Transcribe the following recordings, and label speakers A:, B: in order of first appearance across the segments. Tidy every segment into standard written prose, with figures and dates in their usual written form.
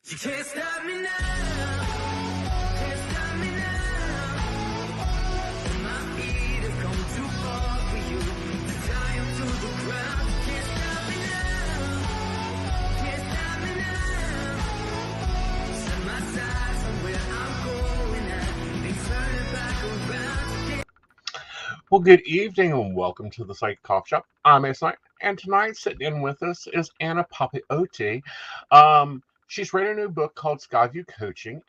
A: You can't stop me now. Can't stop me now. My feet have come too far for you to tie 'em to the ground. You can't stop me now. Can't stop me now. Set my sights on where I'm going at. Be turning back around.
B: Well, good evening and welcome to the Psychic Coffee Shop. I'm Aeson Knight, and tonight sitting in with us is Anna Papayoti. She's written a new book called Skyview Coaching.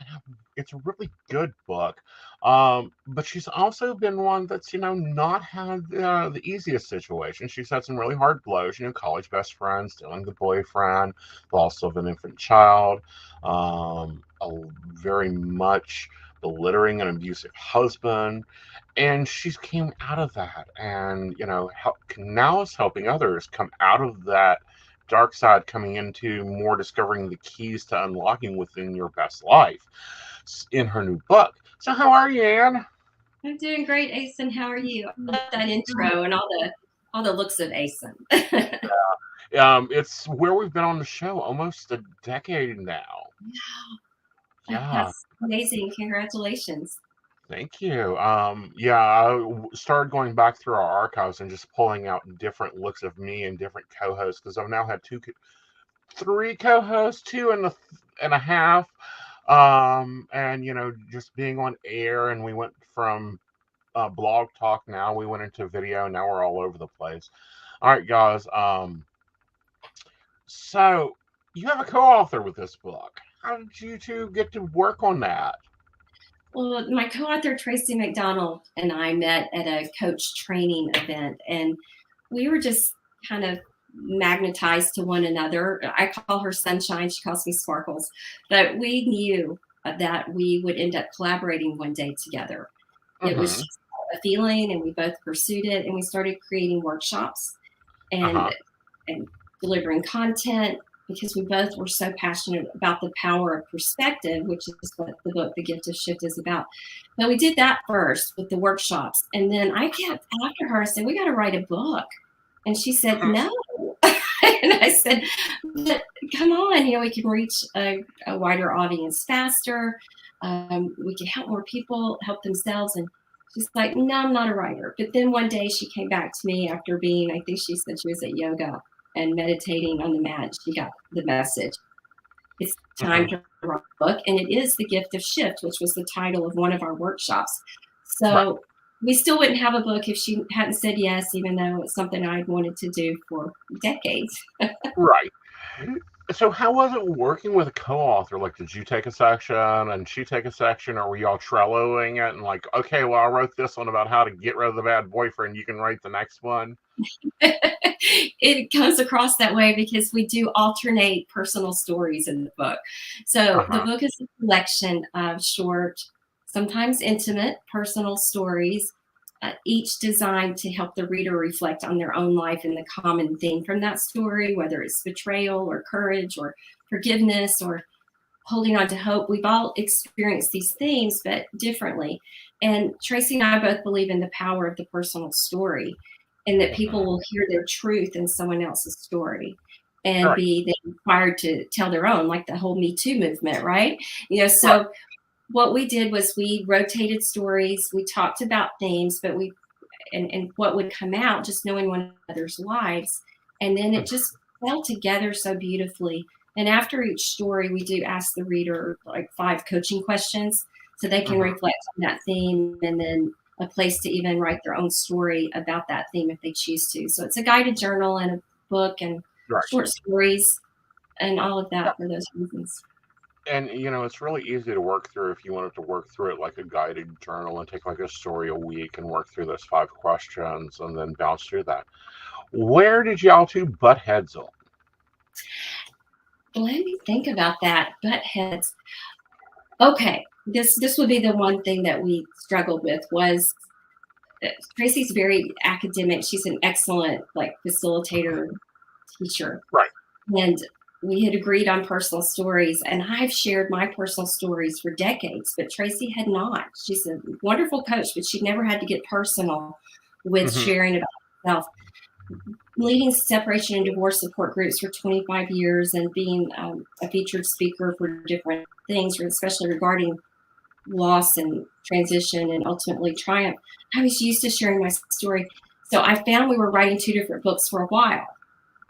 B: It's a really good book, but she's also been one that's not had the easiest situation. She's had some really hard blows. College best friends, stealing the boyfriend, loss of an infant child, a very much belittling and abusive husband, and she's came out of that, and now is helping others come out of that dark side, coming into more discovering the keys to unlocking within your best life in her new book. So how are you, Anne?
C: I'm doing great, Aeson. How are you? I love that intro and all the looks of Aeson.
B: It's where we've been on the show almost a decade now.
C: Yeah. That's amazing. Congratulations.
B: Thank you. I started going back through our archives and just pulling out different looks of me and different co-hosts, because I've now had three co-hosts, 2.5, and just being on air, and we went from blog talk, now we went into video, now we're all over the place. All right, guys. So you have a co-author with this book. How did you two get to work on that?
C: Well, my co-author Tracy McDonald and I met at a coach training event, and we were just kind of magnetized to one another. I call her Sunshine, she calls me Sparkles, but we knew that we would end up collaborating one day together. It was just a feeling, and we both pursued it, and we started creating workshops and delivering content, because we both were so passionate about the power of perspective, which is what the book, The Gift of Shift, is about. But we did that first with the workshops. And then I kept after her, I said, we got to write a book. And she said, no. And I said, but come on, we can reach a wider audience faster. We can help more people help themselves. And she's like, no, I'm not a writer. But then one day she came back to me after being, I think she said she was at yoga and meditating on the mat. She got the message. It's time to write a book. And it is The Gift of Shift, which was the title of one of our workshops. So we still wouldn't have a book if she hadn't said yes, even though it's something I'd wanted to do for decades.
B: Right. So how was it working with a co-author? Like, did you take a section and she take a section, or were y'all Trelloing it and like, okay, well, I wrote this one about how to get rid of the bad boyfriend, you can write the next one?
C: It comes across that way because we do alternate personal stories in the book. So the book is a collection of short, sometimes intimate, personal stories, each designed to help the reader reflect on their own life and the common theme from that story, whether it's betrayal or courage or forgiveness or holding on to hope. We've all experienced these themes, but differently. And Tracy and I both believe in the power of the personal story, and that people will hear their truth in someone else's story and be required to tell their own, like the whole Me Too movement, right? So what we did was we rotated stories, we talked about themes, but and what would come out, just knowing one another's lives. And then it just fell together so beautifully. And after each story, we do ask the reader like 5 coaching questions so they can reflect on that theme, and then a place to even write their own story about that theme if they choose to. So it's a guided journal and a book and short stories and all of that for those reasons.
B: And, it's really easy to work through if you wanted to work through it like a guided journal and take like a story a week and work through those 5 questions and then bounce through that. Where did y'all two butt heads on?
C: Let me think about that. Butt heads. Okay. This would be the one thing that we struggled with was Tracy's very academic. She's an excellent facilitator, teacher.
B: Right.
C: And we had agreed on personal stories, and I've shared my personal stories for decades, but Tracy had not. She's a wonderful coach, but she never had to get personal with sharing about herself. leading separation and divorce support groups for 25 years and being a featured speaker for different things, especially regarding loss and transition and ultimately triumph, I was used to sharing my story. So I found we were writing two different books for a while.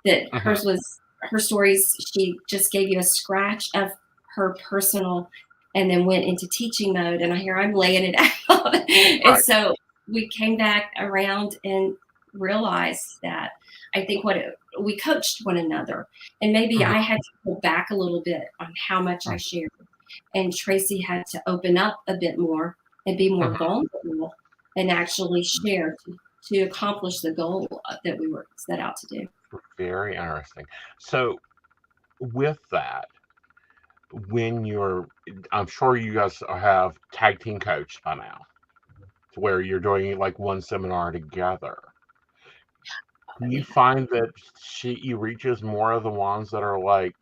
C: That hers was her stories, she just gave you a scratch of her personal and then went into teaching mode. And here I'm laying it out. And so we came back around and realized that I think we coached one another. And maybe I had to pull back a little bit on how much I shared. And Tracy had to open up a bit more and be more vulnerable and actually share to accomplish the goal that we were set out to do.
B: Very interesting. So with that, I'm sure you guys have tag team coached by now, to where you're doing like one seminar together. Do you find that you reaches more of the ones that are like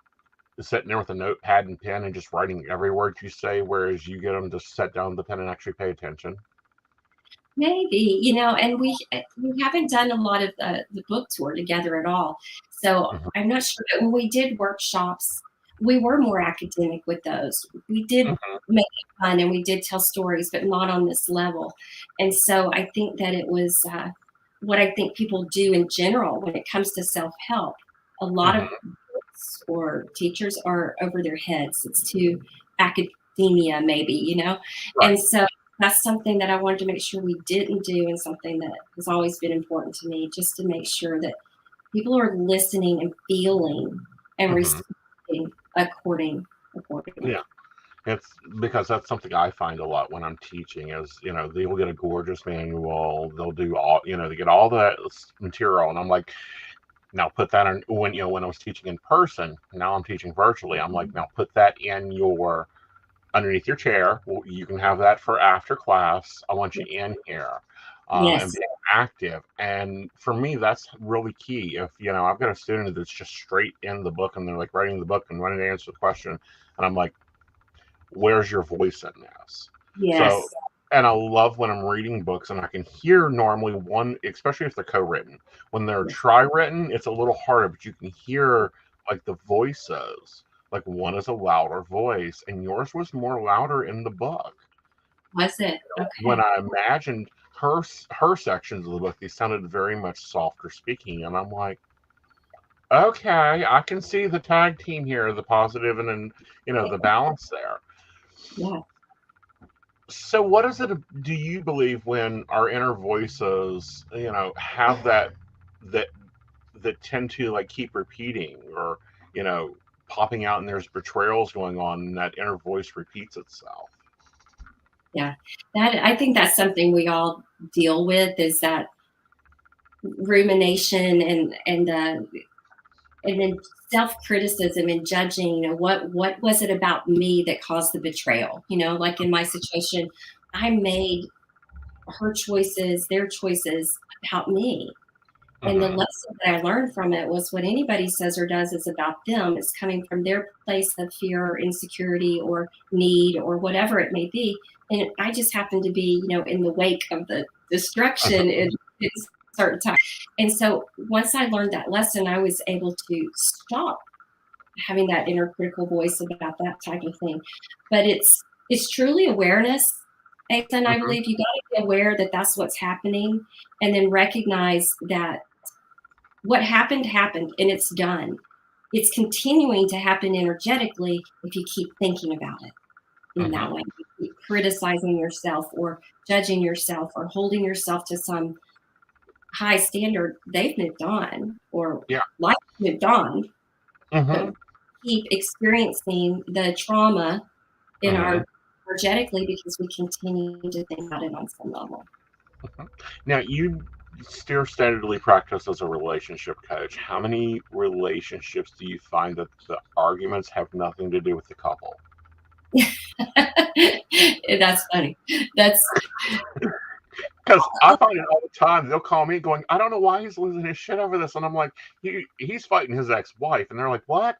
B: sitting there with a notepad and pen and just writing every word you say, whereas you get them to set down the pen and actually pay attention?
C: Maybe, and we haven't done a lot of the book tour together at all. So I'm not sure. But when we did workshops, we were more academic with those. We did make it fun and we did tell stories, but not on this level. And so I think that it was what I think people do in general when it comes to self-help. A lot of books or teachers are over their heads. It's too academia, maybe,
B: Right.
C: And so that's something that I wanted to make sure we didn't do, and something that has always been important to me, just to make sure that people are listening and feeling and responding accordingly.
B: Yeah. It's because that's something I find a lot when I'm teaching is, they will get a gorgeous manual. They'll do all, they get all that material. And I'm like, now put that in when I was teaching in person, now I'm teaching virtually. I'm like, now put that in underneath your chair. Well, you can have that for after class. I want you in here and being active. And for me, that's really key. If, I've got a student that's just straight in the book and they're like writing the book and running to answer the question. And I'm like, where's your voice in this?
C: Yes.
B: So, and I love when I'm reading books and I can hear normally one, especially if they're co-written. When they're tri-written, it's a little harder, but you can hear like the voices. Like one is a louder voice, and yours was more louder in the book.
C: Was it? Okay.
B: When I imagined her sections of the book, they sounded very much softer speaking, and I'm like, okay, I can see the tag team here, the positive and the balance there.
C: Yeah.
B: So what is it, do you believe, when our inner voices, have that tend to like keep repeating or, popping out and there's betrayals going on and that inner voice repeats itself?
C: Yeah. I think that's something we all deal with, is that rumination and then self-criticism and judging, what was it about me that caused the betrayal? Like in my situation, I made her choices, their choices about me. And the lesson that I learned from it was what anybody says or does is about them. It's coming from their place of fear or insecurity or need or whatever it may be. And I just happened to be, in the wake of the destruction in certain time. And so once I learned that lesson, I was able to stop having that inner critical voice about that type of thing. But it's truly awareness. And I believe you got to be aware that that's what's happening, and then recognize that what happened and it's done. It's continuing to happen energetically if you keep thinking about it in that way. You keep criticizing yourself or judging yourself or holding yourself to some high standard. They've moved on, or life moved on. But keep experiencing the trauma in our energetically because we continue to think about it on some level.
B: Now, you still steadily practice as a relationship coach. How many relationships do you find that the arguments have nothing to do with the couple?
C: That's funny. That's
B: because I find it all the time. They'll call me going, I don't know why he's losing his shit over this. And I'm like, he's fighting his ex-wife. And they're like, what?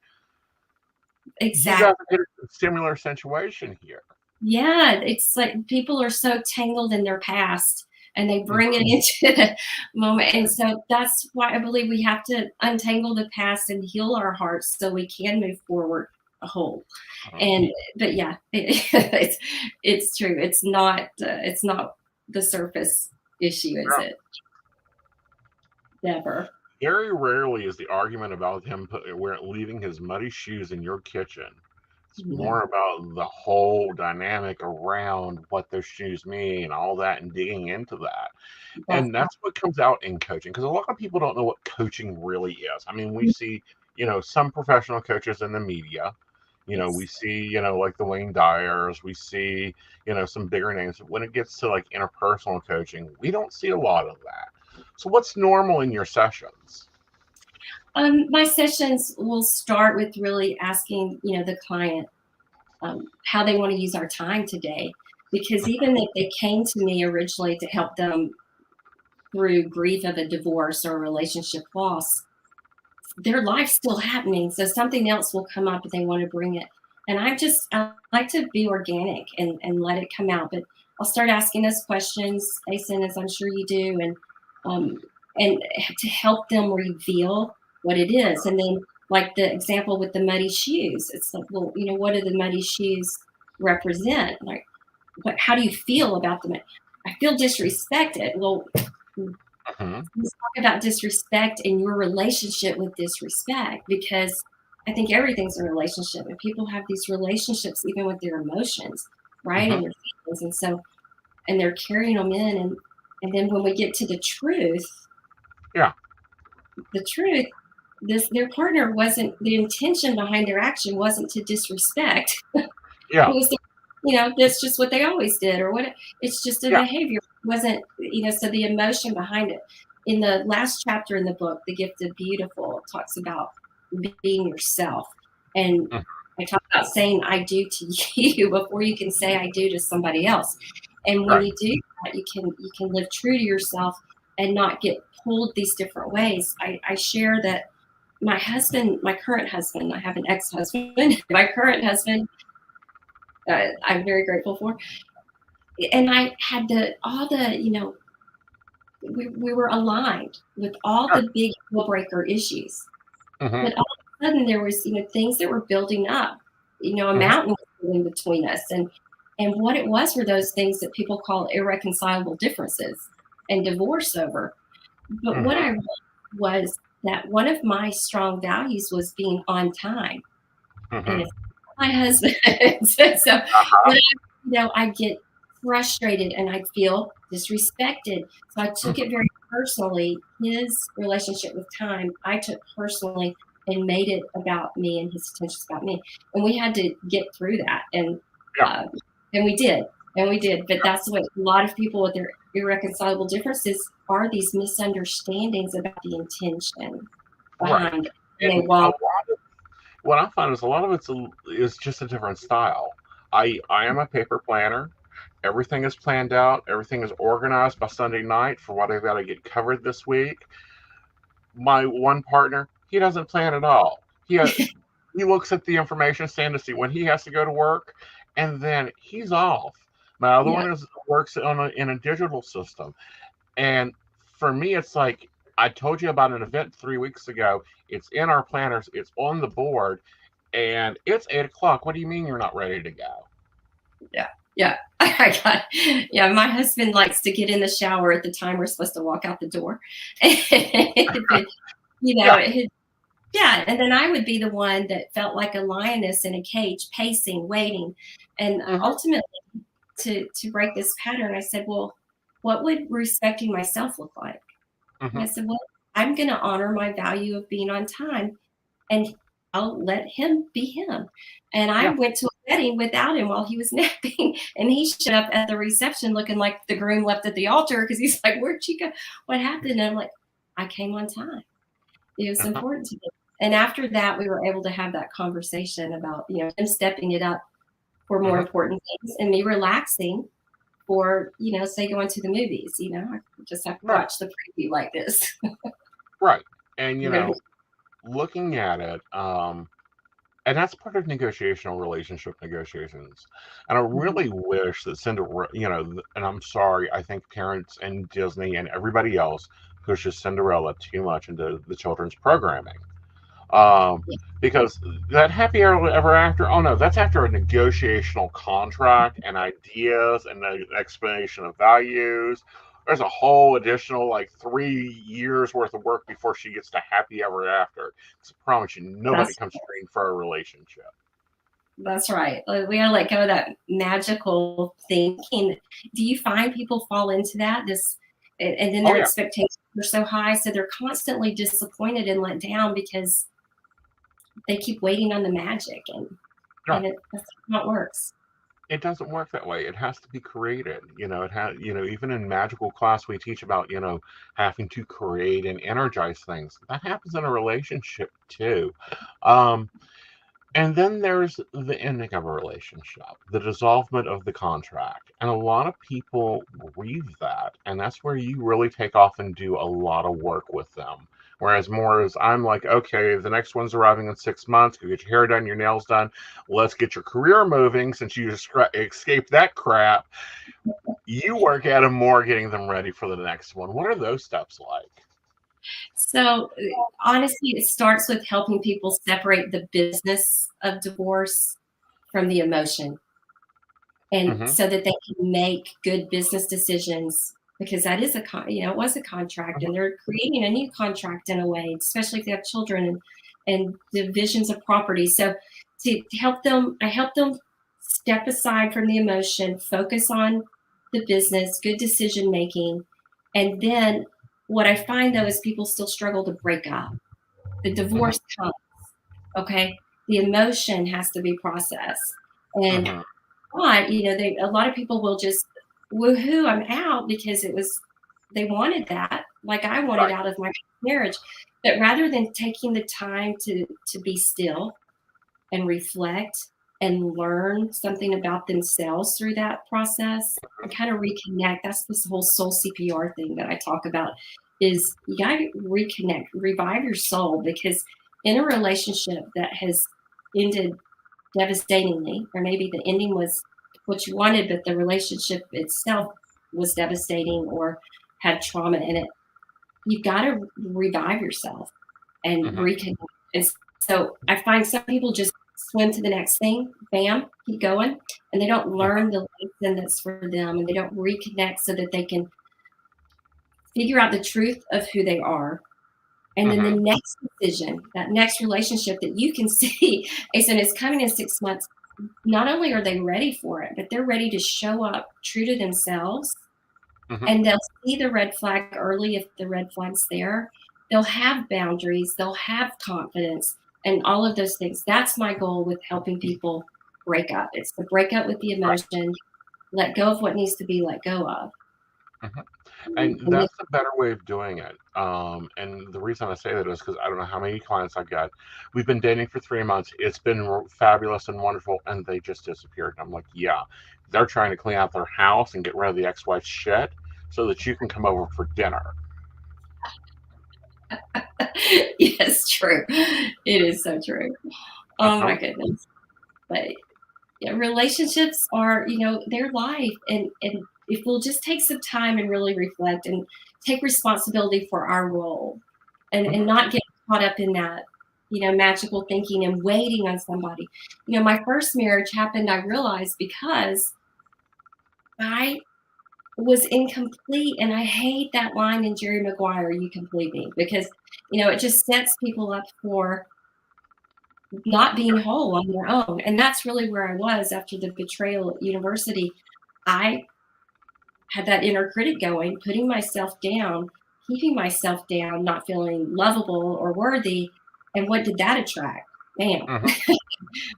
C: Exactly.
B: You guys are in a similar situation here.
C: Yeah, it's like people are so tangled in their past and they bring it into the moment. And so that's why I believe we have to untangle the past and heal our hearts so we can move forward whole. And but yeah, it's true. It's not the surface issue, is it? Never.
B: Very rarely is the argument about him leaving his muddy shoes in your kitchen. It's more about the whole dynamic around what those shoes mean, all that, and digging into that. And that's what comes out in coaching, because a lot of people don't know what coaching really is. I mean, we see, some professional coaches in the media. We see, like the Wayne Dyers, we see, some bigger names. When it gets to like interpersonal coaching, we don't see a lot of that. So what's normal in your sessions?
C: My sessions will start with really asking, the client how they want to use our time today. Because even if they came to me originally to help them through grief of a divorce or a relationship loss, their life's still happening. So something else will come up and they want to bring it. And I like to be organic and let it come out. But I'll start asking those questions, Aeson, as I'm sure you do, and to help them reveal what it is. And then, like the example with the muddy shoes, it's like, well, what do the muddy shoes represent? Like, how do you feel about them? I feel disrespected. Well, let's talk about disrespect and your relationship with disrespect, because I think everything's a relationship, and people have these relationships even with their emotions, right? And their feelings, and they're carrying them in, and then when we get to the truth, their partner wasn't, the intention behind their action wasn't to disrespect. It was, that's just what they always did, or what it's just a behavior. It wasn't, so the emotion behind it. In the last chapter in the book, The Gift of Beautiful, it talks about being yourself. And I talk about saying I do to you before you can say I do to somebody else. And when you do that, you can live true to yourself and not get pulled these different ways. I share that my current husband, I have an ex-husband, my current husband, I'm very grateful for. And I had we were aligned with all the big deal breaker issues. But all of a sudden there was, things that were building up, a mountain was building between us. And what it was were those things that people call irreconcilable differences and divorce over. But what I realized was that one of my strong values was being on time. And it's my husband. so when I get frustrated and I feel disrespected. So I took it very personally. His relationship with time, I took personally and made it about me, and his attention's about me. And we had to get through that. And we did. But that's what a lot of people with their irreconcilable differences are, these misunderstandings about the intention behind it. And
B: what I find is a lot of it is just a different style. I am a paper planner. Everything is planned out. Everything is organized by Sunday night for what I've got to get covered this week. My one partner, he doesn't plan at all. He looks at the information stand to see when he has to go to work, and then he's off. My other one works in a digital system. And for me, it's like, I told you about an event 3 weeks ago. It's in our planners. It's on the board. And it's 8 o'clock. What do you mean you're not ready to go?
C: Yeah. My husband likes to get in the shower at the time we're supposed to walk out the door. And then I would be the one that felt like a lioness in a cage, pacing, waiting. And ultimately, to break this pattern, I said, well, what would respecting myself look like? And I said, well, I'm going to honor my value of being on time, and I'll let him be him. And I went to a wedding without him while he was napping, and he showed up at the reception looking like the groom left at the altar, because he's like, where'd you go? What happened? And I'm like, I came on time. It was important to me. And after that, we were able to have that conversation about, him stepping it up for more important things, and me relaxing for, say going to the movies. I just have to watch the preview like this.
B: Right. And, looking at it, And that's part of relationship negotiations. And I really wish that Cinderella, and I'm sorry, I think parents and Disney and everybody else pushes Cinderella too much into the children's programming. Um, because that happy ever after, oh no, that's after a negotiational contract and ideas and an explanation of values. There's a whole additional like 3 years worth of work before she gets to happy ever after. So I promise you, nobody
C: That's
B: comes trained for a relationship.
C: that's right. We gotta let go of that magical thinking. Do you find people fall into that? And then
B: Oh
C: their
B: yeah,
C: expectations are so high, so they're constantly disappointed and let down because they keep waiting on the magic, and
B: no,
C: that's not how it works.
B: it doesn't work that way. It has to be created. It has, even in magical class, we teach about, having to create and energize things. That happens in a relationship too. Um, And then there's the ending of a relationship, the dissolvement of the contract. And a lot of people grieve that. And that's where you really take off and do a lot of work with them. Whereas more as I'm like, okay, the next one's arriving in 6 months. Go get your hair done, your nails done. Let's get your career moving since you just escaped that crap. You work at them more, getting them ready for the next one. What are those steps like?
C: So honestly, it starts with helping people separate the business of divorce from the emotion, and
B: Mm-hmm.
C: so that they can make good business decisions, because that is it was a contract, and they're creating a new contract in a way, especially if they have children and divisions of property. So to help them, I help them step aside from the emotion, focus on the business, good decision making. And then what I find though is people still struggle to break up. The
B: Mm-hmm.
C: divorce comes, okay? The emotion has to be processed. And
B: Mm-hmm.
C: but a lot of people will just woohoo, I'm out, because they wanted that, like I wanted
B: Right.
C: out of my marriage. But rather than taking the time to be still and reflect and learn something about themselves through that process and kind of reconnect. That's this whole soul CPR thing that I talk about, is you got to reconnect, revive your soul, because in a relationship that has ended devastatingly, or maybe the ending was what you wanted, but the relationship itself was devastating or had trauma in it, you've got to revive yourself and
B: Mm-hmm.
C: reconnect. And so I find some people just swim to the next thing, bam, keep going, and they don't learn the lesson that's for them, and they don't reconnect so that they can figure out the truth of who they are. And then the
B: Mm-hmm.
C: next decision, that next relationship that you can see, Aeson, is coming in 6 months. Not only are they ready for it, but they're ready to show up true to themselves,
B: Mm-hmm.
C: and they'll see the red flag early if the red flag's there. They'll have boundaries, they'll have confidence, and all of those things. That's my goal with helping people break up. It's to break up with the
B: Right.
C: emotion, let go of what needs to be let go of.
B: Mm-hmm.
C: And
B: And that's the better way of doing it. And the reason I say that is because I don't know how many clients I've got. We've been dating for 3 months. It's been fabulous and wonderful, and they just disappeared. And I'm like, yeah, they're trying to clean out their house and get rid of the ex-wife's shit so that you can come over for dinner.
C: yes, true. It is so true. Oh my
B: Uh-huh.
C: goodness. But yeah, relationships are, their life. And if we'll just take some time and really reflect and take responsibility for our role, and
B: Hmm.
C: not get caught up in that, magical thinking and waiting on somebody. My first marriage happened, I realized, because I was incomplete. And I hate that line in Jerry Maguire, you complete me, because, it just sets people up for not being whole on their own. And that's really where I was after the betrayal at university. I had that inner critic going, putting myself down, keeping myself down, not feeling lovable or worthy. And what did that attract? Bam.
B: Hmm.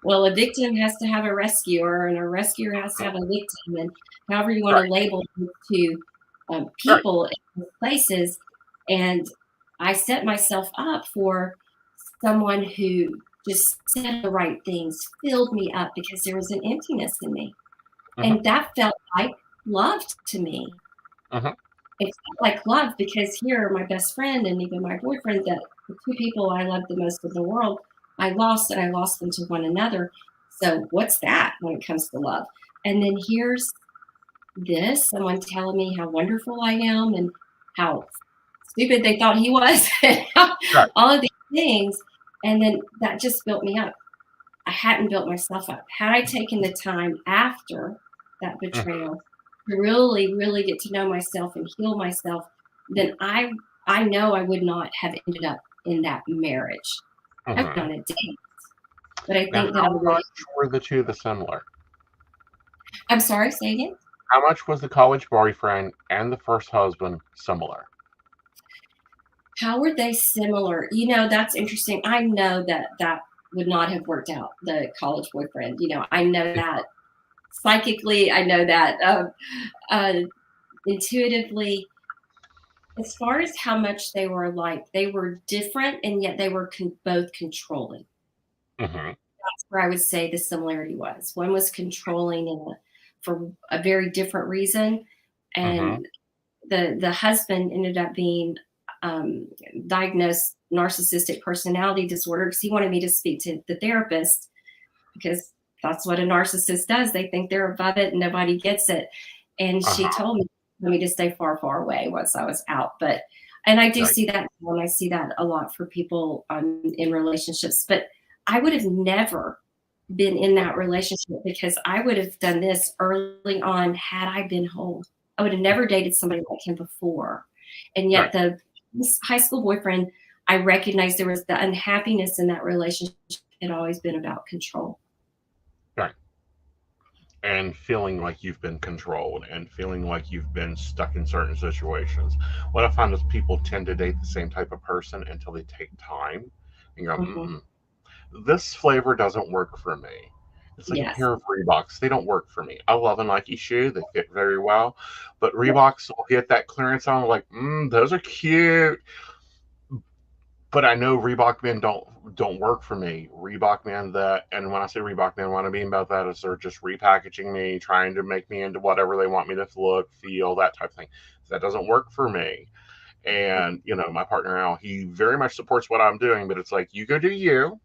C: Well, a victim has to have a rescuer, and a rescuer has to have a victim, and however you want to
B: Right.
C: label it to
B: Right.
C: people in places. And I set myself up for someone who just said the right things, filled me up, because there was an emptiness in me.
B: Hmm.
C: And that felt like love to me.
B: Hmm.
C: It felt like love, because here, my best friend and even my boyfriend, the two people I love the most in the world, I lost, and I lost them to one another. So what's that when it comes to love? And then here's this, someone telling me how wonderful I am and how stupid they thought he was, and
B: Right.
C: all of these things. And then that just built me up. I hadn't built myself up. Had I taken the time after that betrayal to really, really get to know myself and heal myself, then I know I would not have ended up in that marriage. I went on a date. But I
B: Now,
C: think that
B: how much were the two similar?
C: I'm sorry, say again?
B: How much was the college boyfriend and the first husband similar?
C: How were they similar? You know, that's interesting. I know that that would not have worked out, the college boyfriend. You know, I know that psychically, I know that intuitively. As far as how much they were alike, they were different, and yet they were both controlling.
B: Mm-hmm.
C: That's where I would say the similarity was. One was controlling for a very different reason, and the husband ended up being diagnosed narcissistic personality disorder because he wanted me to speak to the therapist, because that's what a narcissist does. They think they're above it and nobody gets it. And she told me to stay far, far away once I was out. And I do see that, and I see that a lot for people in relationships. But I would have never been in that relationship because I would have done this early on had I been whole. I would have never dated somebody like him before. And yet the high school boyfriend, I recognized there was the unhappiness in that relationship had always been about control.
B: Right. And feeling like you've been controlled and feeling like you've been stuck in certain situations. What I find is people tend to date the same type of person until they take time and go, this flavor doesn't work for me. It's like a pair of Reeboks. They don't work for me. I love a Nike shoe. They fit very well. But Reeboks will get that clearance on, like, those are cute. But I know Reebok men don't work for me. Reebok men and when I say Reebok men, what I mean about that is they're just repackaging me, trying to make me into whatever they want me to look, feel, that type of thing. That doesn't work for me. And, my partner Al, he very much supports what I'm doing, but it's like, you go do you.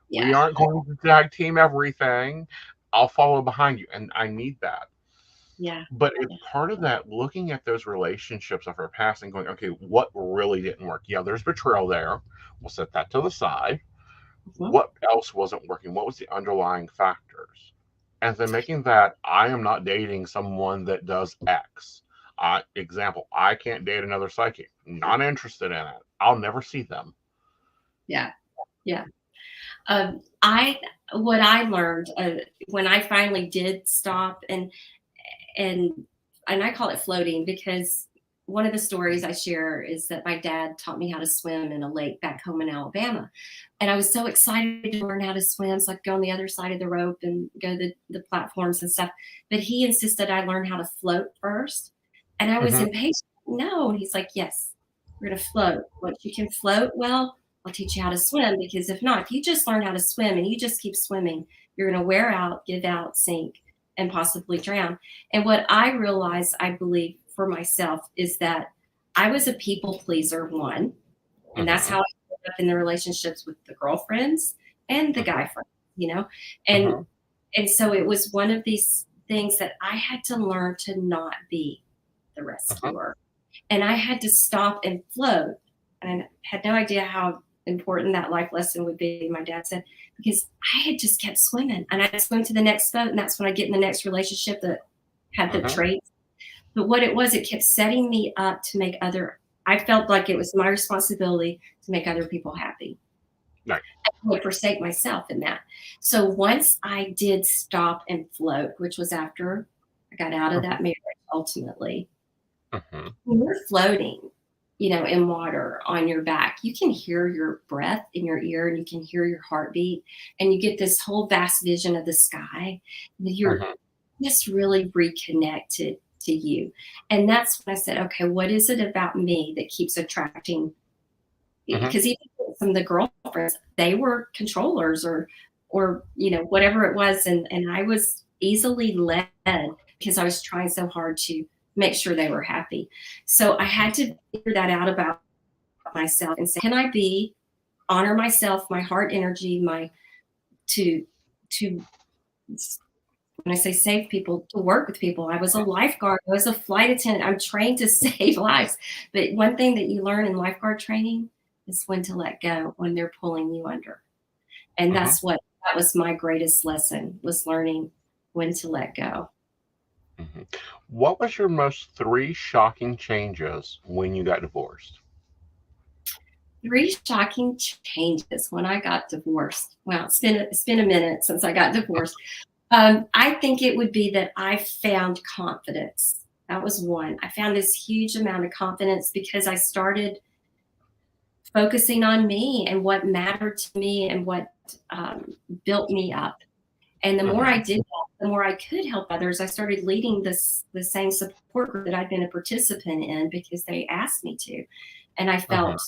B: Yeah. We aren't going to tag team everything. I'll follow behind you. And I need that.
C: Yeah.
B: But it's part of that, looking at those relationships of our past and going, okay, what really didn't work? Yeah, there's betrayal there. We'll set that to the side. What else wasn't working? What was the underlying factors? And then making that, I am not dating someone that does X. Example, I can't date another psychic. Not interested in it. I'll never see them.
C: Yeah. Yeah. What I learned when I finally did stop and I call it floating, because one of the stories I share is that my dad taught me how to swim in a lake back home in Alabama. And I was so excited to learn how to swim. So I'd go on the other side of the rope and go to the platforms and stuff. But he insisted I learn how to float first. And I was impatient. No. And he's like, yes, we're going to float. Once you can float, well, I'll teach you how to swim. Because if not, if you just learn how to swim and you just keep swimming, you're going to wear out, give out, sink, and possibly drown. And what I realized, I believe for myself, is that I was a people pleaser, one. And that's how I ended up in the relationships with the girlfriends and the guy friends, And so it was one of these things that I had to learn to not be the rescuer. And I had to stop and float. And I had no idea how important that life lesson would be, my dad said, because I had just kept swimming, and I'd swim to the next boat, and that's when I get in the next relationship that had the traits. But what it was, it kept setting me up to I felt like it was my responsibility to make other people happy.
B: Right.
C: I would forsake myself in that. So once I did stop and float, which was after I got out of that marriage, ultimately, when you're floating, in water on your back, you can hear your breath in your ear, and you can hear your heartbeat, and you get this whole vast vision of the sky. You're just really reconnected to you. And that's when I said, okay, what is it about me that keeps attracting? Because even some of the girlfriends, they were controllers or whatever it was. And I was easily led because I was trying so hard to make sure they were happy. So I had to figure that out about myself and say, can I be honor myself, my heart energy, to when I say save people, to work with people. I was a lifeguard. I was a flight attendant. I'm trained to save lives. But one thing that you learn in lifeguard training is when to let go when they're pulling you under. And that was my greatest lesson, was learning when to let go.
B: What was your most 3 shocking changes when you got divorced?
C: 3 shocking changes when I got divorced. Well, it's been a minute since I got divorced. I think it would be that I found confidence. That was one. I found this huge amount of confidence because I started focusing on me and what mattered to me and what built me up. And the more I did that, the more I could help others. I started leading the same support group that I'd been a participant in because they asked me to. And I felt,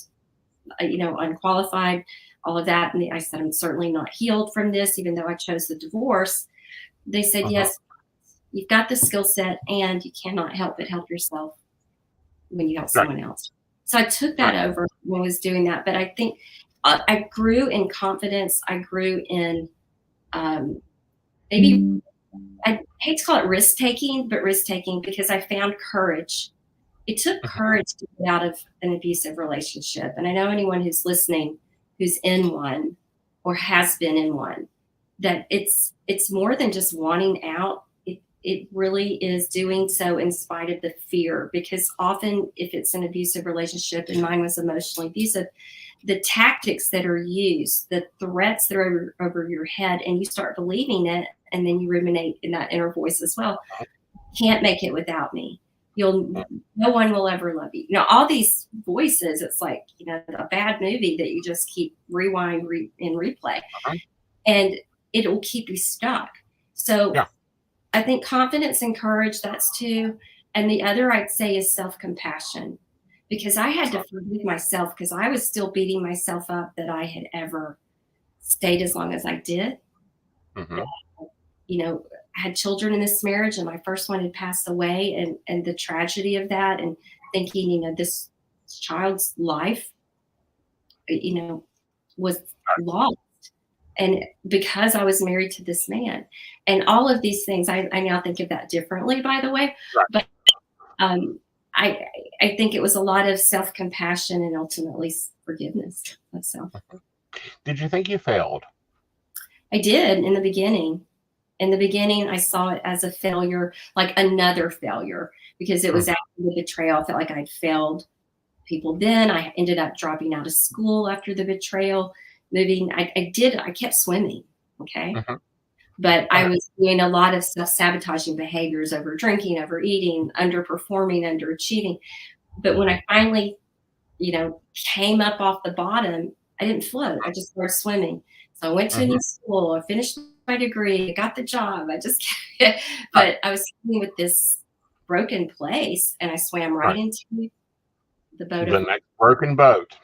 C: unqualified, all of that. And I said, I'm certainly not healed from this, even though I chose the divorce. They said, yes, you've got the skill set and you cannot help but help yourself when you help someone else. So I took that over when I was doing that. But I think I grew in confidence. I grew in maybe, I hate to call it risk-taking, but risk-taking because I found courage. It took courage to get out of an abusive relationship. And I know anyone who's listening who's in one or has been in one, that it's more than just wanting out. It really is doing so in spite of the fear, because often if it's an abusive relationship, and mine was emotionally abusive, the tactics that are used, the threats that are over your head, and you start believing it, and then you ruminate in that inner voice as well. Can't make it without me. No one will ever love you. All these voices, it's like, a bad movie that you just keep rewind and replay. And it will keep you stuck. So I think confidence and courage, that's 2. And the other I'd say is self-compassion, because I had to forgive myself because I was still beating myself up that I had ever stayed as long as I did. I had children in this marriage, and my first one had passed away, and the tragedy of that, and thinking, this child's life, was lost. And because I was married to this man, and all of these things, I now think of that differently, by the way. But I think it was a lot of self-compassion and ultimately forgiveness of self.
B: Did you think you failed?
C: I did in the beginning. In the beginning, I saw it as a failure, like another failure, because it was after the betrayal. I felt like I'd failed people then. I ended up dropping out of school after the betrayal. I kept swimming, okay? But I was doing a lot of self-sabotaging behaviors, over drinking, overeating, underperforming, underachieving. But when I finally, came up off the bottom, I didn't float. I just started swimming. So I went to a new school. I finished my degree. I got the job. But I was swimming with this broken place, and I swam right into the boat.
B: The next broken boat.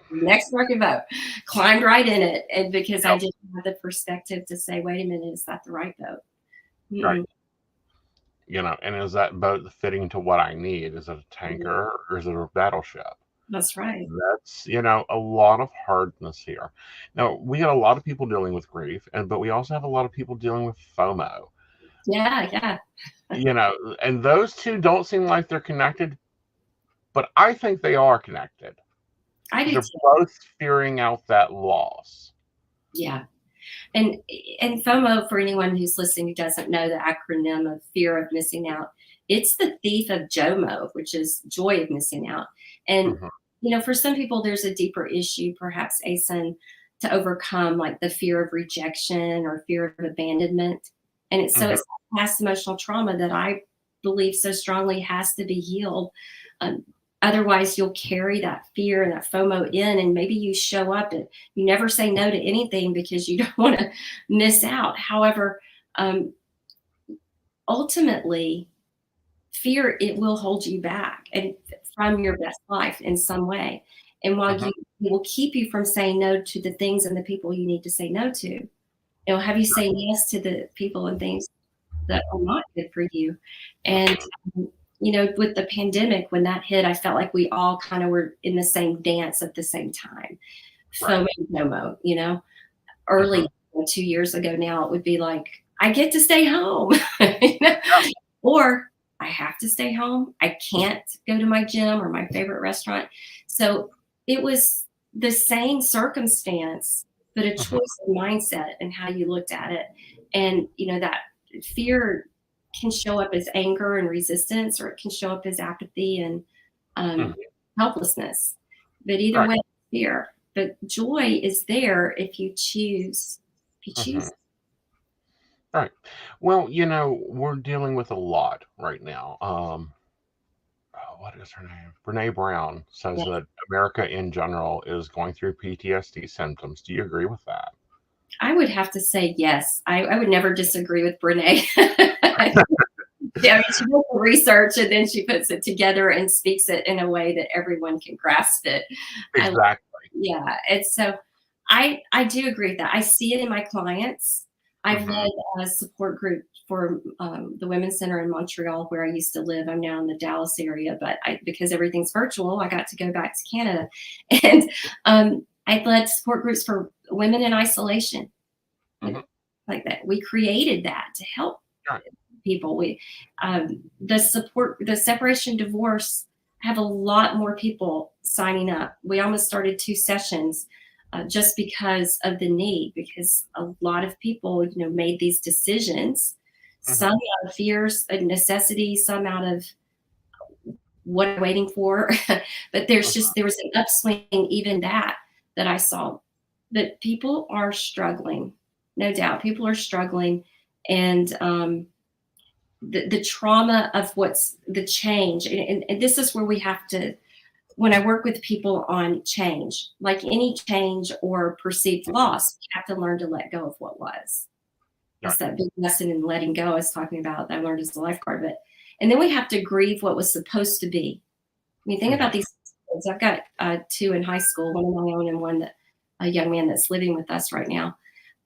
C: Climbed right in it. And because I didn't have the perspective to say, wait a minute, is that the right boat?
B: Right. And is that boat fitting to what I need? Is it a tanker or is it a battleship?
C: That's right.
B: That's, a lot of hardness here. Now, we got a lot of people dealing with grief, but we also have a lot of people dealing with FOMO.
C: Yeah.
B: And those two don't seem like they're connected, but I think they are connected. They're both fearing out that loss.
C: Yeah. And FOMO, for anyone who's listening who doesn't know the acronym of fear of missing out, it's the thief of JOMO, which is joy of missing out. And, for some people, there's a deeper issue, perhaps, Aeson, to overcome, like the fear of rejection or fear of abandonment. And it's past emotional trauma that I believe so strongly has to be healed. Otherwise, you'll carry that fear and that FOMO in, and maybe you show up and you never say no to anything because you don't want to miss out. However, ultimately, fear, it will hold you back and from your best life in some way. And while it will keep you from saying no to the things and the people you need to say no to, it will have you say yes to the people and things that are not good for you. And with the pandemic, when that hit, I felt like we all kind of were in the same dance at the same time. FOMO, FOMO, you know, early 2 years ago now, it would be like, I get to stay home, you know? Or I have to stay home. I can't go to my gym or my favorite restaurant. So it was the same circumstance, but a choice of mindset and how you looked at it. And, you know, that fear can show up as anger and resistance, or it can show up as apathy and helplessness. But either way, fear. But joy is there if you choose. If you choose.
B: Right. Well, you know, we're dealing with a lot right now. What is her name? Brene Brown says that America in general is going through PTSD symptoms. Do you agree with that?
C: I would have to say yes. I would never disagree with Brene. Yeah, I mean, she does the research and then she puts it together and speaks it in a way that everyone can grasp it.
B: Exactly.
C: And so I do agree with that. I see it in my clients. I've led a support group for the Women's Center in Montreal, where I used to live. I'm now in the Dallas area, but because everything's virtual, I got to go back to Canada. And I led support groups for women in isolation, like that. We created that to help people. The separation divorce, have a lot more people signing up. We almost started 2 sessions just because of the need, because a lot of people, you know, made these decisions, some out of fears, a necessity, some out of what I'm waiting for. But there was an upswing, even that I saw, that people are struggling. No doubt people are struggling. And the trauma of what's the change. And this is where we have to, when I work with people on change, like any change or perceived loss, you have to learn to let go of what was. That's that big lesson in letting go I was talking about that I learned as a lifeguard. But, and then we have to grieve what was supposed to be. I mean, think about these kids. I've got 2 in high school, one of my own and one that a young man that's living with us right now.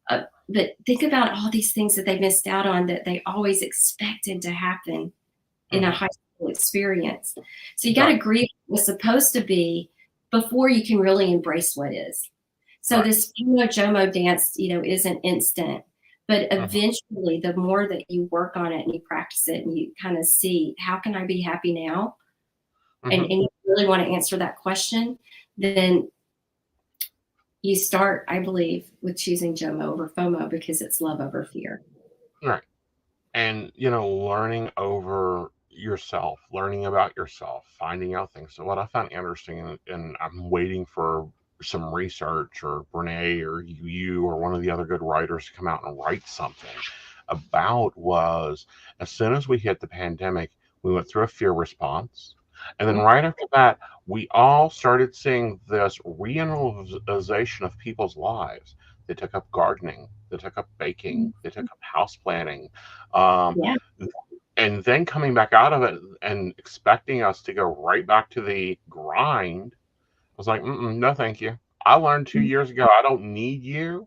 C: But think about all these things that they missed out on that they always expected to happen in a high school experience. So you got to grieve what was supposed to be before you can really embrace what is. So this FOMO dance, you know, isn't instant, but eventually the more that you work on it and you practice it and you kind of see, how can I be happy now? And you really want to answer that question, then you start, I believe, with choosing gemma over FOMO, because it's love over fear.
B: Right. And, you know, learning over yourself, learning about yourself, finding out things. So what I found interesting, and I'm waiting for some research, or Brene or you or one of the other good writers to come out and write something about, was as soon as we hit the pandemic, we went through a fear response. And then right after that, we all started seeing this reanalyzation of people's lives. They took up gardening, they took up baking, they took up house planning. And then coming back out of it and expecting us to go right back to the grind, I was like, no, thank you. I learned 2 years ago, I don't need you.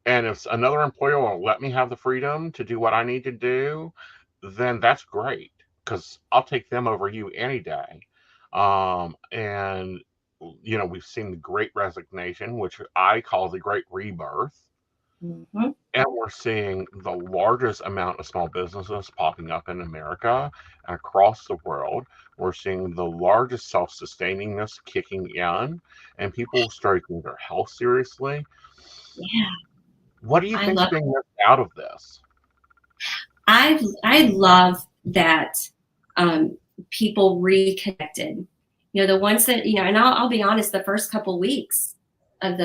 B: And if another employer will let me have the freedom to do what I need to do, then that's great, because I'll take them over you any day. And, you know, we've seen the great resignation, which I call the great rebirth. And we're seeing the largest amount of small businesses popping up in America and across the world. We're seeing the largest self-sustainingness kicking in, and people starting to take their health seriously. What do you think is being left out of this?
C: I love that people reconnected. You know, the ones that, you know, and I'll be honest, the first couple weeks of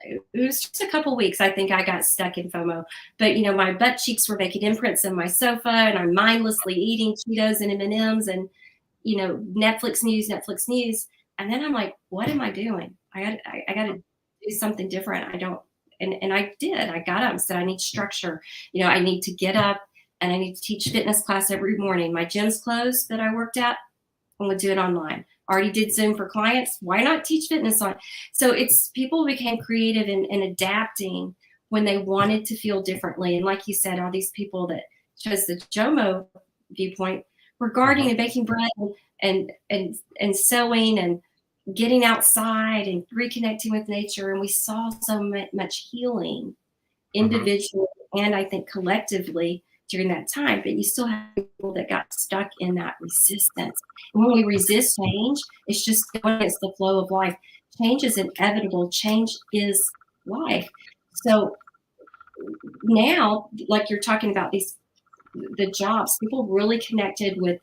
C: it was just a couple weeks, I think I got stuck in FOMO. But, you know, my butt cheeks were making imprints on my sofa, and I'm mindlessly eating Cheetos and M&Ms and, you know, Netflix news. And then I'm like, what am I doing? I got to do something different. And I did. I got up and said, I need structure. You know, I need to get up and I need to teach fitness class every morning. My gym's closed that I worked at. I'm going to do it online. Already did Zoom for clients. Why not teach fitness on? So people became creative in adapting when they wanted to feel differently. And like you said, all these people that chose the JOMO viewpoint were gardening and baking bread and sewing and getting outside and reconnecting with nature, and we saw so much healing individually and I think collectively during that time. But you still have people that got stuck in that resistance. And when we resist change, it's just going against the flow of life. Change is inevitable. Change is life. So now, like you're talking about the jobs, people really connected with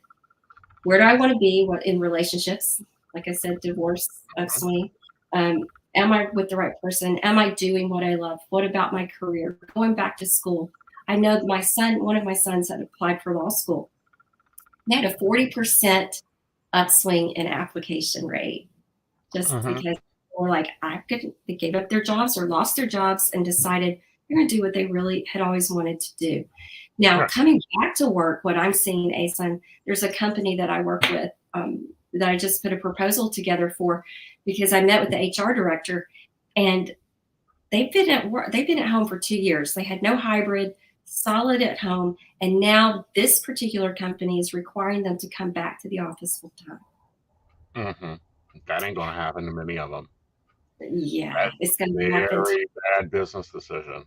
C: where do I want to be in relationships? Like I said, divorce, upswing. Am I with the right person? Am I doing what I love? What about my career? Going back to school. I know one of my sons had applied for law school. They had a 40% upswing in application rate just because they were like, they gave up their jobs or lost their jobs and decided they're going to do what they really had always wanted to do. Now, coming back to work, what I'm seeing, Aeson, there's a company that I work with that I just put a proposal together for because I met with the HR director, and they've been at work. They've been at home for 2 years. They had no hybrid, solid at home, and now this particular company is requiring them to come back to the office full time.
B: That ain't going to happen to many of them.
C: Yeah, it's going to happen.
B: Very bad business decision.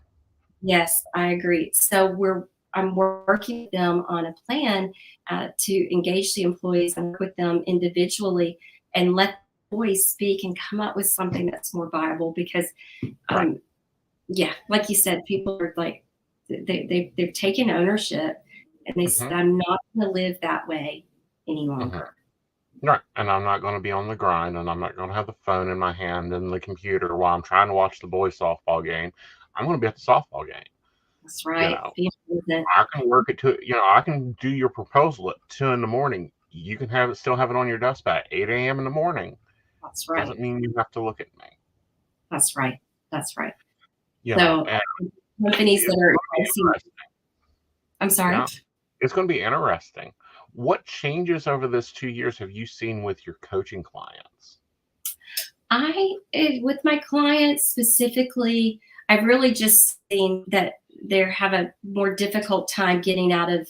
C: Yes, I agree. So I'm working with them on a plan to engage the employees and work with them individually and let the employees speak and come up with something that's more viable because, like you said, people are like, they've taken ownership and they said, I'm not going to live that way any longer.
B: Right. And I'm not going to be on the grind, and I'm not going to have the phone in my hand and the computer while I'm trying to watch the boys' softball game. I'm going to be at the softball game.
C: That's right.
B: I can work at 2. I can do your proposal at 2 a.m. You can still have it on your desk by 8 a.m. in the morning.
C: That's right.
B: Doesn't mean you have to look at me.
C: That's right. That's right.
B: So
C: companies that are, I'm sorry.
B: Yeah, it's going to be interesting. What changes over this 2 years have you seen with your coaching clients?
C: With my clients specifically, I've really just seen that they have a more difficult time getting out of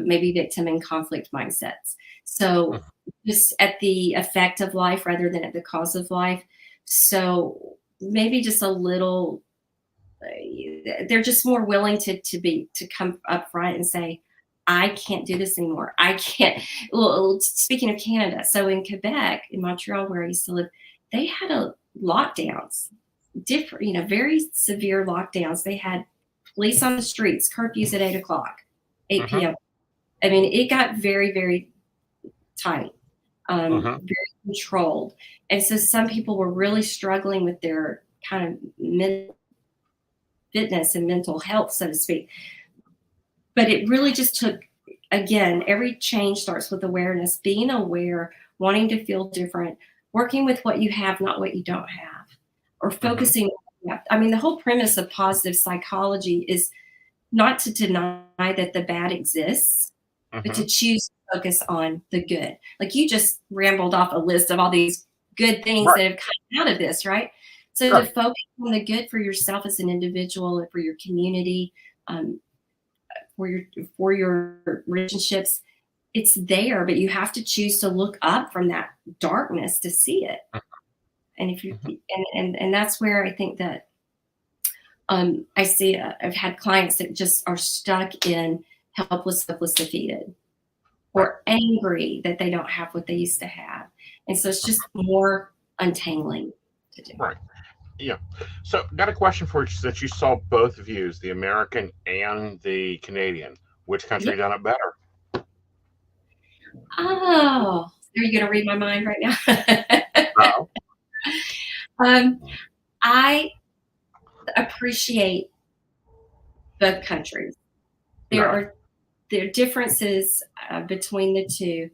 C: maybe victim and conflict mindsets. So just at the effect of life rather than at the cause of life. So maybe just a little, they're just more willing to come up front and say, I can't do this anymore. I can't. Well, speaking of Canada, so in Quebec, in Montreal, where I used to live, they had lockdowns, very severe lockdowns. They had police on the streets, curfews at 8 p.m. I mean, it got very, very tight, very controlled. And so some people were really struggling with their kind of mental fitness and mental health, so to speak. But it really just took, again, every change starts with awareness, being aware, wanting to feel different, working with what you have, not what you don't have, or focusing. I mean, the whole premise of positive psychology is not to deny that the bad exists, but to choose to focus on the good. Like you just rambled off a list of all these good things that have come out of this, right? So to focus on the good for yourself as an individual and for your community, for your relationships, it's there, but you have to choose to look up from that darkness to see it. And if you and that's where I think that I see I've had clients that just are stuck in helpless, hopeless, defeated, or angry that they don't have what they used to have, and so it's just more untangling to do.
B: Right. Yeah. So, got a question for you. Since you saw both views, the American and the Canadian, which country done it better?
C: Oh, are you going to read my mind right now?
B: No.
C: I appreciate both countries. There are differences between the two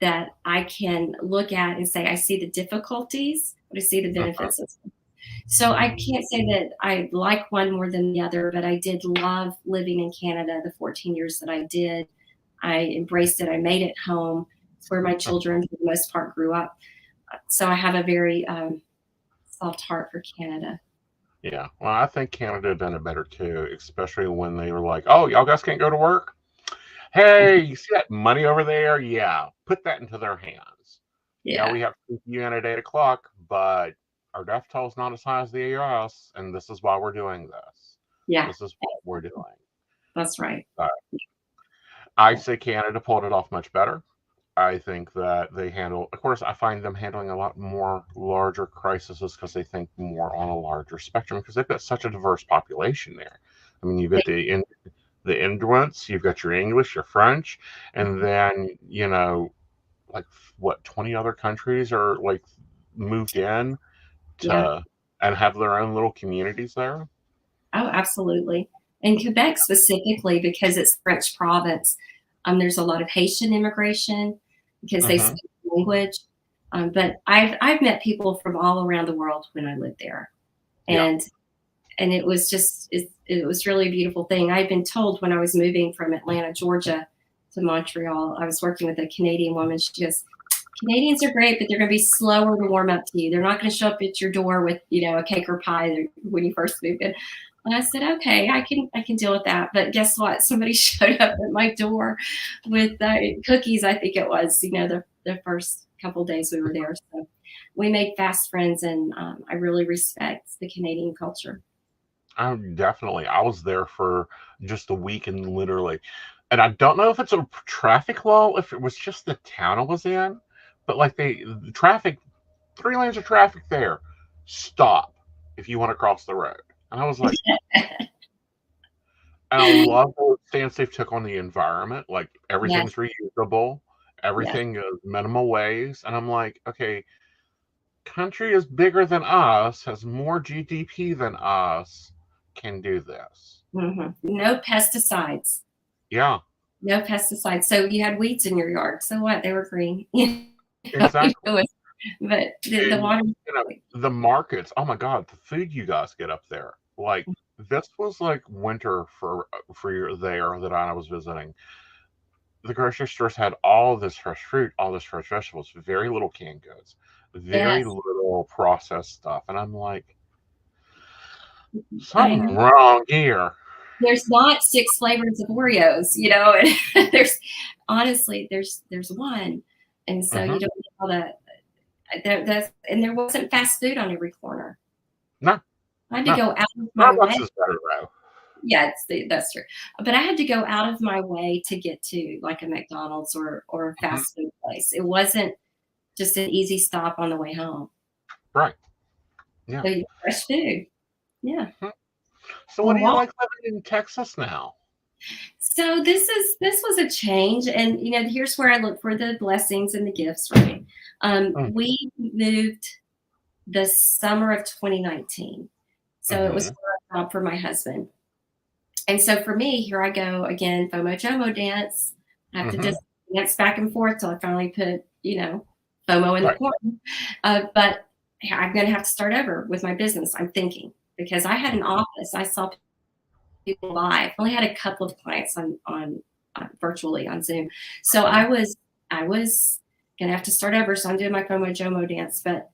C: that I can look at and say, I see the difficulties, but I see the benefits of them. So I can't say that I like one more than the other, but I did love living in Canada the 14 years that I did. I embraced it. I made it home. It's where my children, for the most part, grew up. So I have a very soft heart for Canada.
B: Yeah. Well, I think Canada done it better, too, especially when they were like, oh, y'all guys can't go to work? Hey, you see that money over there? Yeah. Put that into their hands. Yeah,
C: Yeah.
B: we have CPN at 8 o'clock, but our death toll is not as high as the ARS, and this is why we're doing this.
C: Yeah.
B: This is what we're doing.
C: That's right.
B: I say Canada pulled it off much better. I think that they handle, of course, I find them handling a lot more larger crises because they think more on a larger spectrum because they've got such a diverse population there. I mean, you've got the Inuits, you've got your English, your French, and then, like what, 20 other countries are like moved in to and have their own little communities there.
C: Oh, absolutely. And Quebec specifically, because it's French province, there's a lot of Haitian immigration because they
B: Mm-hmm.
C: speak the language. But I've met people from all around the world when I lived there,
B: Yeah.
C: and it was just it was really a beautiful thing. I'd been told when I was moving from Atlanta, Georgia, to Montreal, I was working with a Canadian woman. She goes, Canadians are great, but they're going to be slower to warm up to you. They're not going to show up at your door with, a cake or pie when you first move in. And I said, okay, I can deal with that. But guess what? Somebody showed up at my door with cookies. I think it was, the first couple of days we were there. So we made fast friends, and I really respect the Canadian culture.
B: Definitely. I was there for just a week and and I don't know if it's a traffic law, if it was just the town I was in, but like the traffic, 3 lanes of traffic there, stop if you want to cross the road. And I was like, and I love the stance they took on the environment. Like everything's reusable, everything is minimal waste. And I'm like, okay, country is bigger than us, has more GDP than us, can do this.
C: Mm-hmm. No pesticides.
B: Yeah.
C: No pesticides. So you had weeds in your yard. So what? They were green.
B: Exactly.
C: But the water.
B: The markets. Oh my God, the food you guys get up there. Like this was like winter for there that I was visiting. The grocery stores had all this fresh fruit, all this fresh vegetables, very little canned goods, very little processed stuff, and I'm like, something wrong here.
C: There's not 6 flavors of Oreos, and there's one, and so you don't know how that. And there wasn't fast food on every corner.
B: No,
C: I had to go out of my way.
B: Is better though.
C: Yeah, that's true. But I had to go out of my way to get to like a McDonald's or a fast food place. It wasn't just an easy stop on the way home.
B: Right. Yeah.
C: So fresh food. Yeah.
B: So what do you like living in Texas now?
C: So this was a change, and here's where I look for the blessings and the gifts, right? We moved the summer of 2019, so it was a job for my husband, and so for me, here I go again, FOMO JOMO dance. I have to just dance back and forth till I finally put FOMO in the corner. But I'm going to have to start over with my business. I'm thinking, because I had an office, I saw people live. I only had a couple of clients on virtually on Zoom. So I was gonna have to start over. So I'm doing my FOMO JOMO dance. But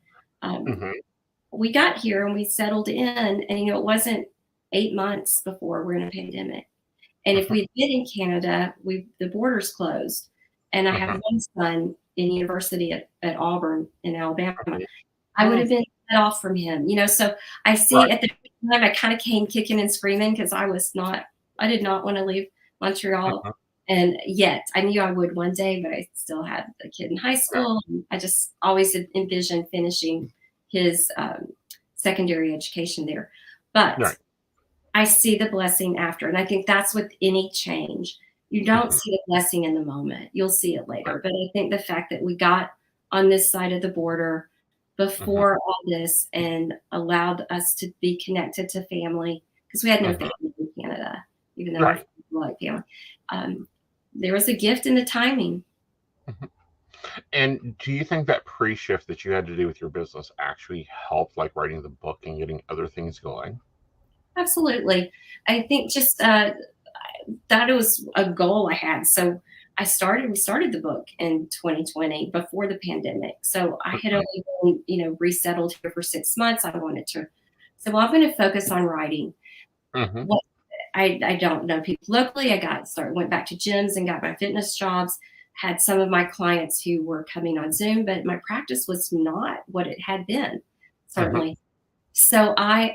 C: we got here and we settled in, and it wasn't 8 months before we're in a pandemic. And if we'd been in Canada, the borders closed, and I have one son in university at Auburn in Alabama. I would have been cut off from him, So I see at the time I kind of came kicking and screaming because I did not want to leave Montreal. And yet I knew I would one day, but I still had a kid in high school. And I just always envisioned finishing his secondary education there. But I see the blessing after. And I think that's with any change. You don't see the blessing in the moment. You'll see it later. But I think the fact that we got on this side of the border before all this and allowed us to be connected to family, because we had no family in Canada, even though we like family. There was a gift in the timing.
B: And do you think that pre-shift that you had to do with your business actually helped, like writing the book and getting other things going?
C: Absolutely. I think just that it was a goal I had. So we started the book in 2020 before the pandemic. So I had only been, resettled here for 6 months. I wanted to, so I'm going to focus on writing. I don't know people locally. Went back to gyms and got my fitness jobs. had some of my clients who were coming on Zoom, but my practice was not what it had been, certainly. So I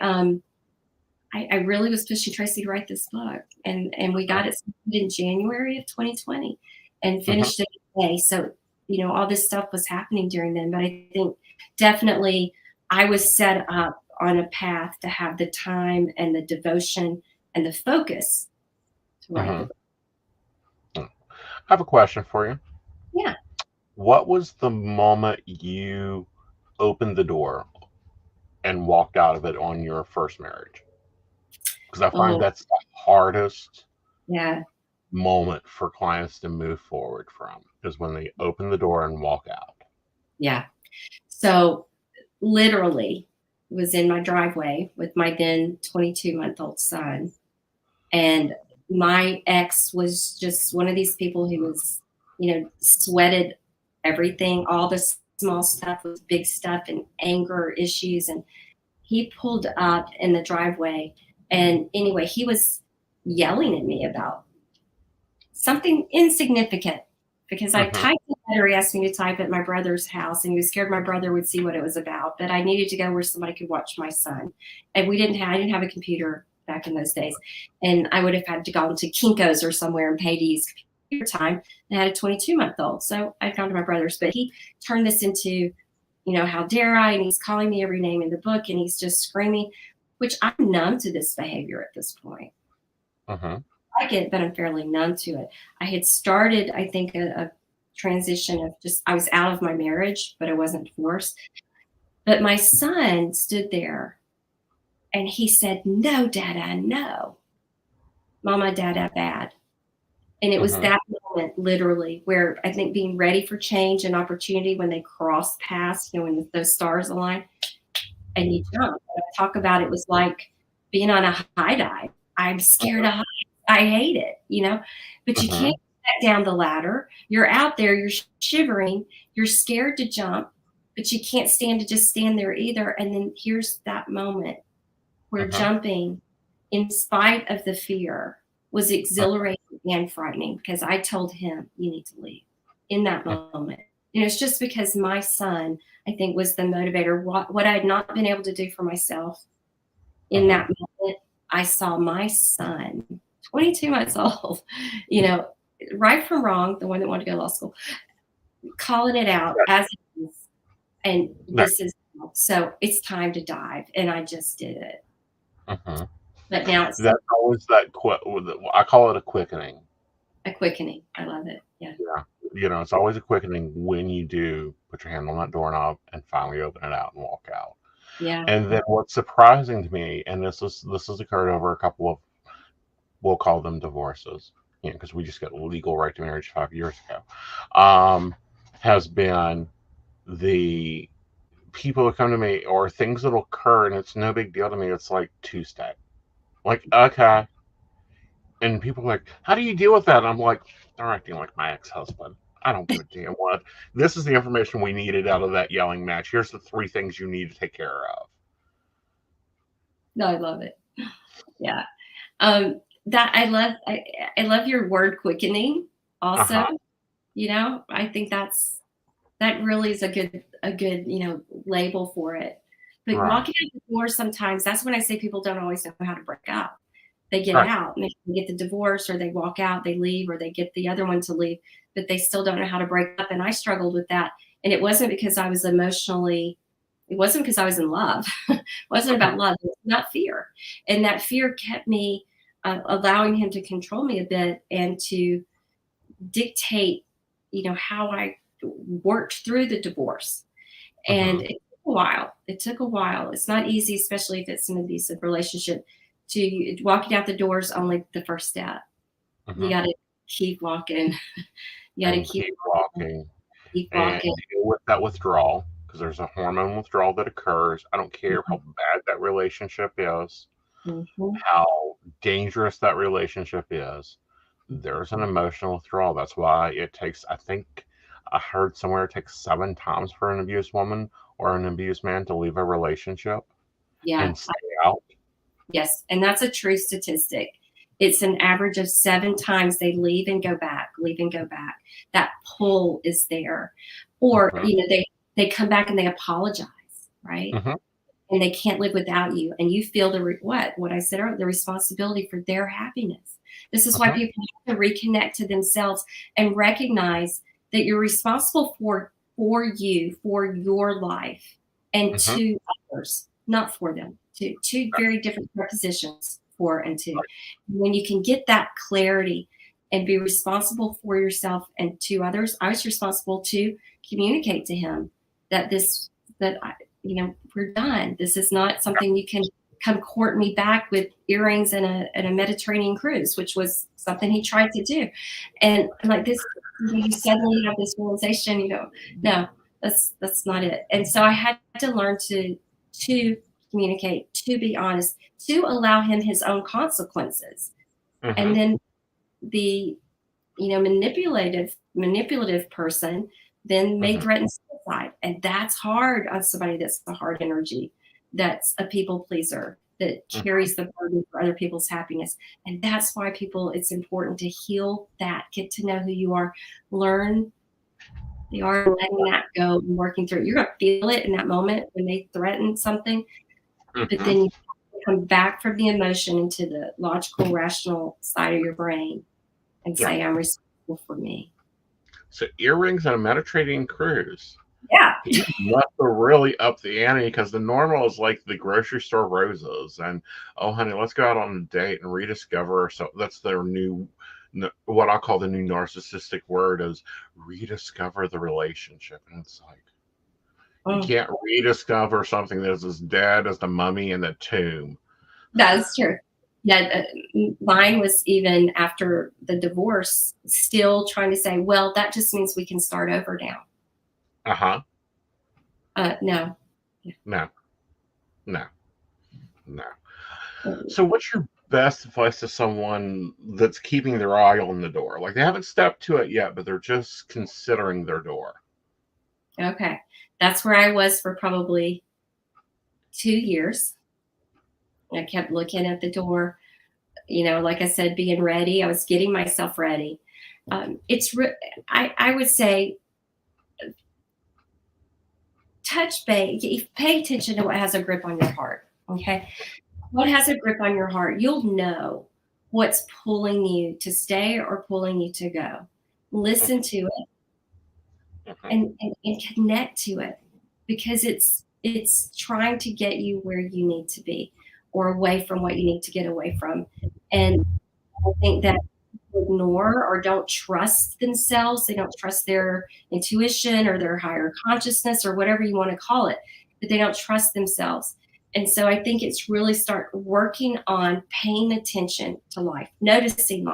C: really was pushing Tracy to write this book, and we got it in January of 2020 and finished it in May. So, you know, all this stuff was happening during then, but I think definitely I was set up on a path to have the time and the devotion and the focus to write the book.
B: I have a question for you.
C: Yeah.
B: What was the moment you opened the door and walked out of it on your first marriage? Because I find that's the hardest moment for clients to move forward from, is when they open the door and walk out.
C: Yeah. So literally was in my driveway with my then 22-month-old son. And my ex was just one of these people who was, you know, sweated everything, all the small stuff was big stuff and anger issues. And he pulled up in the driveway. And anyway, he was yelling at me about something insignificant because I typed a letter. He asked me to type at my brother's house, and he was scared my brother would see what it was about. But I needed to go where somebody could watch my son. And I didn't have a computer back in those days. And I would have had to go to Kinko's or somewhere and pay to use computer time. And I had a 22-month-old. So I'd gone to my brother's, but he turned this into, you know, how dare I? And he's calling me every name in the book, and he's just screaming, which I'm numb to this behavior at this point. I get it, but I'm fairly numb to it. I had started, I think, a transition of just, I was out of my marriage, but I wasn't divorced. But my son stood there and he said, "No, Dada, no. Mama, Dada, bad." And it was that moment, literally, where I think being ready for change and opportunity, when they cross paths, you know, when those stars align, and you jump. I talk about it was like being on a high dive. I'm scared of heights. I hate it, you know, but you can't get down the ladder. You're out there, you're shivering, you're scared to jump, but you can't stand to just stand there either. And then here's that moment where jumping, in spite of the fear, was exhilarating and frightening, because I told him, "You need to leave," in that moment. And it's just because my son, I think, was the motivator. What I had not been able to do for myself in that moment, I saw my son, 22 months old, you know, right from wrong, the one that wanted to go to law school, calling it out as it is. And this is, so it's time to dive. And I just did it. But now it's
B: always that, I call it a quickening.
C: A quickening. I love it. Yeah.
B: You know, it's always a quickening when you do put your hand on that doorknob and finally open it out and walk out.
C: Yeah.
B: And then what's surprising to me, and this has occurred over a couple of, we'll call them divorces, you know, because we just got legal right to marriage 5 years ago, has been the people who come to me, or things that'll occur and it's no big deal to me. It's like Tuesday. Like, okay. And people are like, "How do you deal with that?" And I'm like, "They're acting like my ex-husband. I don't give a damn what. This is the information we needed out of that yelling match. Here's the 3 things you need to take care of."
C: No, I love it. Yeah. That I love your word quickening also. You know, I think that really is a good, you know, label for it. But walking out the door, sometimes that's when I say people don't always know how to break up. They get out, maybe they get the divorce, or they walk out, they leave, or they get the other one to leave, but they still don't know how to break up. And I struggled with that. And it wasn't because I was it wasn't because I was in love. It wasn't about love. It was about fear. And that fear kept me allowing him to control me a bit and to dictate, you know, how I worked through the divorce. And it took a while. It's not easy, especially if it's an abusive relationship, to walking out the door is only the first step. You got to keep walking. You got to keep walking. Keep walking.
B: And deal with that withdrawal, because there's a hormone withdrawal that occurs. I don't care how bad that relationship is, how dangerous that relationship is. There's an emotional withdrawal. That's why it takes, I think I heard somewhere, it takes 7 times for an abused woman or an abused man to leave a relationship and stay out.
C: Yes, and that's a true statistic. It's an average of 7 times they leave and go back, leave and go back. That pull is there. Or,
B: Mhm.
C: you know, they come back and they apologize, right?
B: Mhm.
C: And they can't live without you. And you feel what I said earlier, the responsibility for their happiness. This is why
B: Mhm.
C: people have to reconnect to themselves and recognize that you're responsible for you, for your life, and
B: Mhm.
C: to others, not for them. Two very different positions, for and to. When you can get that clarity and be responsible for yourself and to others, I was responsible to communicate to him that we're done. This is not something you can come court me back with earrings and a Mediterranean cruise, which was something he tried to do. And like this, you suddenly have this realization, no, that's not it. And so I had to learn to communicate, to be honest, to allow him his own consequences. And
B: Mhm.
C: then the manipulative person then may
B: Mhm.
C: threaten suicide. And that's hard on somebody that's a hard energy, that's a people pleaser, that
B: Mhm.
C: carries the burden for other people's happiness. And that's why it's important to heal that, get to know who you are, learn the art of letting that go and working through it. You're going to feel it in that moment when they threaten something, but
B: Mhm.
C: then you come back from the emotion into the logical, rational side of your brain and
B: Yeah.
C: say, I'm responsible for me.
B: So earrings and a Mediterranean cruise.
C: Yeah.
B: He must have really upped the ante because the normal is like the grocery store roses and, oh honey, let's go out on a date and rediscover. So that's their new, what I call the new narcissistic word is rediscover the relationship. And it's like, you
C: Mm,
B: can't rediscover something that is as dead as the mummy in the tomb.
C: that's true. Yeah, mine was even after the divorce, still trying to say, well, that just means we can start over now.
B: Uh-huh.
C: No.
B: No, no, no. So what's your best advice to someone that's keeping their eye on the door? Like they haven't stepped to it yet, but they're just considering their door.
C: Okay. That's where I was for probably 2 years. I kept looking at the door, like I said, being ready. I was getting myself ready. I would say touch base, pay attention to what has a grip on your heart. Okay. What has a grip on your heart? You'll know what's pulling you to stay or pulling you to go. Listen to it
B: Mhm.
C: and connect to it, because it's trying to get you where you need to be or away from what you need to get away from. And I think that people ignore or don't trust themselves. They don't trust their intuition or their higher consciousness or whatever you want to call it, but they don't trust themselves. And so I think it's really start working on paying attention to life, noticing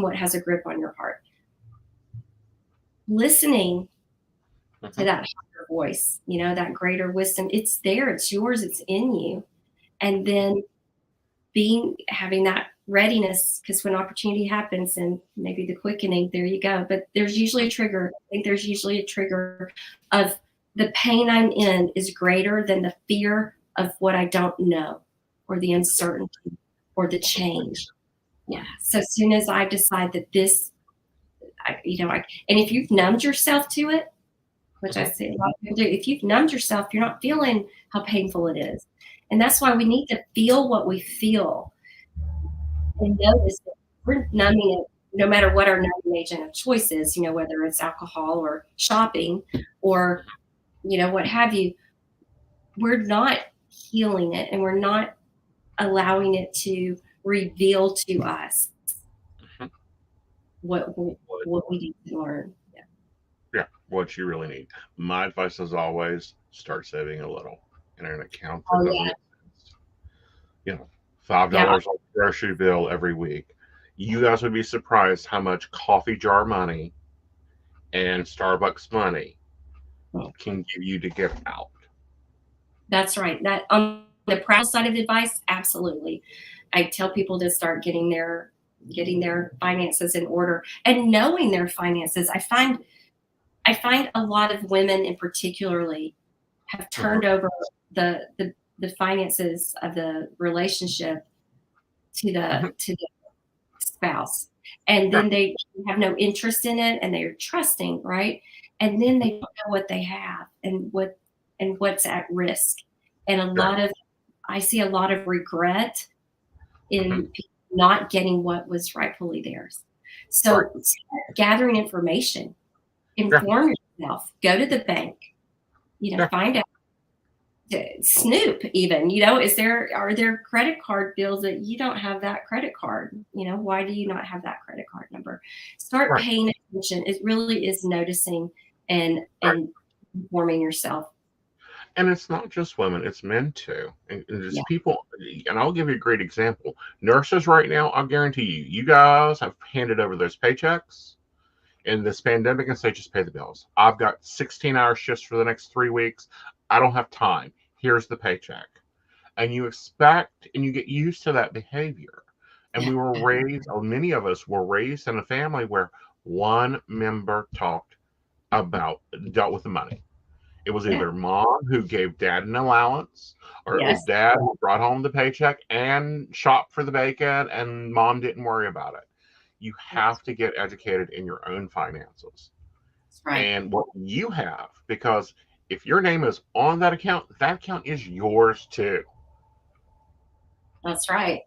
C: what has a grip on your heart, listening to
B: Mhm.
C: that higher voice, that greater wisdom. It's there, it's yours, it's in you. And then having that readiness, because when opportunity happens and maybe the quickening, there you go. But there's usually a trigger. I think there's usually a trigger of the pain I'm in is greater than the fear of what I don't know or the uncertainty or the change. Yeah. So as soon as I decide that and if you've numbed yourself to it, which I
B: Mhm.
C: see a lot of people do, if you've numbed yourself, you're not feeling how painful it is. And that's why we need to feel what we feel and notice that we're numbing it no matter what our numbing agent of choice is, whether it's alcohol or shopping or, what have you. We're not healing it and we're not allowing it to reveal to us
B: Mhm.
C: what
B: What-
C: what we need to learn. Yeah.
B: Yeah, what you really need. My advice is always start saving a little in an account that
C: Oh
B: doesn't
C: yeah.
B: exist. You know, five
C: Yeah.
B: dollars on the grocery bill every week. You guys would be surprised how much coffee jar money and Starbucks money can give you to get out.
C: That's right. That on the proud side of advice, absolutely. I tell people to start getting their finances in order and knowing their finances. I find a lot of women in particularly have
B: Mhm.
C: turned over the finances of the relationship to the
B: Mhm.
C: to the spouse. And then they have no interest in it, and they're trusting, right? And then they don't know what they have and what's at risk. And I see a lot of regret in people not getting what was rightfully theirs. So start gathering information, inform yourself, go to the bank, find out, snoop even, are there credit card bills that you don't have that credit card? Why do you not have that credit card number? Start paying attention. It really is noticing and informing yourself.
B: And it's not just women, it's men too. And just people, and I'll give you a great example. Nurses right now, I'll guarantee you guys have handed over those paychecks in this pandemic and say, just pay the bills. I've got 16-hour shifts for the next 3 weeks. I don't have time. Here's the paycheck. And you expect and you get used to that behavior. And we were raised, or many of us were raised in a family where one member dealt with the money. It was either mom who gave dad an allowance, or it was dad who brought home the paycheck and shopped for the bacon, and mom didn't worry about it. You have to get educated in your own finances. That's right. And what you have, because if your name is on that account is yours too.
C: That's right.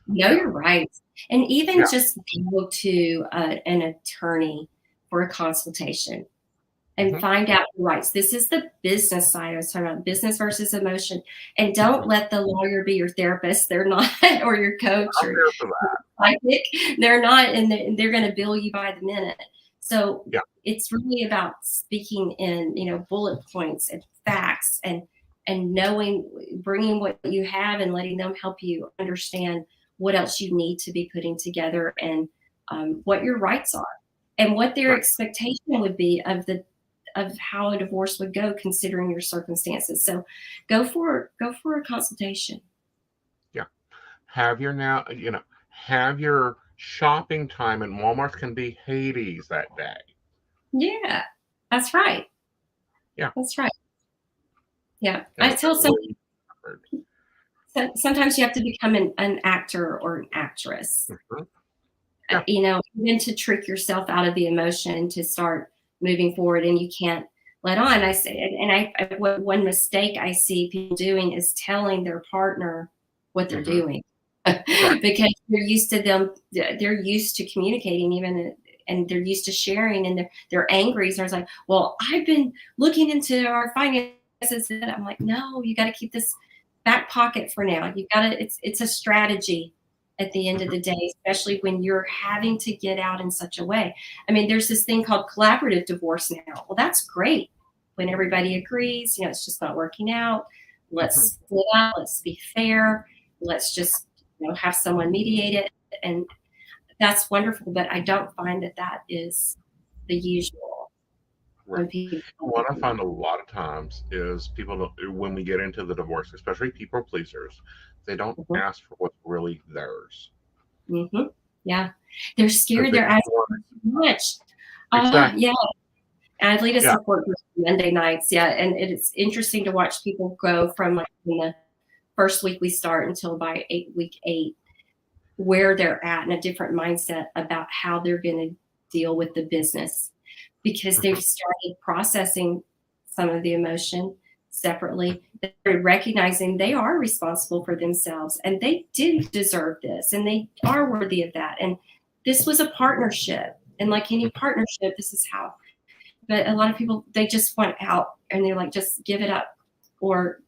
C: Know your rights. And even just go to an attorney for a consultation. And find out your rights. This is the business side. I was talking about business versus emotion. And don't let the lawyer be your therapist. They're not, or your coach or psychic. They're not, and they're going to bill you by the minute. So it's really about speaking in, bullet points and facts and bringing what you have and letting them help you understand what else you need to be putting together and what your rights are and what their expectation would be of how a divorce would go considering your circumstances. So go for a consultation.
B: Yeah. Have your shopping time in Walmart can be Hades that day.
C: Yeah, that's right.
B: Yeah.
C: That's right. Yeah. I tell sometimes you have to become an actor or an actress. Even to trick yourself out of the emotion to start moving forward, and you can't let on. I say, and one mistake I see people doing is telling their partner what they're doing because they're used to communicating even, and they're used to sharing, and they're angry. So it's like, well, I've been looking into our finances. And I'm like, no, you got to keep this back pocket for now. You got to, it's a strategy at the end of the day, especially when you're having to get out in such a way. I mean, there's this thing called collaborative divorce now. Well, that's great when everybody agrees, it's just not working out. Let's split up. Let's be fair. Let's just, have someone mediate it. And that's wonderful. But I don't find that is the usual.
B: Right. What I find a lot of times is people, when we get into the divorce, especially people pleasers, they don't ask for what's really theirs.
C: Yeah. They're scared. They're asking for too much. Yeah. And I lead a support group Monday nights. Yeah. And it's interesting to watch people go from like in the first week we start until by week 8, where they're at in a different mindset about how they're going to deal with the business, because they've started processing some of the emotion separately. They're recognizing they are responsible for themselves and they did deserve this and they are worthy of that. And this was a partnership. And like any partnership, this is how. But a lot of people, they just want out and they're like, just give it up. Or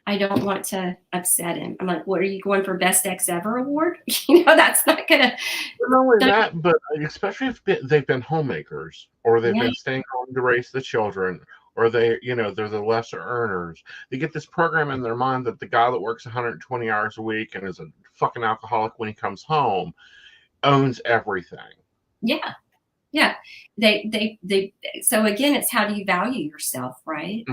C: I don't want to upset him. I'm like, what, are you going for best ex ever award? That's not going to.
B: Not only that, but especially if they've been homemakers or they've been staying home to raise the children, or they're the lesser earners. They get this program in their mind that the guy that works 120 hours a week and is a fucking alcoholic when he comes home owns everything.
C: Yeah. Yeah. They so again, it's how do you value yourself, right?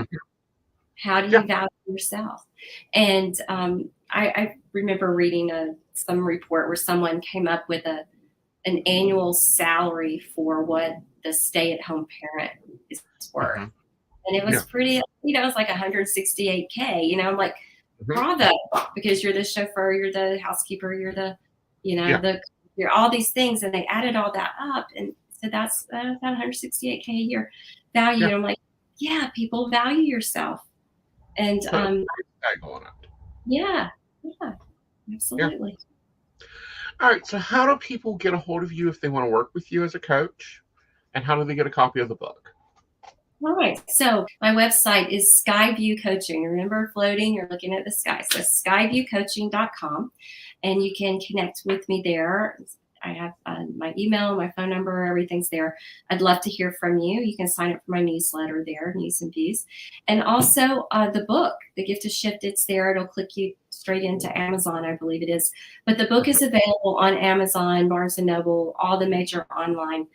C: How do you value yourself? And I remember reading some report where someone came up with an annual salary for what the stay-at-home parent is worth. And it was pretty, it was like $168K. I'm like, bravo, because you're the chauffeur, you're the housekeeper, you're the you know, all these things, and they added all that up, and so that's about 168K a year value. And I'm like, yeah, people value yourself, and yeah, absolutely.
B: All right, so how do people get a hold of you if they want to work with you as a coach, and how do they get a copy of the book?
C: All right, so my website is Skyview Coaching. Remember, floating, you're looking at the sky. So skyviewcoaching.com, and you can connect with me there. I have my email, my phone number, everything's there. I'd love to hear from you. You can sign up for my newsletter there, News and Views. And also the book, The Gift of Shift, it's there. It'll click you straight into Amazon, I believe it is. But the book is available on Amazon, Barnes & Noble, all the major online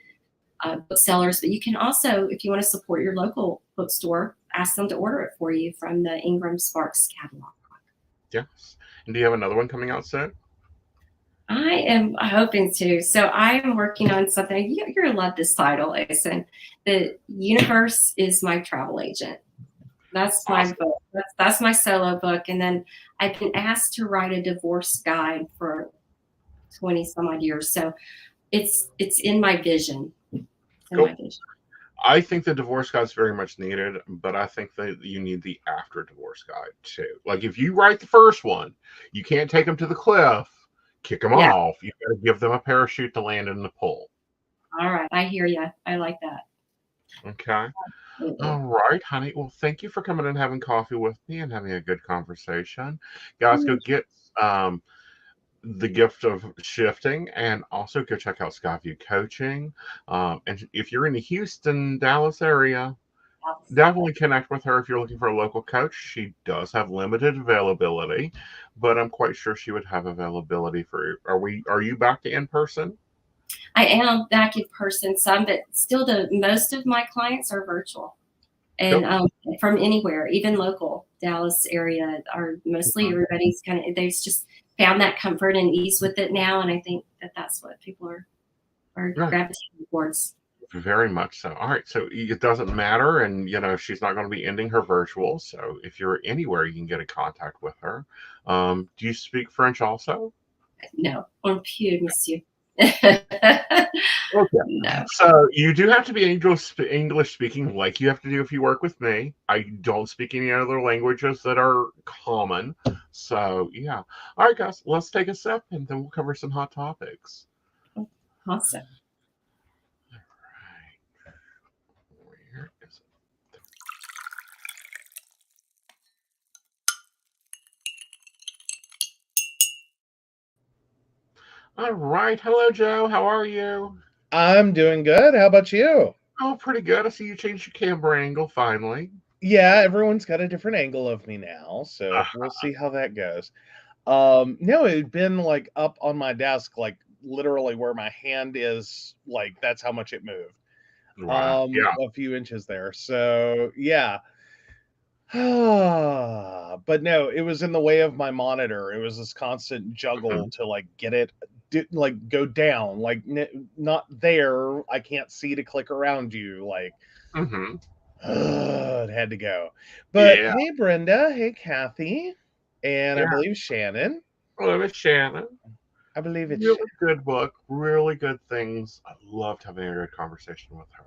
C: booksellers. But you can also, if you want to support your local bookstore, ask them to order it for you from the Ingram Sparks catalog.
B: Yes. And do you have another one coming out soon?
C: I am hoping to. So I am working on something. You're going to love this title, Aeson. The universe is my travel agent. That's my book. That's my solo book. And then I've been asked to write a divorce guide for 20 some odd years. So it's in my vision.
B: Cool. I think the divorce guide is very much needed, but I think that you need the after divorce guide too. Like if you write the first one, you can't take them to the cliff. Kick them off. You got to give them a parachute to land in the pool.
C: All right. I hear you. I like that.
B: Okay. All right, honey. Well, thank you for coming and having coffee with me and having a good conversation. Guys, go get The Gift of Shifting, and also go check out Skyview Coaching. And if you're in the Houston, Dallas area, definitely connect with her if you're looking for a local coach. She does have limited availability, but I'm quite sure she would have availability for. Are you back to in person?
C: I am back in person some, but still the most of my clients are virtual, and from anywhere, even local Dallas area, are mostly everybody's kind of, they've just found that comfort and ease with it now, and I think that that's what people are gravitating towards.
B: Very much so. All right. So it doesn't matter. And, she's not going to be ending her virtual. So if you're anywhere, you can get in contact with her. Do you speak French also?
C: No. Un peu, monsieur.
B: Okay. No. So you do have to be English speaking, like you have to do if you work with me. I don't speak any other languages that are common. So, yeah. All right, guys. Let's take a sip, and then we'll cover some hot topics.
C: Awesome.
B: All right. Hello, Joe. How are you?
D: I'm doing good. How about you?
B: Oh, pretty good. I see you changed your camera angle finally.
D: Yeah, everyone's got a different angle of me now, so we'll see how that goes. No, it had been like up on my desk, like literally where my hand is, like that's how much it moved.
B: Wow.
D: A few inches there. So yeah. But no, it was in the way of my monitor. It was this constant juggle to like get it go down, like not there. I can't see to click around you, like it had to go. But hey, Brenda, hey, Kathy, and I believe Shannon.
B: Hello, Miss Shannon.
D: I believe it's
B: really good book, really good things. I loved having a good conversation with her.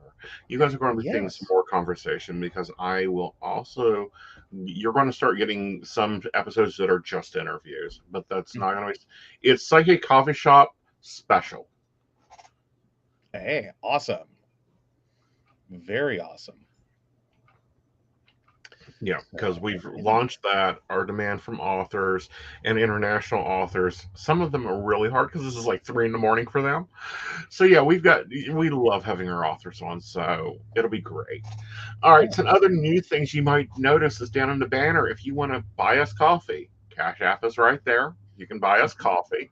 B: You guys are going to be getting some more conversation, because I will also. You're going to start getting some episodes that are just interviews, but that's not going to be. It's Psychic Coffee Shop special.
D: Hey, awesome! Very awesome.
B: Yeah, because we've launched that. Our demand from authors and international authors, some of them are really hard because this is like 3 a.m. for them. So yeah, we love having our authors on, so it'll be great. All right, some other new things you might notice is down in the banner. If you want to buy us coffee, Cash App is right there. You can buy us coffee.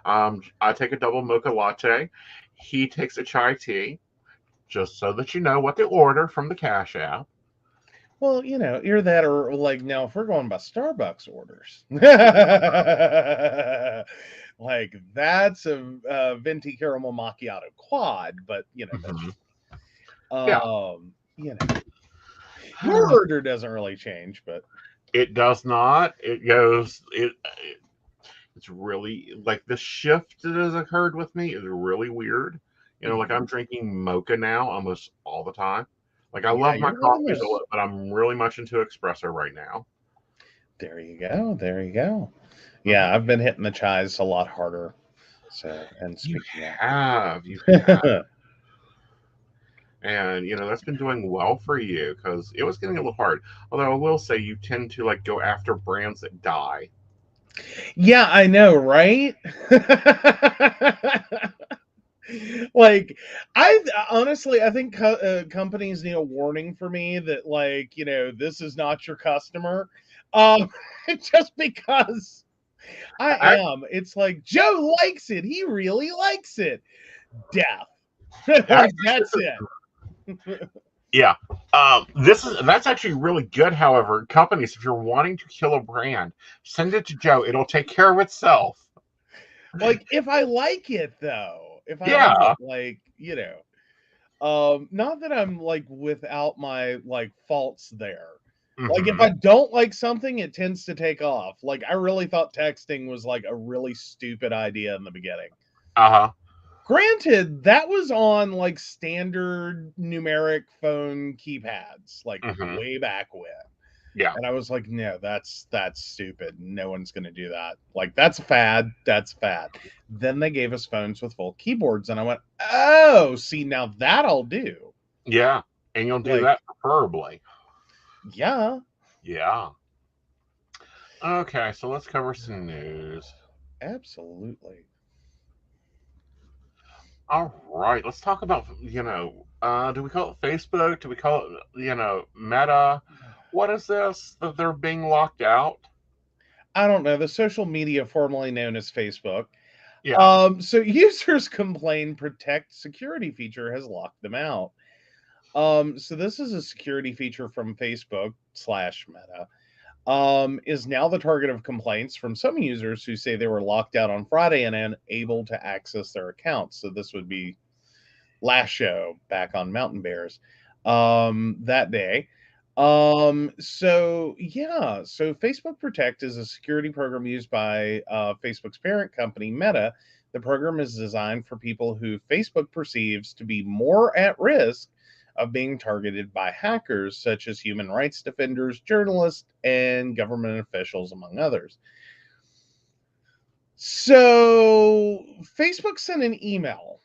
B: I take a double mocha latte. He takes a chai tea, just so that you know what to order from the Cash App.
D: Well, you're that, or like now, if we're going by Starbucks orders, like that's a venti caramel macchiato quad, but your order doesn't really change, but
B: it does not. It goes It's really like the shift that has occurred with me is really weird. Like I'm drinking mocha now almost all the time. Like I
D: Yeah,
B: love my
D: you're one of
B: coffees a
D: those.
B: lot, but I'm really much into espresso right now.
D: There you go. There you go.
B: Mhm.
D: Yeah, I've been hitting the chais a lot harder. So, and
B: You
D: speaking
B: you have,
D: of,
B: and that's been doing well for you because it was getting a little hard. Although I will say you tend to like go after brands that die.
D: yeah, I know, right? Like, I honestly, I think companies need a warning for me that, like, this is not your customer. Um, just because I
B: I,
D: am. It's like Joe likes it. He really likes it. Death.
B: I,
D: Like that's it.
B: Yeah. That's actually really good. However, companies, if you're wanting to kill a brand, send it to Joe. It'll take care of itself.
D: Like if I like it though, if I like
B: Yeah.
D: it, like not that I'm like without my like faults there. Like if
B: Hmm.
D: I don't like something, it tends to take off. Like I really thought texting was like a really stupid idea in the beginning.
B: Uh-huh.
D: Granted, that was on like standard numeric phone keypads, like
B: Hmm.
D: way back when.
B: Yeah.
D: And I was like, no, that's stupid. No one's gonna do that. Like that's a fad. That's a fad. Then they gave us phones with full keyboards, and I went, oh, see now that I'll do.
B: Yeah. And you'll do
D: Like,
B: that preferably.
D: yeah,
B: Yeah. Okay, so let's cover some news.
D: absolutely.
B: All right, let's talk about, do we call it Facebook? Do we call it, Meta? What is this that they're being locked out?
D: I don't know, the social media formerly known as Facebook.
B: Yeah.
D: So users complain protect security feature has locked them out. So this is a security feature from Facebook slash Meta. Is now the target of complaints from some users who say they were locked out on Friday and unable to access their accounts. So this would be last show back on Mountain Bears that day. So yeah, so Facebook Protect is a security program used by Facebook's parent company, Meta. The program is designed for people who Facebook perceives to be more at risk of being targeted by hackers, such as human rights defenders, journalists, and government officials, among others. So Facebook sent an email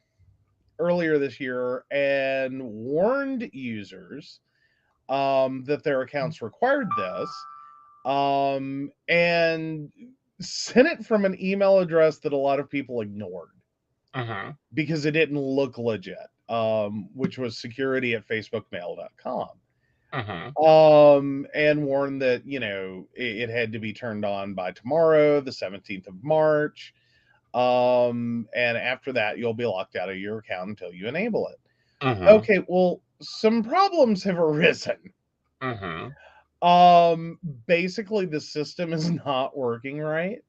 D: earlier this year and warned users that their accounts required this, and sent it from an email address that a lot of people ignored
B: Mm-hmm.
D: because it didn't look legit, which was security@facebookmail.com.
B: Mm-hmm.
D: And warned that, it had to be turned on by tomorrow, the 17th of March. And after that, you'll be locked out of your account until you enable it.
B: Mm-hmm.
D: Okay, well, some problems have arisen.
B: Mm-hmm.
D: Basically, the system is not working right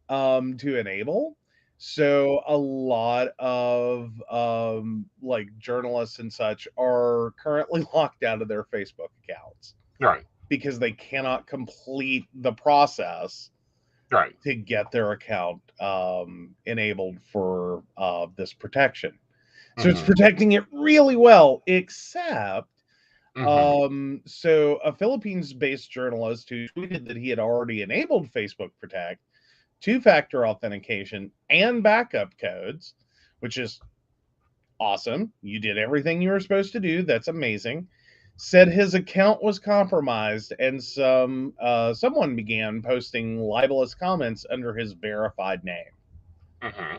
D: to enable. So a lot of like journalists and such are currently locked out of their Facebook accounts
B: Right.
D: because they cannot complete the process
B: Right.
D: to get their account enabled for this protection. So it's
B: Mm-hmm.
D: protecting it really well, except
B: Mm-hmm.
D: so a Philippines-based journalist who tweeted that he had already enabled Facebook Protect, two-factor authentication, and backup codes, which is awesome. You did everything you were supposed to do. That's amazing. Said his account was compromised, and someone began posting libelous comments under his verified name.
B: Mm-hmm.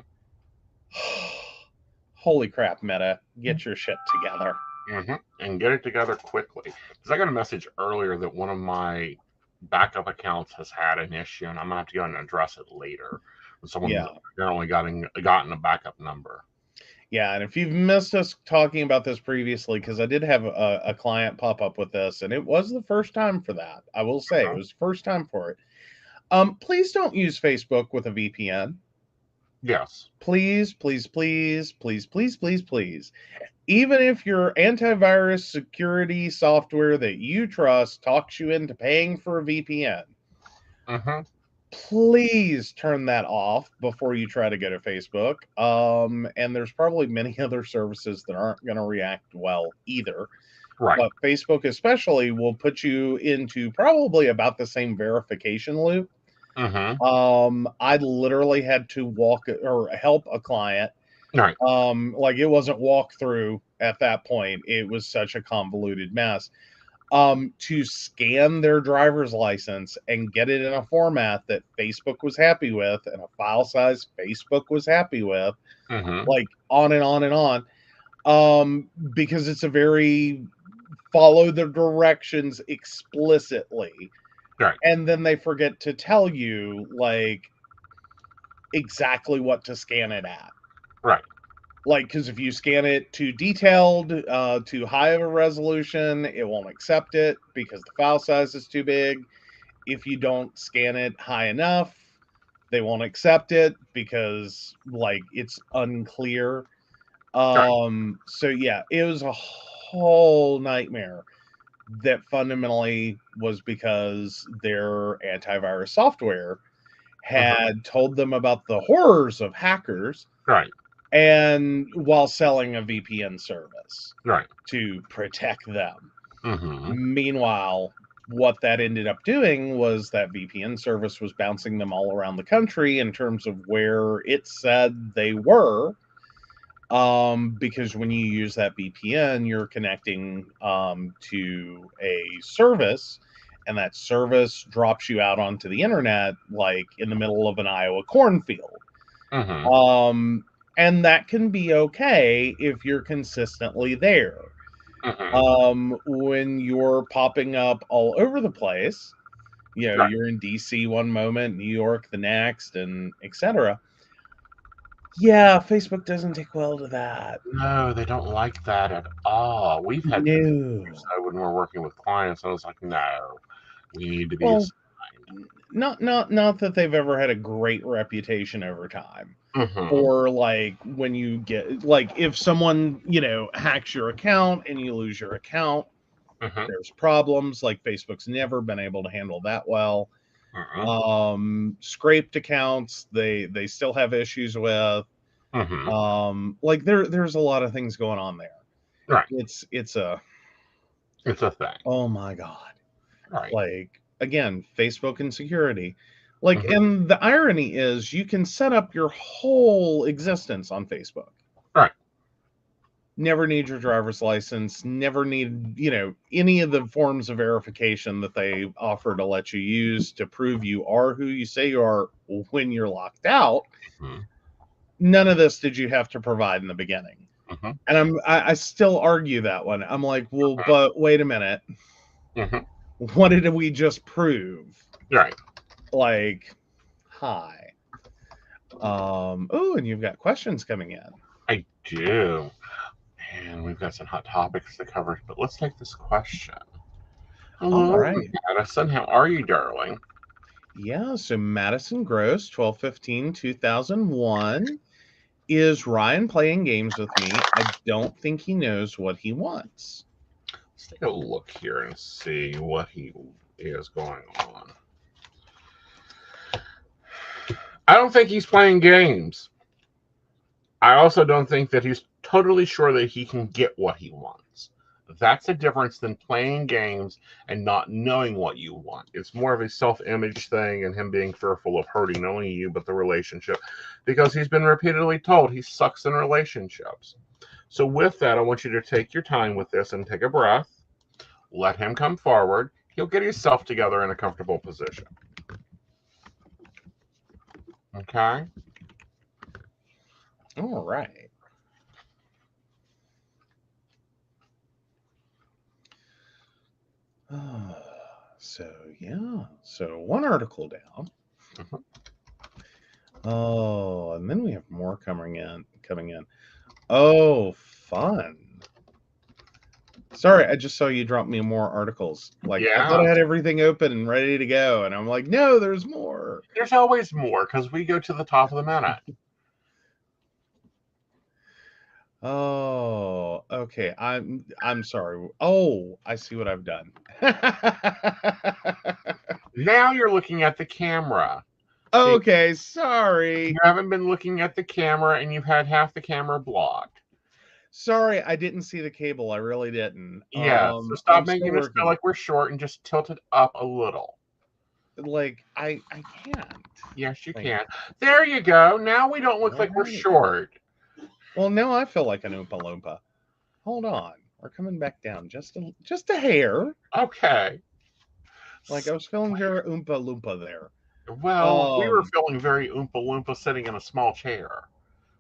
D: Holy crap, Meta! Get your shit together.
B: Mm-hmm. And get it together quickly. Because I got a message earlier that one of my backup accounts has had an issue, and I'm gonna have to go and address it later. Someone's
D: Yeah.
B: apparently gotten a backup number.
D: Yeah, and if you've missed us talking about this previously, because I did have a client pop up with this, and it was the first time for that. I will say it was the first time for it. Please don't use Facebook with a VPN.
B: Yes.
D: Please, please, please, please, please, please, please. Even if your antivirus security software that you trust talks you into paying for a VPN,
B: Mm-hmm.
D: please turn that off before you try to go to Facebook. And there's probably many other services that aren't going to react well either.
B: Right.
D: But Facebook especially will put you into probably about the same verification loop. I literally had to walk or help a client.
B: Right.
D: Like, it wasn't walk through at that point. It was such a convoluted mess. To scan their driver's license and get it in a format that Facebook was happy with and a file size Facebook was happy with, like on and on and on. Because it's a very follow the directions explicitly.
B: Right.
D: And then they forget to tell you like exactly what to scan it at.
B: Right.
D: Like, because if you scan it too detailed, too high of a resolution, it won't accept it because the file size is too big. If you don't scan it high enough, they won't accept it because, like, it's unclear. So yeah, it was a whole nightmare that fundamentally was because their antivirus software had told them about the horrors of hackers.
B: Right.
D: And while selling a VPN service,
B: right,
D: to protect them.
B: Mm-hmm.
D: Meanwhile, what that ended up doing was that VPN service was bouncing them all around the country in terms of where it said they were. Because when you use that VPN, you're connecting to a service, and that service drops you out onto the internet, like in the middle of an Iowa cornfield.
B: Mm-hmm.
D: And that can be okay if you're consistently there.
B: Mm-hmm.
D: When you're popping up all over the place, you know,
B: Right.
D: you're in DC one moment, New York the next, and etc. Yeah, Facebook doesn't take well to that.
B: No, they don't like that at all. We've had this
D: No.
B: so when we're working with clients, I was like, no, we need to be
D: Well,
B: assigned.
D: not that they've ever had a great reputation over time.
B: Mm-hmm.
D: Or like when you get, like, if someone, you know, hacks your account and you lose your account,
B: Mm-hmm.
D: there's problems. Like, Facebook's never been able to handle that well.
B: Mm-hmm.
D: Scraped accounts, they still have issues with.
B: Mm-hmm.
D: Like, there's a lot of things going on there.
B: Right.
D: It's
B: a thing.
D: Oh my God.
B: Right.
D: Like, again, Facebook and security. Like,
B: Mm-hmm.
D: and the irony is you can set up your whole existence on Facebook.
B: Right.
D: Never need your driver's license, never need, you know, any of the forms of verification that they offer to let you use to prove you are who you say you are when you're locked out.
B: Mm-hmm.
D: None of this did you have to provide in the beginning.
B: Mm-hmm.
D: And I still argue that one. I'm like, well, but wait a minute.
B: Mm-hmm.
D: What did we just prove?
B: Right.
D: Like, hi. Oh, and you've got questions coming in.
B: I do. And we've got some hot topics to cover, but let's take this question. Hello,
D: All right.
B: Madison. How are you, darling?
D: Yeah, so Madison Gross, 12/15/2001. Is Ryan playing games with me? I don't think he knows what he wants.
B: Let's take a look here and see what he is going on. I don't think he's playing games. I also don't think that he's totally sure that he can get what he wants. That's a difference than playing games and not knowing what you want. It's more of a self-image thing and him being fearful of hurting not only you, but the relationship, because he's been repeatedly told he sucks in relationships. So with that, I want you to take your time with this and take a breath. Let him come forward. He'll get himself together in a comfortable position. Okay?
D: All right. So, yeah. So, one article down.
B: Mhm.
D: Oh, and then we have more coming in. Oh, fun. Sorry, I just saw you drop me more articles. Like, I thought I had everything open and ready to go, and I'm like, no, there's more.
B: There's always more, because we go to the top of the minute.
D: Oh, okay. I'm sorry. Oh, I see what I've done.
B: Now you're looking at the camera.
D: Okay, sorry.
B: You haven't been looking at the camera, and you've had half the camera blocked.
D: Sorry, I didn't see the cable. I really didn't.
B: Yeah, so stop
D: I'm still
B: making us feel
D: working.
B: like we're short and just tilt it up a little.
D: Like I can't.
B: Yes, you
D: Like,
B: can. There you go. Now we don't look like we're
D: alright.
B: short.
D: Well, now I feel like an Oompa Loompa. Hold on, we're coming back down just a hair.
B: Okay.
D: Like I was feeling very Oompa Loompa there.
B: Well, we were feeling very Oompa Loompa sitting in a small chair.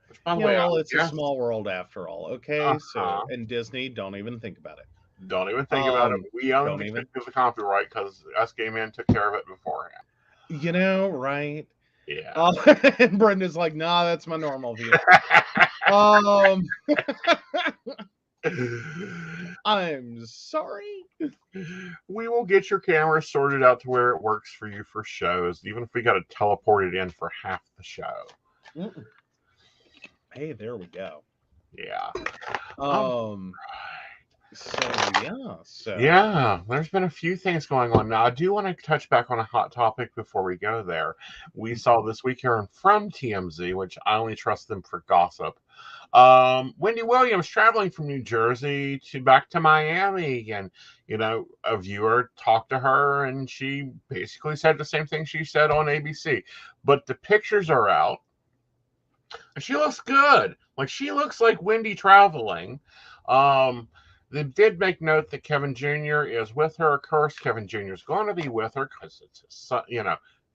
B: Which, by the way,
D: well, it's a
B: yes,
D: small world after all. Okay, so and Disney, don't even think about it.
B: don't even think about it. We own
D: don't even-
B: the copyright because us gay men took care of it beforehand.
D: You know, right?
B: Yeah.
D: And Brenda's like, nah, that's my normal view. I'm sorry.
B: We will get your camera sorted out to where it works for you for shows, even if we got to teleport it in for half the show.
D: Hey, there we go.
B: Yeah.
D: Yeah,
B: there's been a few things going on. Now, I do want to touch back on a hot topic before we go there. We saw this week here from TMZ, which I only trust them for gossip. Wendy Williams traveling from New Jersey back to Miami, and a viewer talked to her, and she basically said the same thing she said on ABC. But the pictures are out, and she looks good. Like, she looks like Wendy traveling. They did make note that Kevin Jr. is with her. Of course, Kevin Jr. is going to be with her because it's his son,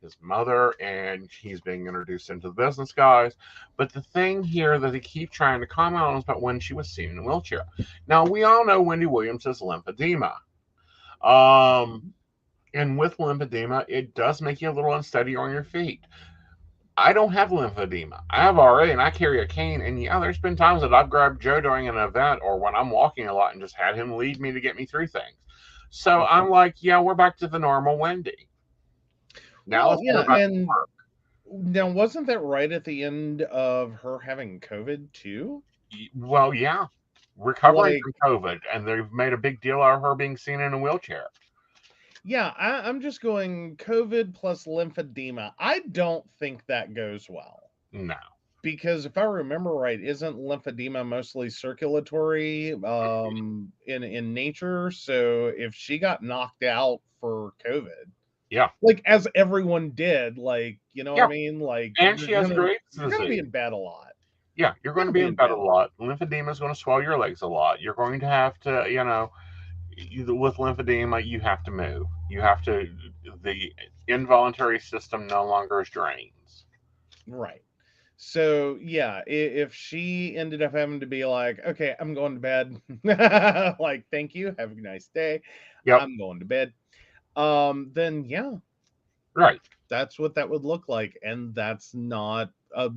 B: his mother, and he's being introduced into the business guys. But the thing here that they keep trying to comment on is about when she was seen in a wheelchair. Now, we all know Wendy Williams has lymphedema. And with lymphedema, it does make you a little unsteady on your feet. I don't have lymphedema. I have RA, and I carry a cane. And there's been times that I've grabbed Joe during an event or when I'm walking a lot and just had him lead me to get me through things. So I'm like, we're back to the normal Wendy. Now
D: now wasn't that right at the end of her having COVID too?
B: Well, yeah, recovering from COVID, and they've made a big deal out of her being seen in a wheelchair.
D: Yeah, I'm just going COVID plus lymphedema. I don't think that goes well.
B: No.
D: Because if I remember right, isn't lymphedema mostly circulatory in nature? So if she got knocked out for COVID, like as everyone did, like, what I mean? Like,
B: and she has Graves' disease.
D: You're going to be in bed a lot.
B: Yeah, you're going to be in bed a lot. Lymphedema is going to swell your legs a lot. You're going to have to, with lymphedema, you have to move. The involuntary system no longer drains.
D: Right. So, if she ended up having to be like, okay, I'm going to bed. Like, thank you. Have a nice day.
B: Yep.
D: I'm going to bed. Then,
B: right.
D: That's what that would look like. And that's not a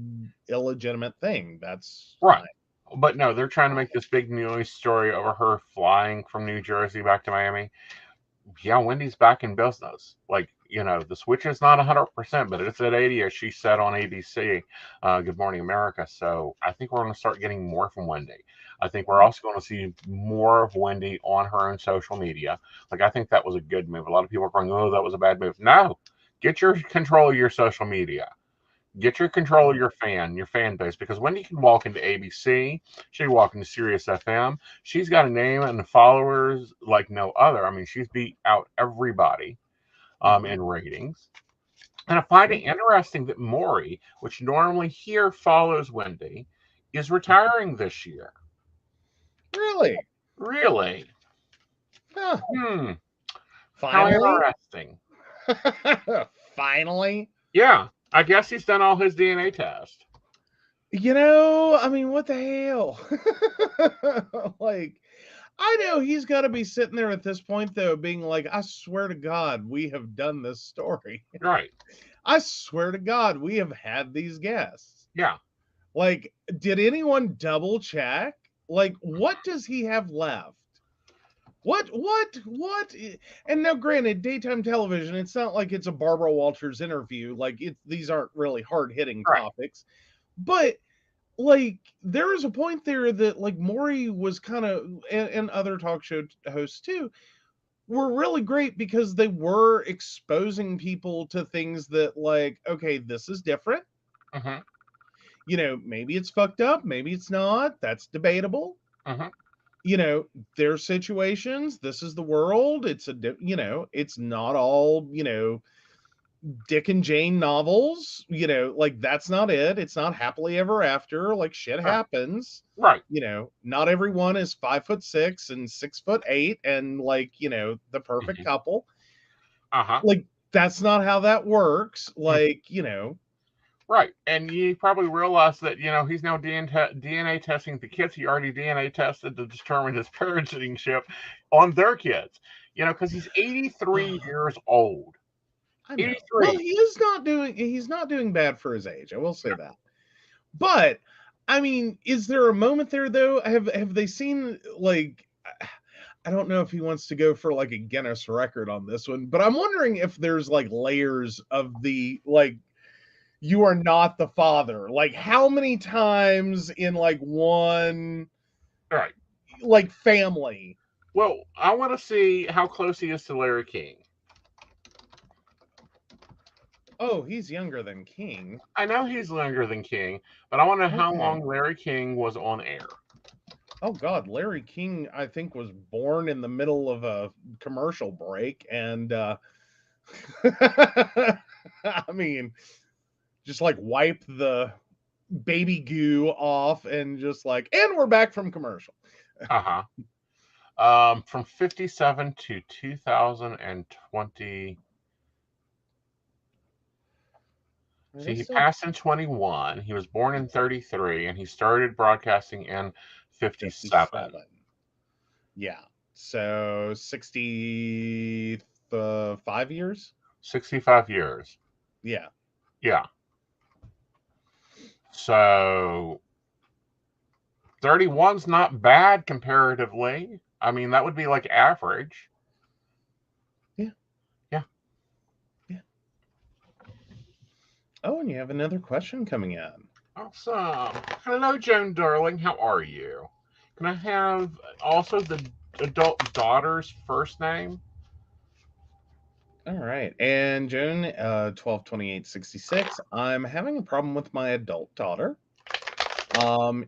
D: illegitimate thing. That's
B: right. Fine. But no, they're trying to make this big news story over her flying from New Jersey back to Miami. Yeah, Wendy's back in business. Like, the switch is not 100%, but it's at 80, as she said on ABC, Good Morning America. So I think we're going to start getting more from Wendy. I think we're also going to see more of Wendy on her own social media. Like, I think that was a good move. A lot of people are going, oh, that was a bad move. No, get your control of your social media. Get your control of your fan base, because Wendy can walk into ABC, she can walk into Sirius FM. She's got a name and followers like no other. I mean, she's beat out everybody in ratings. And I find it interesting that Maury, which normally here follows Wendy, is retiring this year.
D: Really?
B: Really?
D: Huh.
B: Finally? How interesting.
D: Finally?
B: Yeah. I guess he's done all his DNA test.
D: I mean, what the hell? Like, I know he's got to be sitting there at this point, though, being like, I swear to God, we have done this story.
B: Right.
D: I swear to God, we have had these guests.
B: Yeah.
D: Like, did anyone double check? Like, what does he have left? What? And now, granted, daytime television, it's not like it's a Barbara Walters interview. Like, these aren't really hard-hitting topics. But, like, there is a point there that, like, Maury was kind of, and other talk show hosts, too, were really great because they were exposing people to things that, like, okay, this is different.
B: Mm-hmm.
D: You know, maybe it's fucked up, maybe it's not. That's debatable.
B: Mm-hmm.
D: You know, their situations. This is the world. It's you know, it's not all, you know, Dick and Jane novels. You know, like, that's not it. It's not happily ever after. Like, shit happens.
B: Right.
D: You know, not everyone is 5'6" and 6'8" and, like, you know, the perfect
B: Mm-hmm.
D: couple.
B: Uh-huh.
D: Like, that's not how that works. Like, you know.
B: Right. And you probably realize that, you know, he's now DNA testing the kids. He already DNA tested to determine his parentingship on their kids, you know, because he's 83 years old.
D: I know.
B: 83.
D: Well, he's not doing bad for his age. I will say that. But I mean, is there a moment there though? Have they seen, like, I don't know if he wants to go for like a Guinness record on this one, but I'm wondering if there's like layers of the, like, you are not the father. Like, how many times in like one,
B: Right.
D: like, family?
B: Well, I want to see how close he is to Larry King.
D: Oh, he's younger than King.
B: I know he's younger than King, but I want to know how
D: Okay.
B: long Larry King was on air.
D: Oh God, Larry King, I think, was born in the middle of a commercial break, and I mean, just like wipe the baby goo off and just like, and we're back from commercial.
B: Uh-huh. From 57 to 2020. See, he passed in 21. He was born in 33, and he started broadcasting in 57.
D: Yeah. So 65 years?
B: 65 years.
D: Yeah.
B: Yeah. So 31's not bad comparatively. I mean, that would be like average.
D: Yeah.
B: Yeah.
D: Yeah. Oh, and you have another question coming in.
B: Awesome. Hello, Joan Darling. How are you? Can I have also the adult daughter's first name?
D: All right. And Joan, 12/28/66. I'm having a problem with my adult daughter.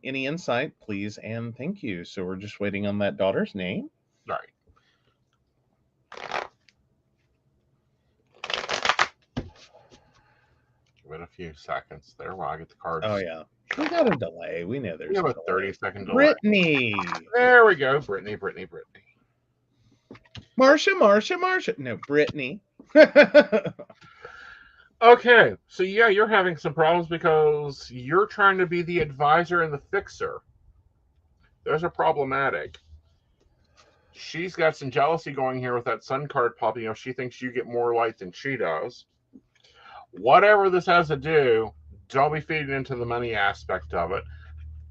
D: Any insight, please, and thank you. So we're just waiting on that daughter's name.
B: Right. Give it a few seconds there while I get the cards.
D: Oh yeah. We got a delay. We know there's
B: We have a
D: delay.
B: 30-second delay.
D: Brittany.
B: There we go. Brittany.
D: Marsha. No, Brittany.
B: Okay, so yeah, you're having some problems because you're trying to be the advisor and the fixer. Those are problematic. She's got some jealousy going here with that sun card popping up. She thinks you get more light than she does. Whatever this has to do, don't be feeding into the money aspect of it.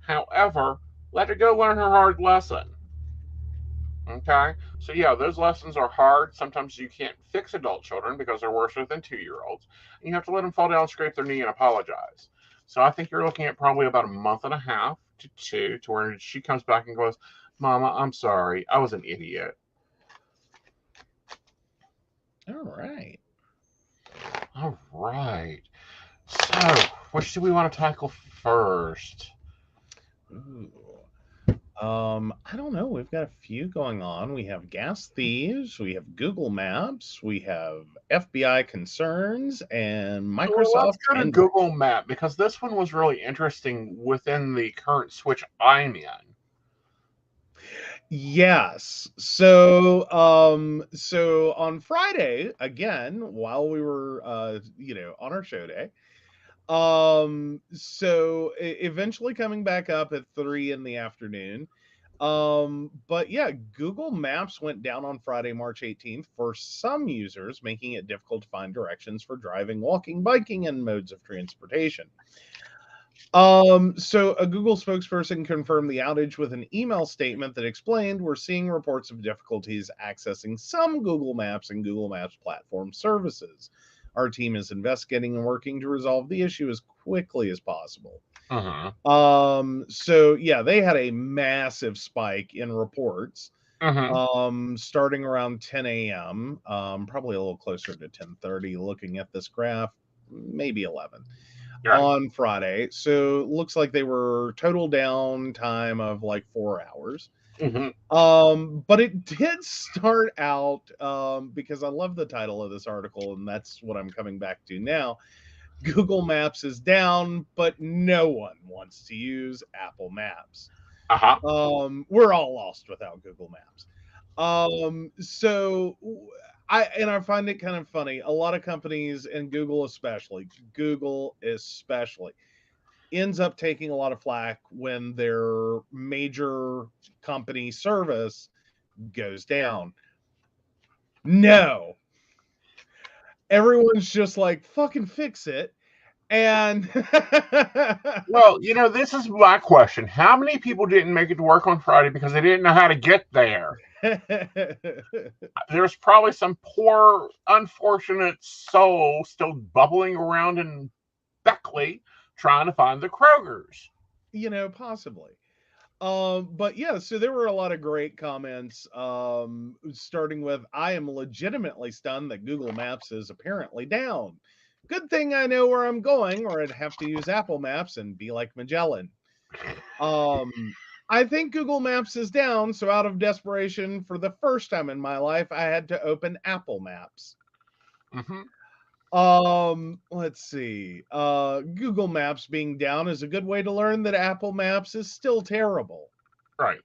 B: However, let her go learn her hard lesson. Okay? So yeah, those lessons are hard. Sometimes you can't fix adult children because they're worse than 2-year-olds. And you have to let them fall down, scrape their knee, and apologize. So I think you're looking at probably about a month and a half to 2 to where she comes back and goes, Mama, I'm sorry. I was an idiot.
D: All right.
B: All right. So, which do we want to tackle first?
D: Ooh. I don't know. We've got a few going on. We have gas thieves, we have Google Maps, we have FBI concerns, and Microsoft.
B: Well, let's go to Google Map because this one was really interesting within the current switch I'm in.
D: Yes. So on Friday, again, while we were on our show day, eventually coming back up at 3 in the afternoon. But yeah, Google Maps went down on Friday, March 18th for some users, making it difficult to find directions for driving, walking, biking, and modes of transportation. So a Google spokesperson confirmed the outage with an email statement that explained, we're seeing reports of difficulties accessing some Google Maps and Google Maps platform services. Our team is investigating and working to resolve the issue as quickly as possible.
B: Uh-huh.
D: So yeah, they had a massive spike in reports. starting around 10 a.m., probably a little closer to 10:30, looking at this graph, maybe 11
B: Right.
D: on Friday. So it looks like they were total downtime of like 4 hours. But it did start out, because I love the title of this article, and that's what I'm coming back to now. Google Maps is down, but no one wants to use Apple Maps. We're all lost without Google Maps. So I find it kind of funny. A lot of companies, and Google especially, ends up taking a lot of flack when their major company service goes down. No. Everyone's just like, fucking fix it. And
B: Well, this is my question. How many people didn't make it to work on Friday because they didn't know how to get there? There's probably some poor, unfortunate soul still bubbling around in Beckley trying to find the Krogers.
D: Possibly. But yeah, so there were a lot of great comments, starting with, I am legitimately stunned that Google Maps is apparently down. Good thing I know where I'm going, or I'd have to use Apple Maps and be like Magellan. I think Google Maps is down, so out of desperation, for the first time in my life, I had to open Apple Maps. Let's see. Google Maps being down is a good way to learn that Apple Maps is still terrible.
B: Right.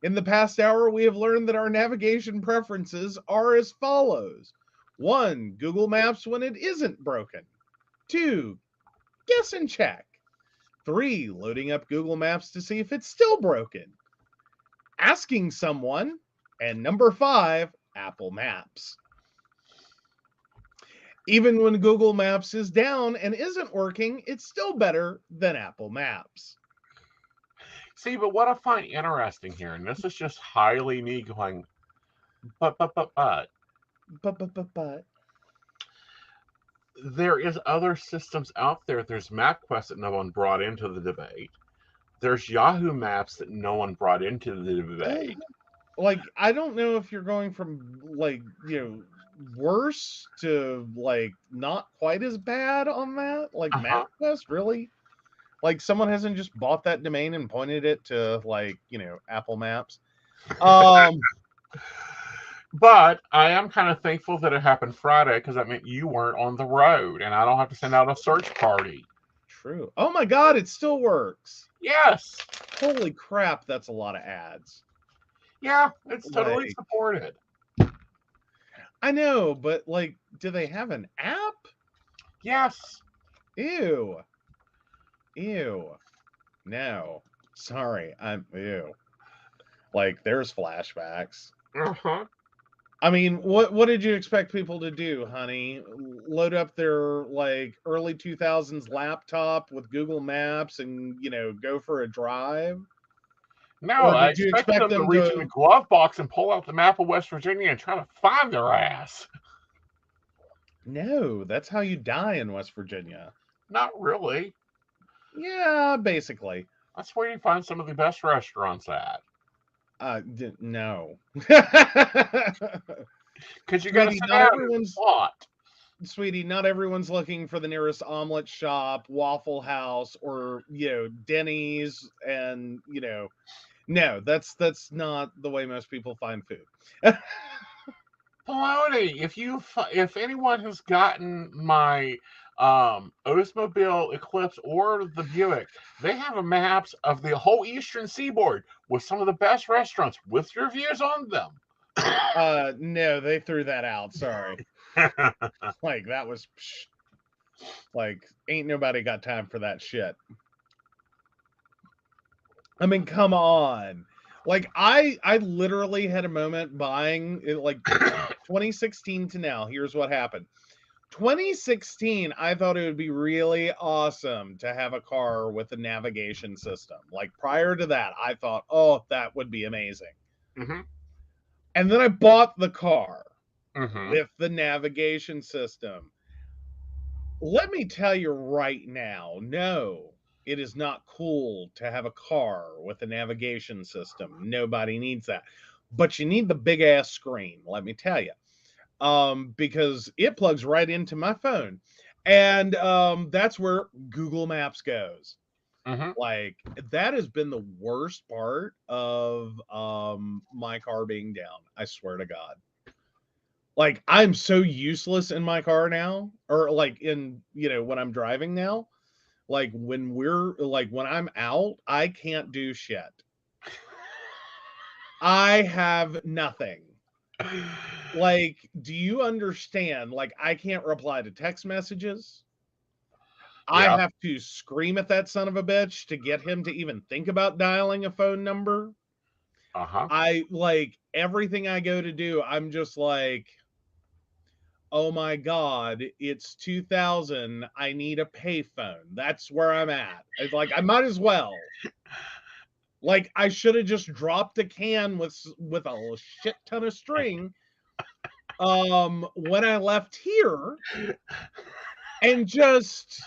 D: In the past hour, we have learned that our navigation preferences are as follows. 1, Google Maps when it isn't broken. 2, guess and check. 3, loading up Google Maps to see if it's still broken. Asking someone. And number 5, Apple Maps. Even when Google Maps is down and isn't working, it's still better than Apple Maps.
B: See, but what I find interesting here, and this is just highly me going, but. There is other systems out there. There's MapQuest that no one brought into the debate. There's Yahoo Maps that no one brought into the debate.
D: Like, I don't know if you're going from, like, worse to, like, not quite as bad on that. Like, MapQuest, really? Like, someone hasn't just bought that domain and pointed it to, like, Apple Maps.
B: But I am kind of thankful that it happened Friday, because that meant you weren't on the road and I don't have to send out a search party.
D: True. Oh my God, it still works.
B: Yes.
D: Holy crap, that's a lot of ads.
B: Yeah, it's totally supported.
D: I know, but like, do they have an app?
B: Yes.
D: Ew. No. Sorry, ew. Like, there's flashbacks. I mean, what did you expect people to do, honey? Load up their, like, early 2000s laptop with Google Maps and, go for a drive?
B: No, I expected them to reach in the glove box and pull out the map of West Virginia and try to find their ass.
D: No, that's how you die in West Virginia.
B: Not really.
D: Yeah, basically.
B: That's where you find some of the best restaurants at.
D: No.
B: Because you got to not everyone's thought.
D: Sweetie, not everyone's looking for the nearest omelet shop, Waffle House, or Denny's, and no, that's not the way most people find food.
B: Baloney. If anyone has gotten my Oldsmobile Eclipse or the Buick, they have maps of the whole Eastern Seaboard with some of the best restaurants with reviews on them.
D: No, they threw that out. Sorry. Like, that was like, ain't nobody got time for that shit. I mean, come on. Like, I literally had a moment buying it, like 2016 to now. Here's what happened. 2016, I thought it would be really awesome to have a car with a navigation system. Like, prior to that, I thought, oh, that would be amazing. And then I bought the car with the navigation system. Let me tell you right now, no, it is not cool to have a car with a navigation system. Nobody needs that. but you need the big ass screen, let me tell you. Because it plugs right into my phone. And that's where Google Maps goes.
B: Mm-hmm.
D: Like, that has been the worst part of my car being down. I swear to God. Like, I'm so useless in my car now, or like in, when I'm driving now. Like, when I'm out, I can't do shit. I have nothing. Like, do you understand? Like, I can't reply to text messages. I
B: Yeah.
D: have to scream at that son of a bitch to get him to even think about dialing a phone number.
B: Uh-huh.
D: I like everything I go to do. I'm just like, oh my God, it's 2000. I need a payphone. That's where I'm at. It's like, I might as well. Like, I should have just dropped a can with a shit ton of string when I left here, and just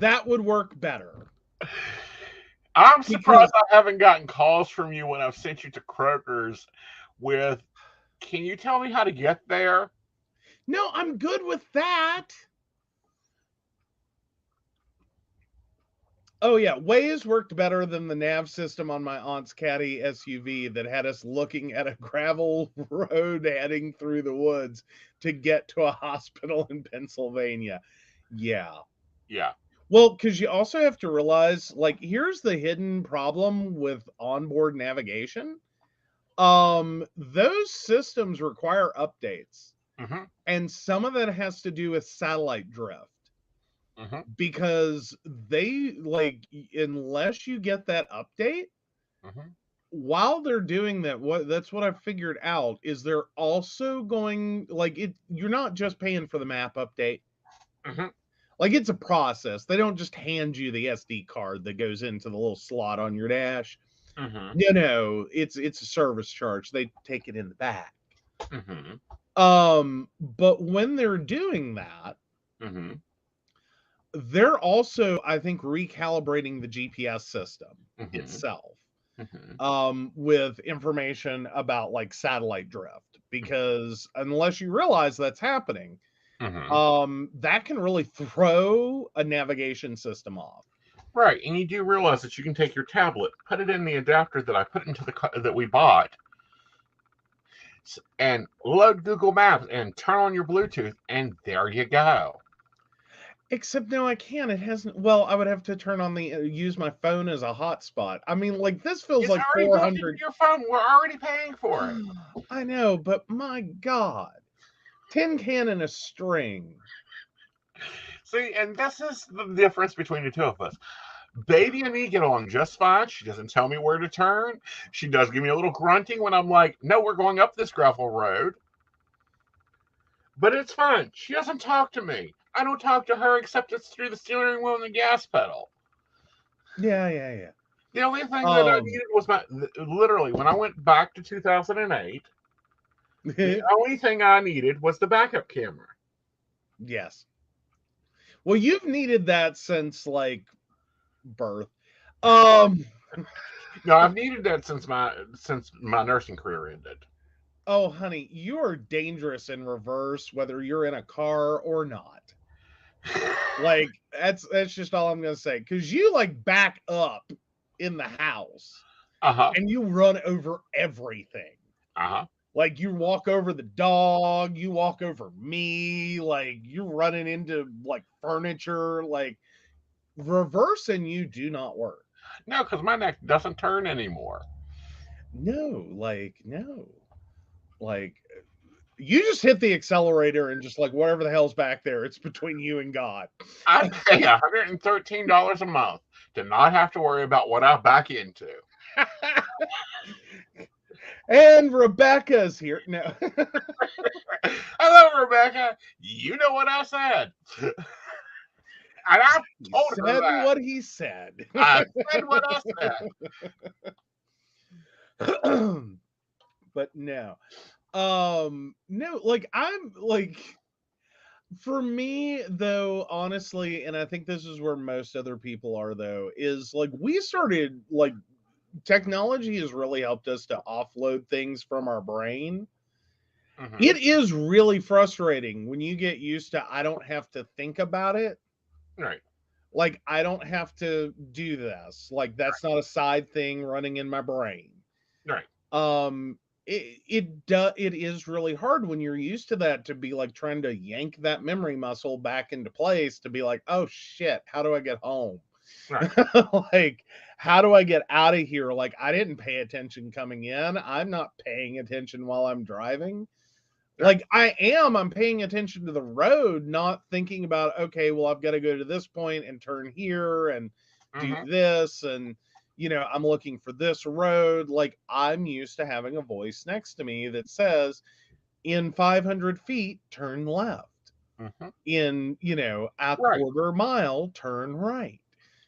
D: that would work better.
B: I'm
D: Because
B: surprised I haven't gotten calls from you when I've sent you to Kroger's with, can you tell me how to get there?
D: no, I'm good with that. Oh yeah, Waze worked better than the nav system on my aunt's caddy SUV that had us looking at a gravel road heading through the woods to get to a hospital in Pennsylvania. Yeah.
B: Yeah.
D: Well, because you also have to realize, like, here's the hidden problem with onboard navigation. Those systems require updates,
B: Mm-hmm.
D: and some of that has to do with satellite drift.
B: Mm-hmm.
D: Because they, like, unless you get that update,
B: Mm-hmm.
D: while they're doing that, that's what I've figured out is they're also going, like, you're not just paying for the map update.
B: Mm-hmm.
D: Like, it's a process. They don't just hand you the SD card that goes into the little slot on your dash.
B: Mm-hmm.
D: No, it's a service charge. They take it in the back.
B: Mm-hmm.
D: But when they're doing that,
B: Mm-hmm.
D: they're also, I think, recalibrating the GPS system
B: Mm-hmm.
D: itself,
B: Mm-hmm.
D: with information about, like, satellite drift. Because unless you realize that's happening,
B: Mm-hmm.
D: that can really throw a navigation system off.
B: Right, and you do realize that you can take your tablet, put it in the adapter that I put into that we bought, and load Google Maps and turn on your Bluetooth, and there you go.
D: Except no, I can't. It hasn't. Well, I would have to turn on use my phone as a hotspot. I mean, like, this feels
B: It's
D: like
B: already built into
D: 400.
B: your phone. We're already paying for it.
D: I know, but my God, tin can and a string.
B: See, and this is the difference between the two of us. Baby and me get along just fine. She doesn't tell me where to turn. She does give me a little grunting when I'm like, no, we're going up this gravel road. But it's fine. She doesn't talk to me. I don't talk to her except it's through the steering wheel and the gas pedal.
D: Yeah.
B: The only thing that I needed was literally, when I went back to 2008, the only thing I needed was the backup camera.
D: Yes. Well, you've needed that since, like, birth. No,
B: I've needed that since my nursing career ended.
D: Oh, honey, you are dangerous in reverse, whether you're in a car or not. Like, that's just all I'm gonna say. Because you, like, back up in the house, and you run over everything. Like, you walk over the dog, you walk over me, like, you're running into, like, furniture. Like, reverse and you do not work.
B: No, because my neck doesn't turn anymore.
D: No. Like, you just hit the accelerator and just, like, whatever the hell's back there, it's between you and God.
B: I pay $113 a month to not have to worry about what I back into.
D: And Rebecca's here. No.
B: Hello, Rebecca. You know what I said. And I told her that.
D: What he said.
B: I said what I said.
D: But no. No, like, I'm like, for me though, honestly, and I think this is where most other people are though, is like, we started, like, technology has really helped us to offload things from our brain.
B: Mhm.
D: It is really frustrating when you get used to, I don't have to think about it.
B: Right.
D: Like, I don't have to do this. Like, that's not a side thing running in my brain.
B: Right.
D: It is really hard when you're used to that, to be like trying to yank that memory muscle back into place, to be like, oh shit, how do I get home?
B: Right.
D: Like, how do I get out of here? Like, I didn't pay attention coming in. I'm not paying attention while I'm driving. Like, I'm paying attention to the road, not thinking about, okay, well, I've got to go to this point and turn here and do
B: Mhm.
D: this. And, I'm looking for this road. Like, I'm used to having a voice next to me that says, in 500 feet, turn left.
B: Mhm.
D: In, at
B: Right.
D: quarter mile, turn right.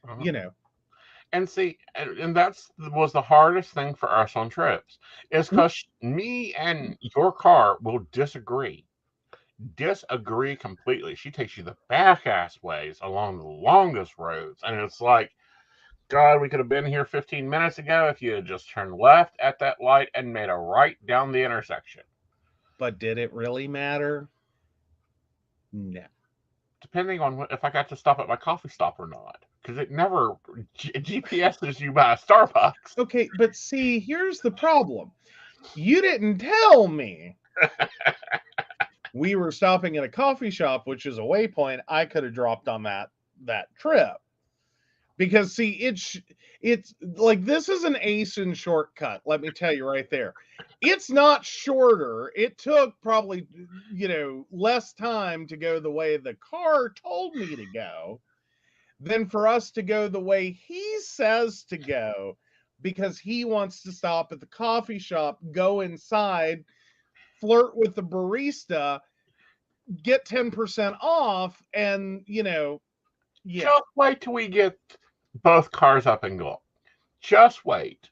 B: Mhm. And see, and that's was the hardest thing for us on trips, is because me and your car will disagree completely. She takes you the back ass ways along the longest roads, and it's like, God, we could have been here 15 minutes ago if you had just turned left at that light and made a right down the intersection.
D: But did it really matter? No.
B: Depending on if I got to stop at my coffee stop or not, because it never GPS's you by a Starbucks.
D: Okay, but see, here's the problem. You didn't tell me we were stopping at a coffee shop, which is a waypoint I could have dropped on that trip. Because see, it's like, this is an Aeson shortcut. Let me tell you right there. It's not shorter. It took probably, less time to go the way the car told me to go than for us to go the way he says to go, because he wants to stop at the coffee shop, go inside, flirt with the barista, get 10% off, and yeah.
B: Just wait till we get both cars up and go. Just wait.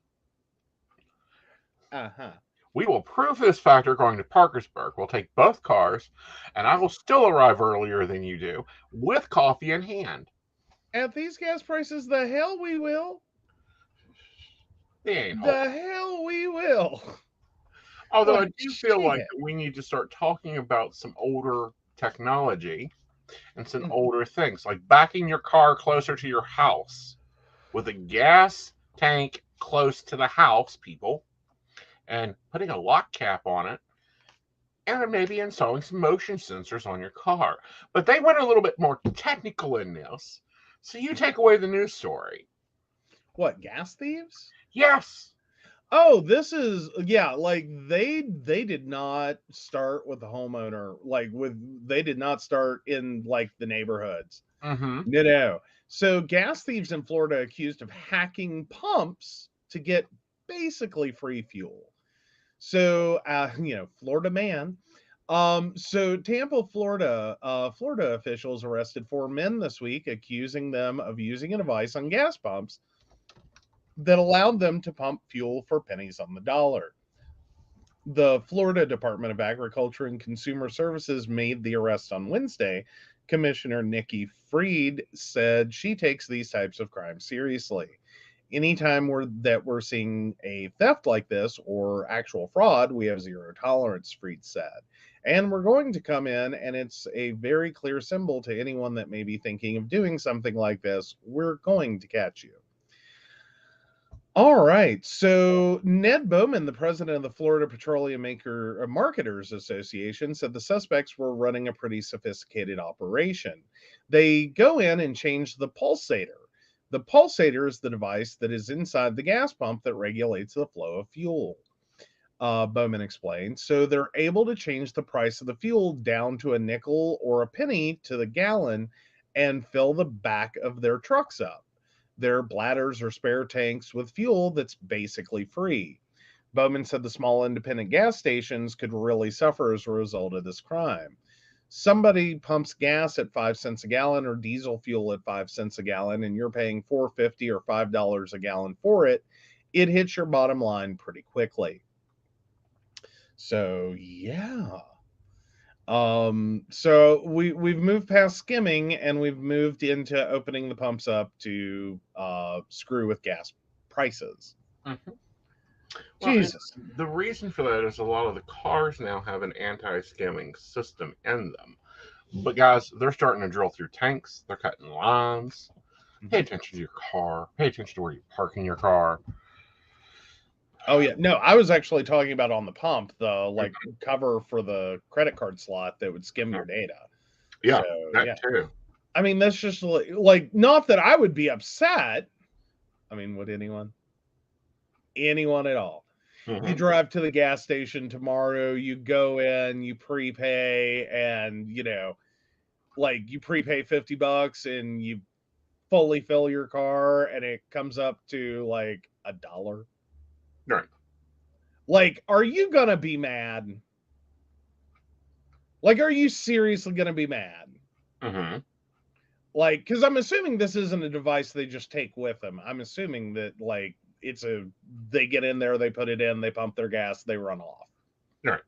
D: Uh-huh.
B: We will prove this factor going to Parkersburg. We'll take both cars, and I will still arrive earlier than you do with coffee in hand.
D: At these gas prices, the hell we will.
B: They ain't
D: The
B: home.
D: hell we will.
B: Although I
D: Like,
B: do feel like
D: shit.
B: we need to start talking about some older technology and some
D: Mhm.
B: older things, like backing your car closer to your house with a gas tank close to the house, people, and putting a lock cap on it, and maybe installing some motion sensors on your car. But they went a little bit more technical in this. So you take away the news story.
D: What, gas thieves?
B: Yes.
D: Oh, this is, yeah, like, they did not start with the homeowner, like, they did not start in, like, the neighborhoods.
B: Mm-hmm.
D: No. So gas thieves in Florida accused of hacking pumps to get basically free fuel. So, Florida man. So Tampa, Florida, Florida officials arrested 4 men this week, accusing them of using a device on gas pumps that allowed them to pump fuel for pennies on the dollar. The Florida Department of Agriculture and Consumer Services made the arrest on Wednesday. Commissioner Nikki Fried said she takes these types of crimes seriously. Anytime we're seeing a theft like this or actual fraud, we have zero tolerance, Fried said. And we're going to come in, and it's a very clear symbol to anyone that may be thinking of doing something like this. We're going to catch you. All right. So Ned Bowman, the president of the Florida Petroleum Marketers Association, said the suspects were running a pretty sophisticated operation. They go in and change the pulsator. The pulsator is the device that is inside the gas pump that regulates the flow of fuel. Bowman explained. So they're able to change the price of the fuel down to a nickel or a penny to the gallon and fill the back of their trucks up. Their bladders or spare tanks with fuel that's basically free. Bowman said the small independent gas stations could really suffer as a result of this crime. Somebody pumps gas at 5 cents a gallon or diesel fuel at 5 cents a gallon, and you're paying $4.50 or $5 a gallon for it. It hits your bottom line pretty quickly. So yeah. So we've moved past skimming, and we've moved into opening the pumps up to screw with gas prices.
B: Mhm. Well, and
D: Jesus.
B: the reason for that is a lot of the cars now have an anti-skimming system in them. But guys, they're starting to drill through tanks. They're cutting lines. Pay attention to your car. Pay attention to where you're parking your car.
D: Oh yeah, no, I was actually talking about on the pump, the like cover for the credit card slot that would skim your data.
B: Yeah,
D: So
B: that
D: yeah,
B: too.
D: I mean that's just like not that I would be upset. I mean, would anyone? Anyone at all? You
B: Mhm.
D: drive to the gas station tomorrow, you go in, you prepay, and like you prepay $50 and you fully fill your car, and it comes up to like $1.
B: Right.
D: Like, are you gonna be mad? Like, are you seriously gonna be mad?
B: Hmm.
D: Like, because I'm assuming this isn't a device they just take with them. I'm assuming that like they get in there, they put it in, they pump their gas, they run off.
B: Right.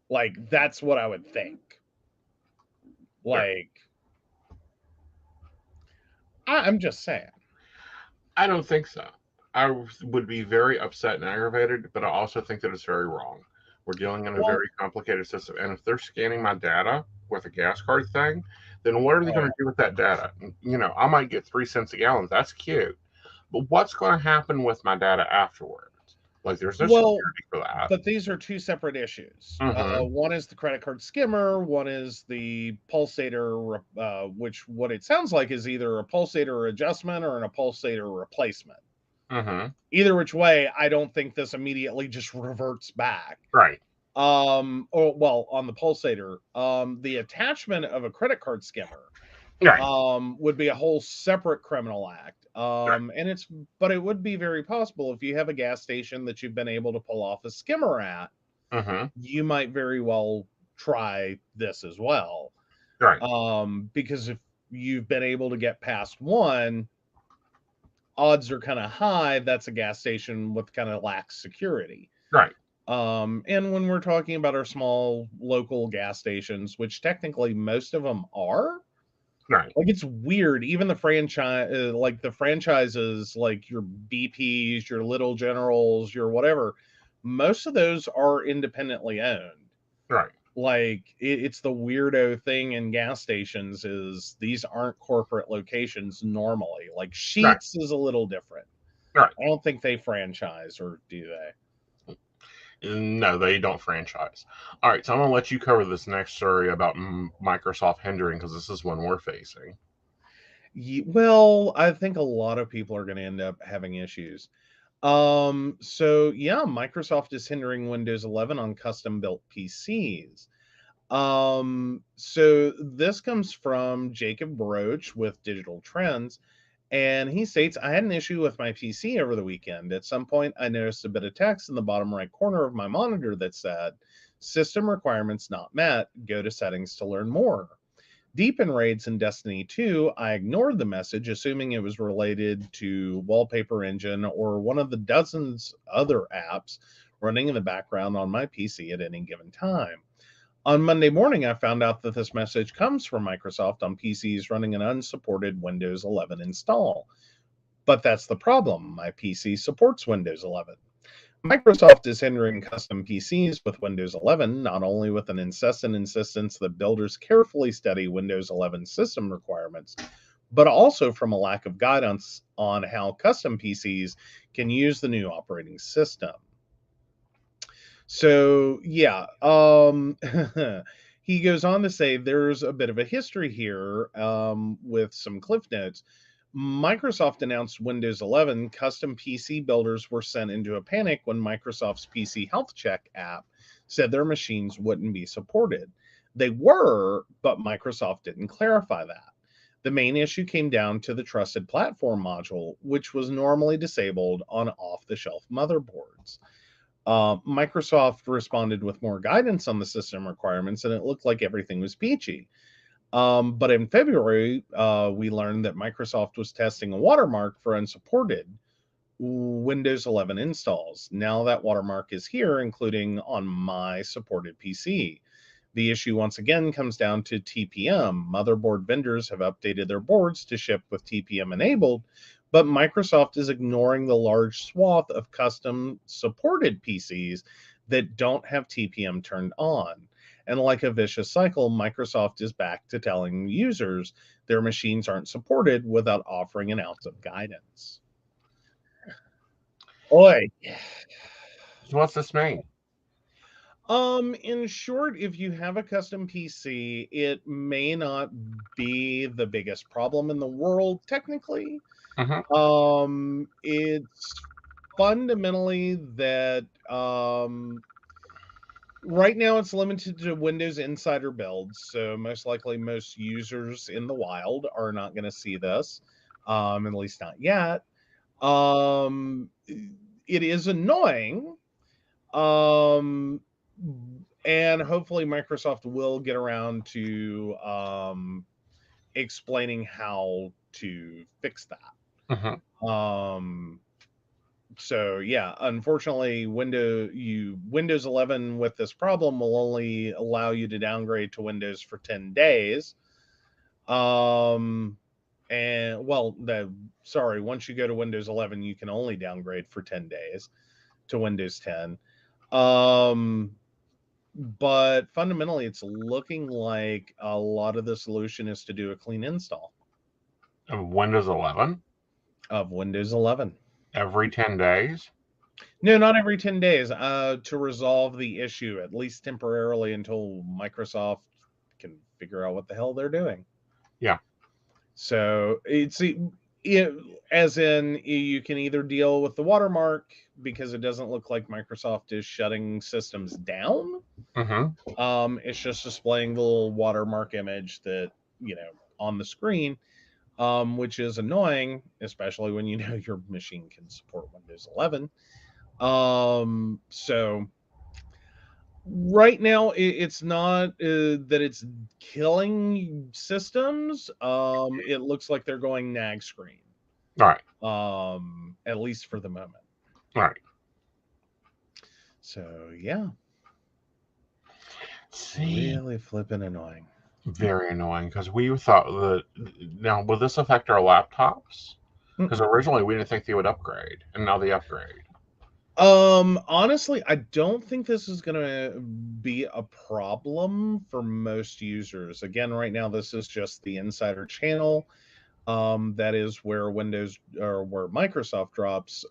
D: Like, that's what I would think. Like, I'm just saying.
B: I don't think so. I would be very upset and aggravated, but I also think that it's very wrong. We're dealing in a
D: Well,
B: very complicated system, and if they're scanning my data with a gas card thing, then what are they going to do with that data? I might get 3 cents a gallon. That's cute, but what's going to happen with my data afterwards? Like, there's no
D: well,
B: security for that.
D: but these are two separate issues.
B: Hmm.
D: One is the credit card skimmer. One is the pulsator, which what it sounds like is either a pulsator adjustment or a pulsator replacement.
B: Hmm.
D: Either which way, I don't think this immediately just reverts back.
B: Right.
D: Or well, on the pulsator, the attachment of a credit card skimmer
B: Right.
D: would be a whole separate criminal act.
B: Right.
D: But it would be very possible if you have a gas station that you've been able to pull off a skimmer at,
B: Hmm.
D: you might very well try this as well.
B: Right.
D: Because if you've been able to get past one, odds are kind of high that's a gas station with kind of lax security.
B: Right.
D: And when we're talking about our small local gas stations, which technically most of them are,
B: Right.
D: like it's weird. Even the franchise, like the franchises, like your BPs, your Little Generals, your whatever, most of those are independently owned.
B: Right.
D: Like it's the weirdo thing in gas stations is these aren't corporate locations normally. Like
B: Right.
D: Sheets is a little different.
B: Right.
D: I don't think they franchise, or do they?
B: No, they don't franchise. All right, so I'm going to let you cover this next story about Microsoft hindering because this is one we're facing.
D: Well, I think a lot of people are going to end up having issues. So yeah, Microsoft is hindering Windows 11 on custom built PCs. So this comes from Jacob Broach with Digital Trends, and he states, I had an issue with my PC over the weekend. At some point, I noticed a bit of text in the bottom right corner of my monitor that said, system requirements not met, go to settings to learn more. Deep in raids in Destiny 2, I ignored the message, assuming it was related to Wallpaper Engine or one of the dozens other apps running in the background on my PC at any given time. On Monday morning, I found out that this message comes from Microsoft on PCs running an unsupported Windows 11 install. But that's the problem. My PC supports Windows 11. Microsoft is hindering custom PCs with Windows 11, not only with an incessant insistence that builders carefully study Windows 11 system requirements, but also from a lack of guidance on how custom PCs can use the new operating system. So, yeah, he goes on to say there's a bit of a history here with some cliff notes. Microsoft announced Windows 11. Custom PC builders were sent into a panic when Microsoft's PC Health Check app said their machines wouldn't be supported. They were, but Microsoft didn't clarify that. The main issue came down to the Trusted Platform module, which was normally disabled on off-the-shelf motherboards. Microsoft responded with more guidance on the system requirements, and it looked like everything was peachy. But in February, we learned that Microsoft was testing a watermark for unsupported Windows 11 installs. Now that watermark is here, including on my supported PC. The issue once again comes down to TPM. Motherboard vendors have updated their boards to ship with TPM enabled, but Microsoft is ignoring the large swath of custom supported PCs that don't have TPM turned on. And like a vicious cycle, Microsoft is back to telling users their machines aren't supported without offering an ounce of guidance. Oi.
B: So what's this mean?
D: In short, if you have a custom PC, it may not be the biggest problem in the world, technically. It's fundamentally that right now it's limited to Windows Insider builds, so most likely most users in the wild are not going to see this, at least not yet. It is annoying, and hopefully Microsoft will get around to explaining how to fix that. So yeah, unfortunately, Windows 11 with this problem will only allow you to downgrade to Windows for 10 days. And well, once you go to Windows 11, you can only downgrade for 10 days to Windows 10. But fundamentally, it's looking like a lot of the solution is to do a clean install
B: Of Windows 11?
D: of Windows 11.
B: Every 10 days?
D: No, not every 10 days. To resolve the issue, at least temporarily, until Microsoft can figure out what the hell they're doing.
B: Yeah.
D: So as in, you can either deal with the watermark because it doesn't look like Microsoft is shutting systems down. It's just displaying the little watermark image that, on the screen, which is annoying, especially when you know your machine can support Windows 11. So right now, it's not that it's killing systems. It looks like they're going nag screen.
B: All right.
D: At least for the moment.
B: All right.
D: So yeah.
B: See,
D: really flipping annoying.
B: Very annoying, because we thought that, now, will this affect our laptops? Because originally we didn't think they would upgrade, and now they upgrade.
D: Honestly, I don't think this is going to be a problem for most users. Again, right now, this is just the insider channel. That is where Microsoft drops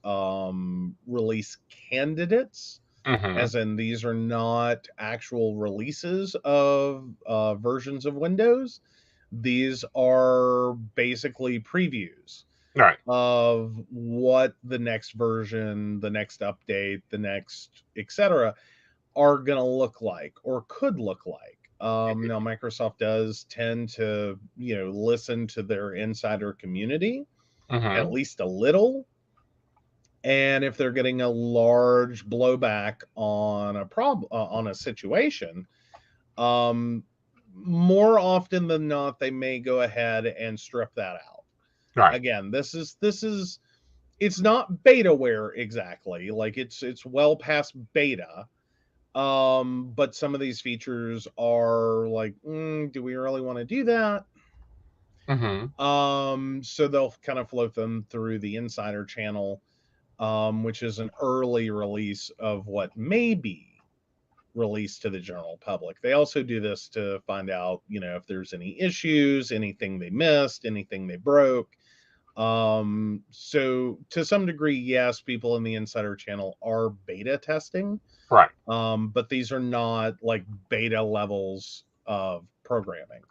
D: release candidates. As in, these are not actual releases of versions of Windows. These are basically previews of what the next version, the next update, the next etc. are going to look like or could look like. Now, Microsoft does tend to, listen to their insider community, at least a little. And if they're getting a large blowback on a situation, more often than not, they may go ahead and strip that out. Again, this is it's not betaware exactly, like it's well past beta. But some of these features are like, do we really want to do that? So they'll kind of float them through the insider channel, which is an early release of what may be released to the general public. They also do this to find out, if there's any issues, anything they missed, anything they broke. So to some degree, yes, people in the insider channel are beta testing. But these are not like beta levels of programming.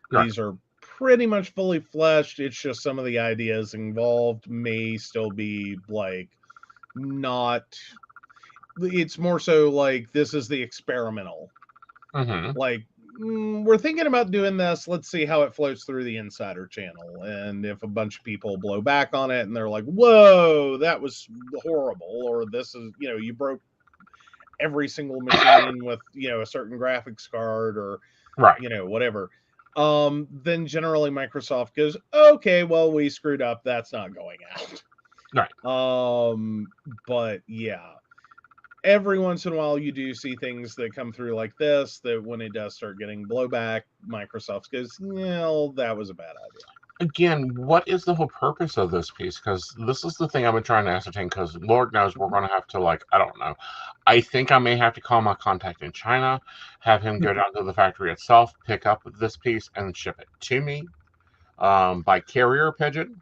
D: These are pretty much fully fleshed. It's just some of the ideas involved may still be like not. It's more so like this is the experimental. Like, we're thinking about doing this. Let's see how it floats through the insider channel. And if a bunch of people blow back on it and they're like, whoa, that was horrible. Or this is, you broke every single machine with, a certain graphics card or, whatever. Then generally Microsoft goes, okay, well, we screwed up. That's not going out. But yeah, every once in a while you do see things that come through like this, that when it does start getting blowback, Microsoft goes, that was a bad idea.
B: again, what is the whole purpose of this piece? Because this is the thing I've been trying to ascertain. Because Lord knows we're going to have to, like, I don't know. I think I may have to call my contact in China, have him go down to the factory itself, pick up this piece, and ship it to me by carrier pigeon.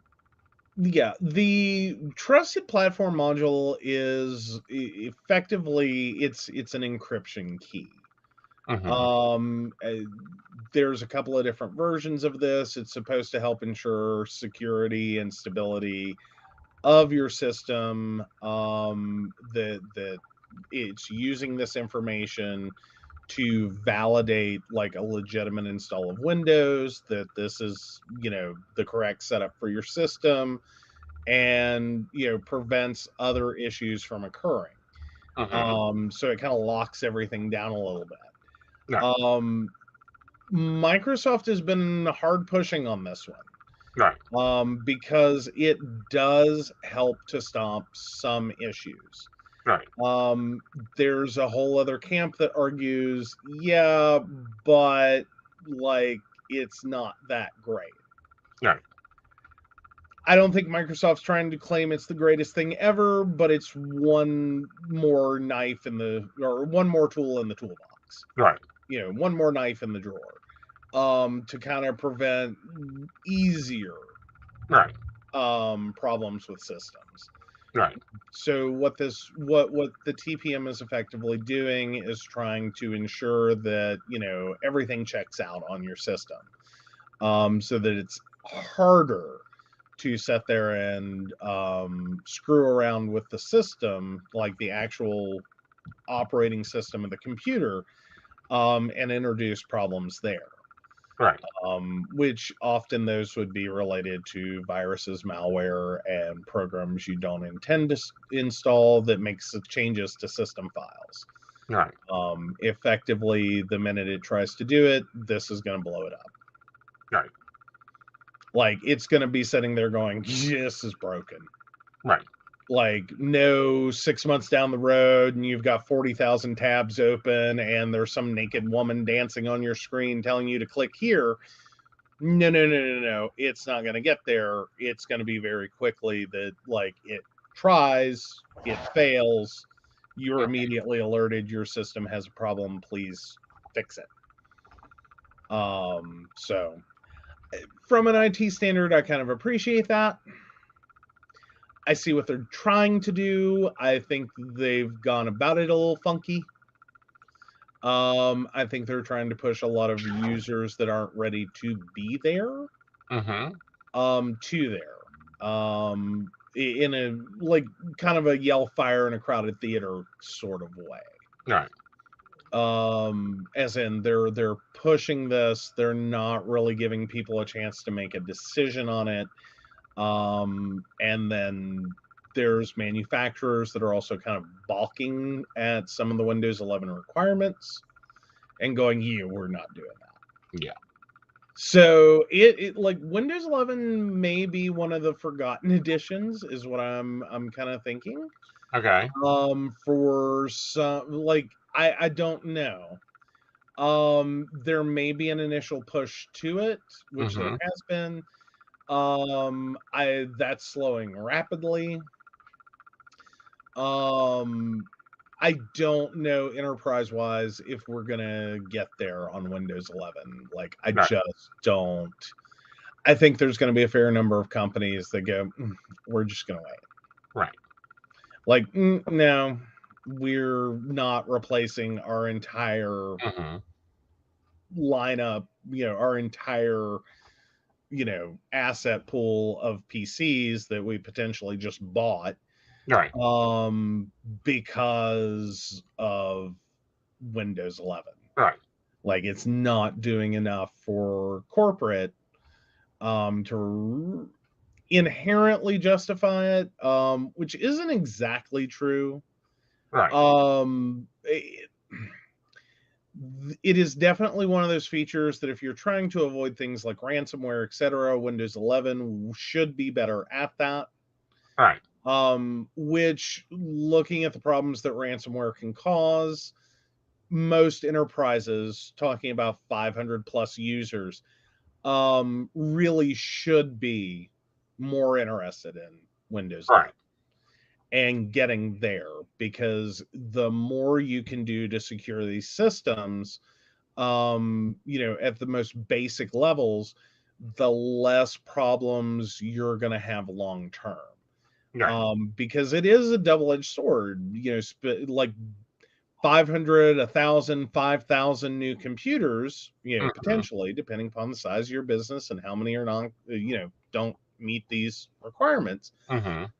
D: Yeah, the trusted platform module is effectively it's an encryption key. There's a couple of different versions of this. It's supposed to help ensure security and stability of your system. That it's using this information to validate like a legitimate install of Windows, that this is, the correct setup for your system, and prevents other issues from occurring. So it kind of locks everything down a little bit.
B: Right.
D: Microsoft has been hard pushing on this one.
B: Right.
D: Because it does help to stop some issues.
B: Right.
D: There's a whole other camp that argues, yeah, but like it's not that great.
B: Right.
D: I don't think Microsoft's trying to claim it's the greatest thing ever, but it's one more knife one more tool in the toolbox.
B: Right.
D: One more knife in the drawer. To kind of prevent easier
B: Right.
D: problems with systems.
B: Right.
D: So what the TPM is effectively doing is trying to ensure that everything checks out on your system, so that it's harder to sit there and screw around with the system, like the actual operating system of the computer, and introduce problems there.
B: Right.
D: Which often those would be related to viruses, malware, and programs you don't intend to install that makes changes to system files.
B: Right.
D: Effectively, the minute it tries to do it, this is going to blow it up.
B: Right.
D: Like, it's going to be sitting there going, this is broken.
B: Right.
D: Like, no, 6 months down the road and you've got 40,000 tabs open and there's some naked woman dancing on your screen telling you to click here. No. It's not going to get there. It's going to be very quickly that, like, it tries, it fails, you're immediately alerted your system has a problem, please fix it. So from an IT standard, I kind of appreciate that. I see what they're trying to do. I think they've gone about it a little funky. I think they're trying to push a lot of users that aren't ready to be there, to there, in a like kind of a yell fire in a crowded theater sort of way.
B: Right.
D: As in they're pushing this. They're not really giving people a chance to make a decision on it. And then there's manufacturers that are also kind of balking at some of the Windows 11 requirements and going, yeah, we're not doing that.
B: Yeah.
D: So it like Windows 11 may be one of the forgotten editions, is what I'm kind of thinking.
B: Okay.
D: For some, like, I don't know. There may be an initial push to it, which there has been. That's slowing rapidly. I don't know enterprise-wise if we're gonna get there on Windows 11. Like, I just don't. I think there's gonna be a fair number of companies that go, we're just gonna wait.
B: Right.
D: Like, no, we're not replacing our entire lineup, our entire asset pool of PCs that we potentially just bought,
B: right,
D: because of Windows 11.
B: Right.
D: Like, it's not doing enough for corporate to inherently justify it, which isn't exactly true.
B: Right.
D: It is definitely one of those features that if you're trying to avoid things like ransomware, etc., Windows 11 should be better at that.
B: Right.
D: Which, looking at the problems that ransomware can cause, most enterprises, talking about 500 plus users, really should be more interested in Windows 11
B: Right.
D: and getting there, because the more you can do to secure these systems, at the most basic levels, the less problems you're going to have long term.
B: Right.
D: Because it is a double-edged sword, like 500, 1,000, 5,000 new computers,
B: Mhm.
D: potentially, depending upon the size of your business and how many are not, don't meet these requirements.
B: Mhm.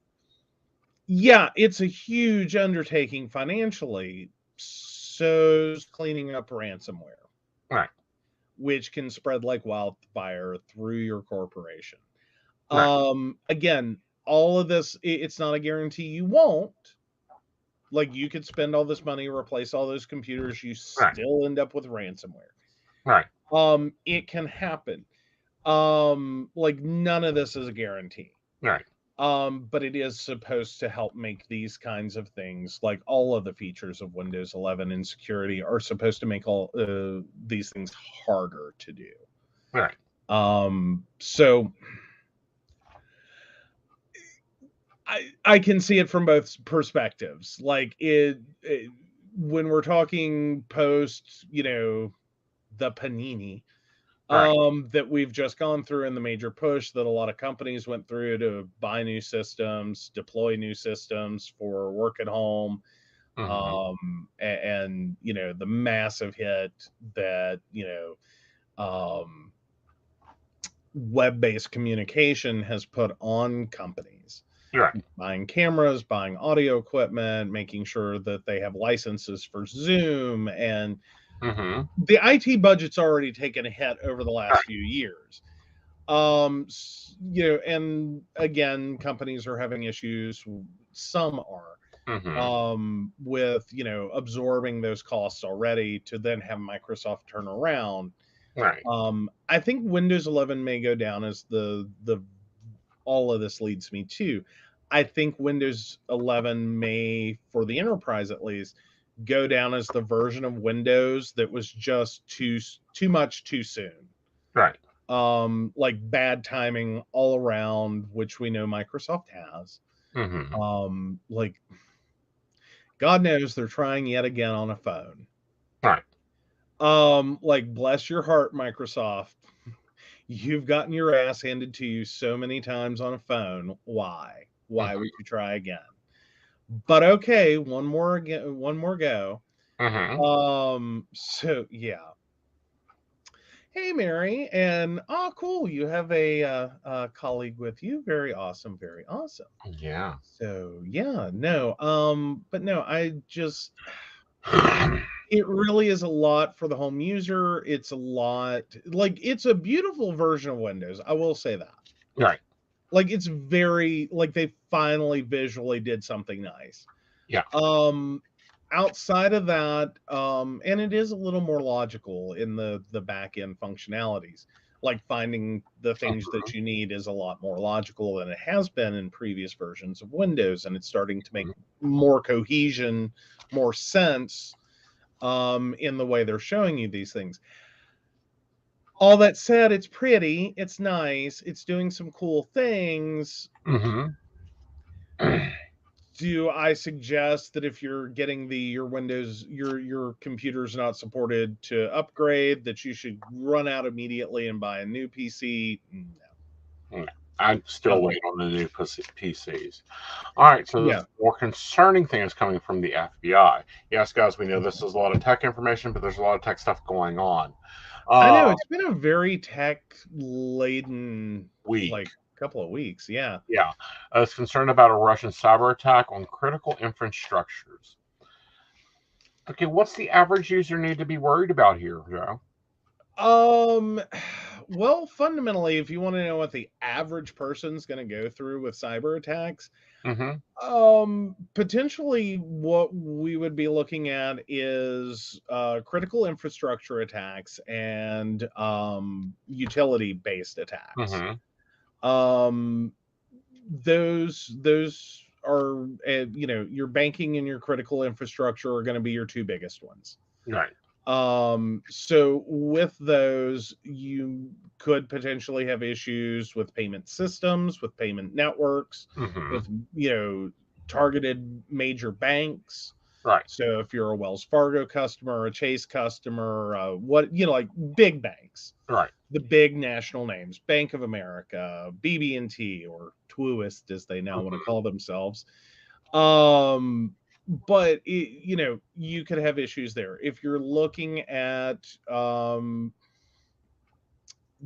D: Yeah, it's a huge undertaking financially. So's cleaning up ransomware,
B: Right.
D: which can spread like wildfire through your corporation.
B: Right.
D: Again, all of this, it's not a guarantee you won't. Like, you could spend all this money, replace all those computers, you
B: Right.
D: still end up with ransomware.
B: Right.
D: It can happen. Like, none of this is a guarantee.
B: Right.
D: But it is supposed to help make these kinds of things, like all of the features of Windows 11 and security, are supposed to make all these things harder to do.
B: Right.
D: So I can see it from both perspectives. Like, it when we're talking post, the panini
B: Right.
D: that we've just gone through in the major push that a lot of companies went through to buy new systems, deploy new systems for work at home,
B: Mhm.
D: and the massive hit that web-based communication has put on companies.
B: Right.
D: Buying cameras, buying audio equipment, making sure that they have licenses for Zoom, and
B: Mhm.
D: the IT budget's already taken a hit over the last
B: Right.
D: few years. And again, companies are having issues. Some are,
B: Mhm.
D: with absorbing those costs already, to then have Microsoft turn around.
B: Right.
D: I think Windows 11 may go down as the all of this leads me to. I think Windows 11 may, for the enterprise at least, go down as the version of Windows that was just too much too soon.
B: Right.
D: Like bad timing all around, which we know Microsoft has.
B: Mhm.
D: Like, God knows they're trying yet again on a phone.
B: Right.
D: Like, bless your heart, Microsoft. You've gotten your ass handed to you so many times on a phone. Why? Why would
B: Mhm.
D: you try again? But okay, one more go.
B: Mhm.
D: So yeah. Hey, Mary, and oh, cool, you have a colleague with you. Very awesome, very awesome.
B: Yeah.
D: So yeah, no, but no, I just it really is a lot for the home user. It's a lot, like, it's a beautiful version of Windows. I will say that.
B: Right.
D: Like, it's very, like, they finally visually did something nice.
B: Yeah.
D: Outside of that, and it is a little more logical in the back end functionalities. Like, finding the things that
B: Mhm.
D: you need is a lot more logical than it has been in previous versions of Windows, and it's starting to make more cohesion, more sense, in the way they're showing you these things. All that said, it's pretty, it's nice, it's doing some cool things.
B: Mhm.
D: Do I suggest that if you're getting your Windows, your computer's not supported, to upgrade, that you should run out immediately and buy a new PC? No.
B: Yeah. I'm still
D: Um,
B: waiting on the new PCs. All right, so
D: yeah.
B: the more concerning thing is coming from the FBI. Yes, guys, we know this is a lot of tech information, but there's a lot of tech stuff going on.
D: I know
B: Uh,
D: it's been a very tech laden,
B: week.
D: like, couple of weeks. Yeah.
B: Yeah. It's concerned about a Russian cyber attack on critical infrastructures. Okay, what's the average user need to be worried about here, Joe?
D: Um, well, fundamentally, if you want to know what the average person's going to go through with cyber attacks,
B: Mm-hmm.
D: potentially what we would be looking at is critical infrastructure attacks and utility-based attacks.
B: Mm-hmm.
D: Um, those are, your banking and your critical infrastructure are going to be your two biggest ones.
B: Right.
D: So with those, you could potentially have issues with payment systems, with payment networks,
B: Mm-hmm.
D: with, targeted major banks.
B: Right.
D: So if you're a Wells Fargo customer, a Chase customer, like big banks,
B: Right.
D: the big national names, Bank of America, BB&T, or Truist, as they now want to call themselves. But you could have issues there. If you're looking at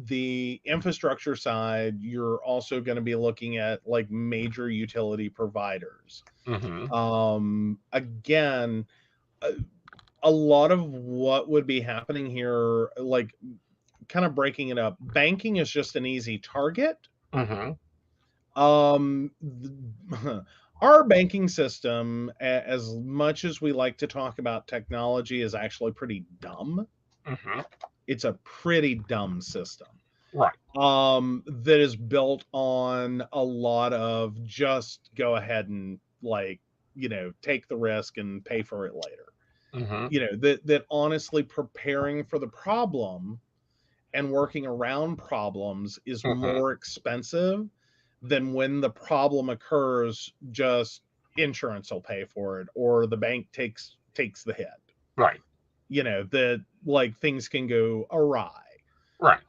D: the infrastructure side, you're also going to be looking at like major utility providers.
B: Mm-hmm.
D: Again, a lot of what would be happening here, like kind of breaking it up, banking is just an easy target.
B: Mm-hmm.
D: Our banking system, as much as we like to talk about technology, is actually pretty dumb.
B: Mm-hmm.
D: It's a pretty dumb system.
B: Right.
D: That is built on a lot of just go ahead and take the risk and pay for it later.
B: Mm-hmm.
D: That honestly preparing for the problem and working around problems is
B: Mm-hmm.
D: more expensive than when the problem occurs, just insurance will pay for it or the bank takes the hit.
B: Right.
D: That like things can go awry.
B: Right.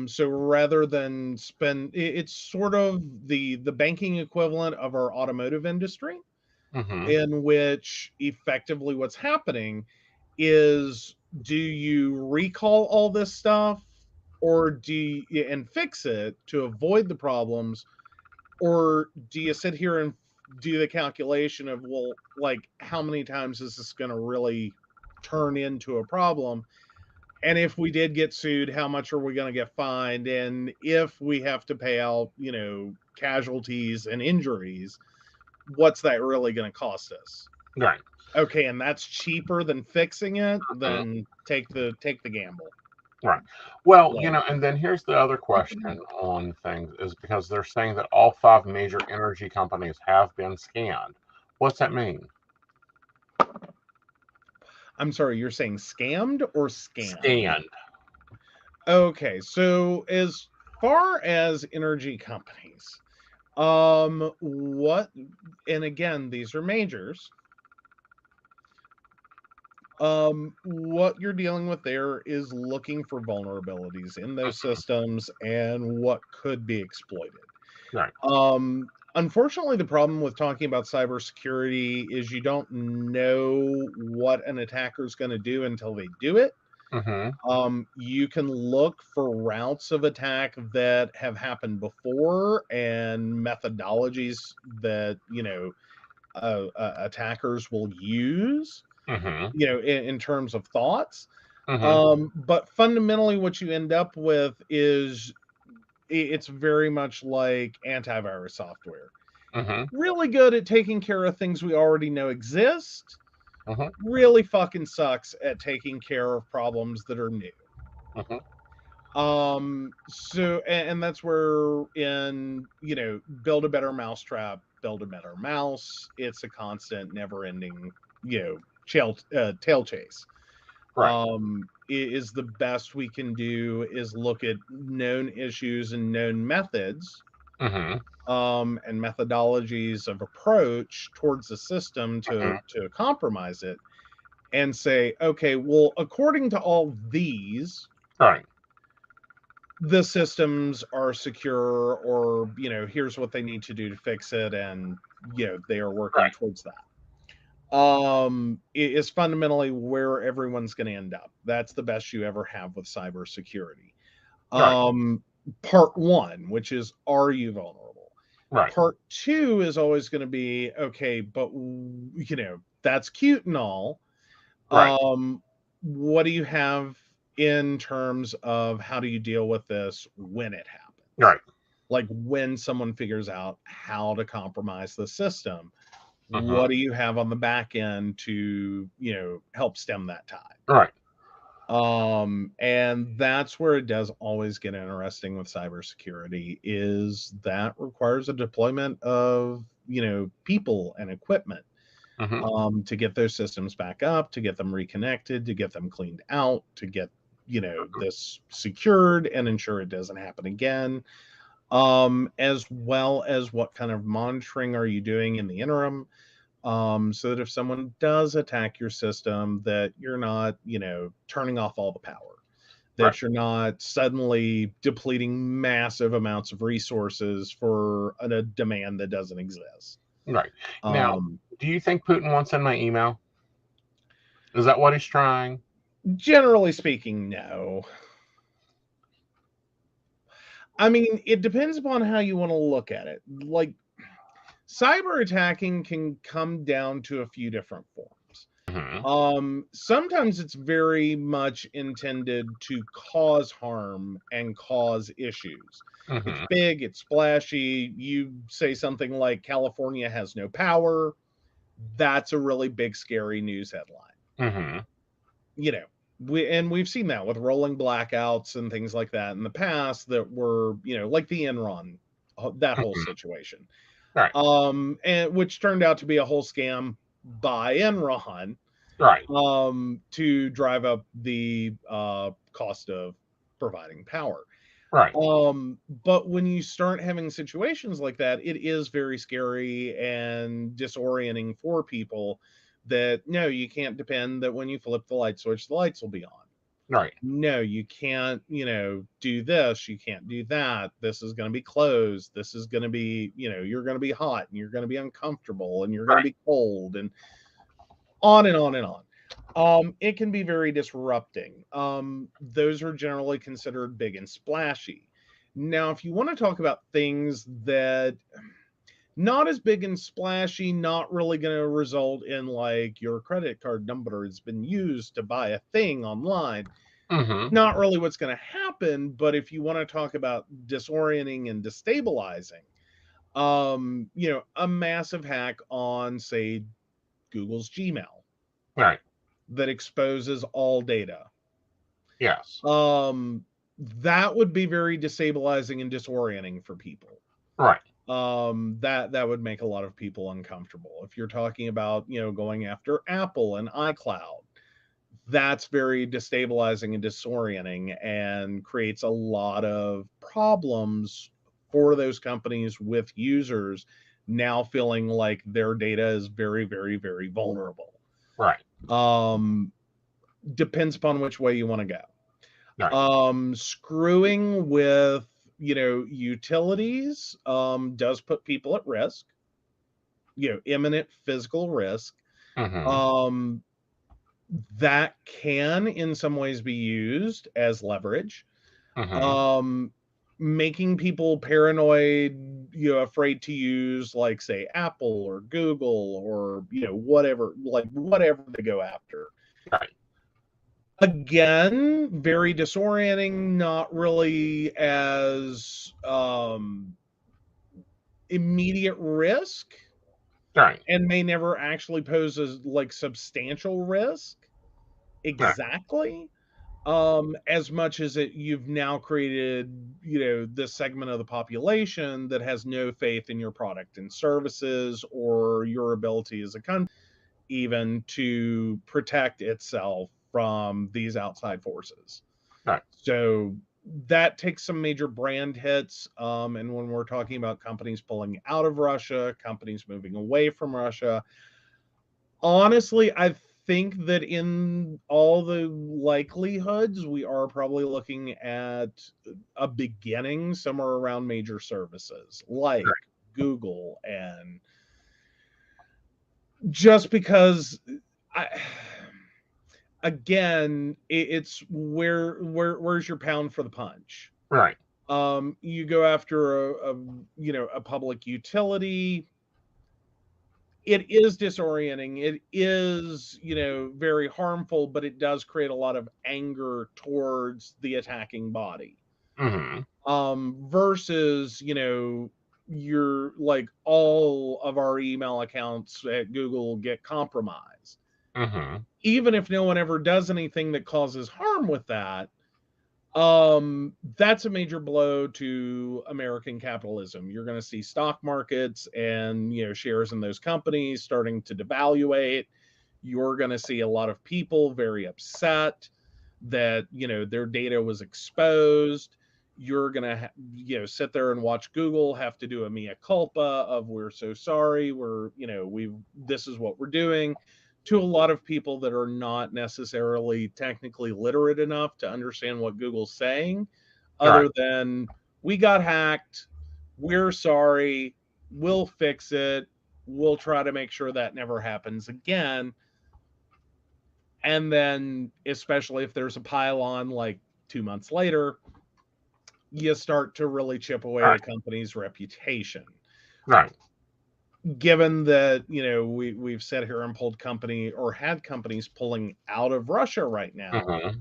D: So rather than spend, it's sort of the banking equivalent of our automotive industry,
B: Mm-hmm.
D: in which effectively what's happening is, do you recall all this stuff or and fix it to avoid the problems, or do you sit here and do the calculation of, well, like how many times is this going to really turn into a problem, and if we did get sued, how much are we going to get fined, and if we have to pay out casualties and injuries, what's that really going to cost us?
B: Right.
D: Okay, and that's cheaper than fixing it,
B: Mm-hmm.
D: then take the gamble.
B: Right. Well,
D: Like,
B: and then here's the other question on things is because they're saying that all 5 major energy companies have been scanned. What's that mean?
D: I'm sorry, you're saying scammed or scanned?
B: Scanned.
D: Okay, so as far as energy companies, what, and again, these are majors. What you're dealing with there is looking for vulnerabilities in those systems and what could be exploited.
B: Right.
D: Unfortunately, the problem with talking about cybersecurity is you don't know what an attacker is going to do until they do it.
B: Mm-hmm.
D: You can look for routes of attack that have happened before and methodologies that attackers will use.
B: Mm-hmm.
D: In terms of thoughts.
B: Mm-hmm.
D: But fundamentally, what you end up with is it's very much like antivirus software.
B: Mm-hmm.
D: Really good at taking care of things we already know exist.
B: Mm-hmm.
D: Really fucking sucks at taking care of problems that are new.
B: Mm-hmm.
D: So, and that's where in, build a better mousetrap, build a better mouse. It's a constant, never ending, tail chase.
B: Right.
D: Is the best we can do is look at known issues and known methods,
B: Mm-hmm.
D: and methodologies of approach towards the system
B: Mm-hmm.
D: to compromise it, and say, okay, well, according to all these,
B: Right.
D: the systems are secure, or here's what they need to do to fix it, and they are working
B: Right.
D: towards that. Is fundamentally where everyone's going to end up. That's the best you ever have with cybersecurity.
B: Right.
D: Part 1, which is, are you vulnerable?
B: Right.
D: Part 2 is always going to be, okay, but that's cute and all.
B: Right.
D: What do you have in terms of how do you deal with this when it happens?
B: Right.
D: Like when someone figures out how to compromise the system,
B: Mm-hmm.
D: what do you have on the back end to help stem that tide?
B: Right.
D: And that's where it does always get interesting with cybersecurity, is that requires a deployment of people and equipment. to get those systems back up, to get them reconnected, to get them cleaned out, to get, this secured and ensure it doesn't happen again. As well as what kind of monitoring are you doing in the interim, so that if someone does attack your system, that you're not, turning off all the power, that you're not suddenly depleting massive amounts of resources for a demand that doesn't exist.
B: Right. Now, do you think Putin wants in my email? Is that what he's trying?
D: Generally speaking, no. I mean, it depends upon how you want to look at it. Like, cyber attacking can come down to a few different forms. Sometimes it's very much intended to cause harm and cause issues. It's big, it's splashy. You say something like California has no power, that's a really big, scary news headline. We've seen that with rolling blackouts and things like that in the past that were, like the Enron, that whole situation.
B: Right.
D: And which turned out to be a whole scam by Enron.
B: Right.
D: To drive up the cost of providing power.
B: Right.
D: But when you start having situations like that, it is very scary and disorienting for people that, no, you can't depend that when you flip the light switch, the lights will be on.
B: Right.
D: No, you can't, do this. You can't do that. This is going to be closed. This is going to be, you're going to be hot and you're going to be uncomfortable and you're going to be cold and on and on and on. It can be very disrupting. Those are generally considered big and splashy. Now, if you want to talk about things that not as big and splashy, not really going to result in like your credit card number has been used to buy a thing online. Not really what's going to happen. But if you want to talk about disorienting and destabilizing, a massive hack on, say, Google's Gmail.
B: Right.
D: That exposes all data.
B: Yes.
D: That would be very destabilizing and disorienting for people.
B: Right.
D: That would make a lot of people uncomfortable. If you're talking about, going after Apple and iCloud, that's very destabilizing and disorienting and creates a lot of problems for those companies with users now feeling like their data is very, very, very vulnerable.
B: Right.
D: Depends upon which way you want to go.
B: Right.
D: Screwing with, utilities does put people at risk, imminent physical risk. That can in some ways be used as leverage. Making people paranoid, afraid to use, like, say, Apple or Google or, whatever they go after.
B: Right.
D: Again, very disorienting, not really as immediate risk.
B: Right.
D: And may never actually pose as like substantial risk. Exactly. Right. As much as you've now created, this segment of the population that has no faith in your product and services or your ability as a country even to protect itself from these outside forces.
B: Right.
D: So that takes some major brand hits. And when we're talking about companies pulling out of Russia, companies moving away from Russia, honestly, I think that in all the likelihoods, we are probably looking at a beginning somewhere around major services like Google, and just because it's where's your pound for the punch?
B: Right.
D: You go after a public utility. It is disorienting. It is, very harmful, but it does create a lot of anger towards the attacking body. Versus, you're like all of our email accounts at Google get compromised. Even if no one ever does anything that causes harm with that, That's a major blow to American capitalism. You're going to see stock markets and, shares in those companies starting to devaluate. You're going to see a lot of people very upset that, their data was exposed. You're going to, sit there and watch Google have to do a mea culpa of we're so sorry. This is what we're doing, to a lot of people that are not necessarily technically literate enough to understand what Google's saying, other than we got hacked, we're sorry, we'll fix it, we'll try to make sure that never happens again. And then, especially if there's a pile on like 2 months later, you start to really chip away at a company's reputation.
B: Right.
D: Given that, we've sat here and had companies pulling out of Russia right now,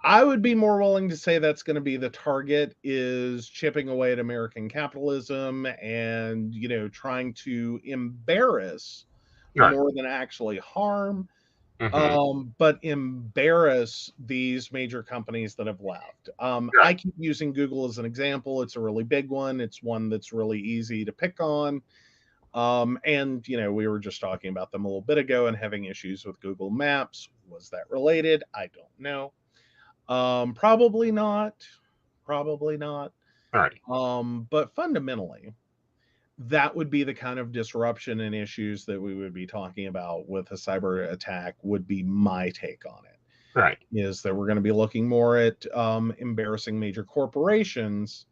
D: I would be more willing to say that's going to be the target, is chipping away at American capitalism and, trying to embarrass more than actually harm. But embarrass these major companies that have left. I keep using Google as an example. It's a really big one. It's one that's really easy to pick on. And, we were just talking about them a little bit ago and having issues with Google Maps. Was that related? I don't know. Probably not. Probably not.
B: Right.
D: But fundamentally, that would be the kind of disruption and issues that we would be talking about with a cyber attack, would be my take on it.
B: Right.
D: Is that we're going to be looking more at embarrassing major corporations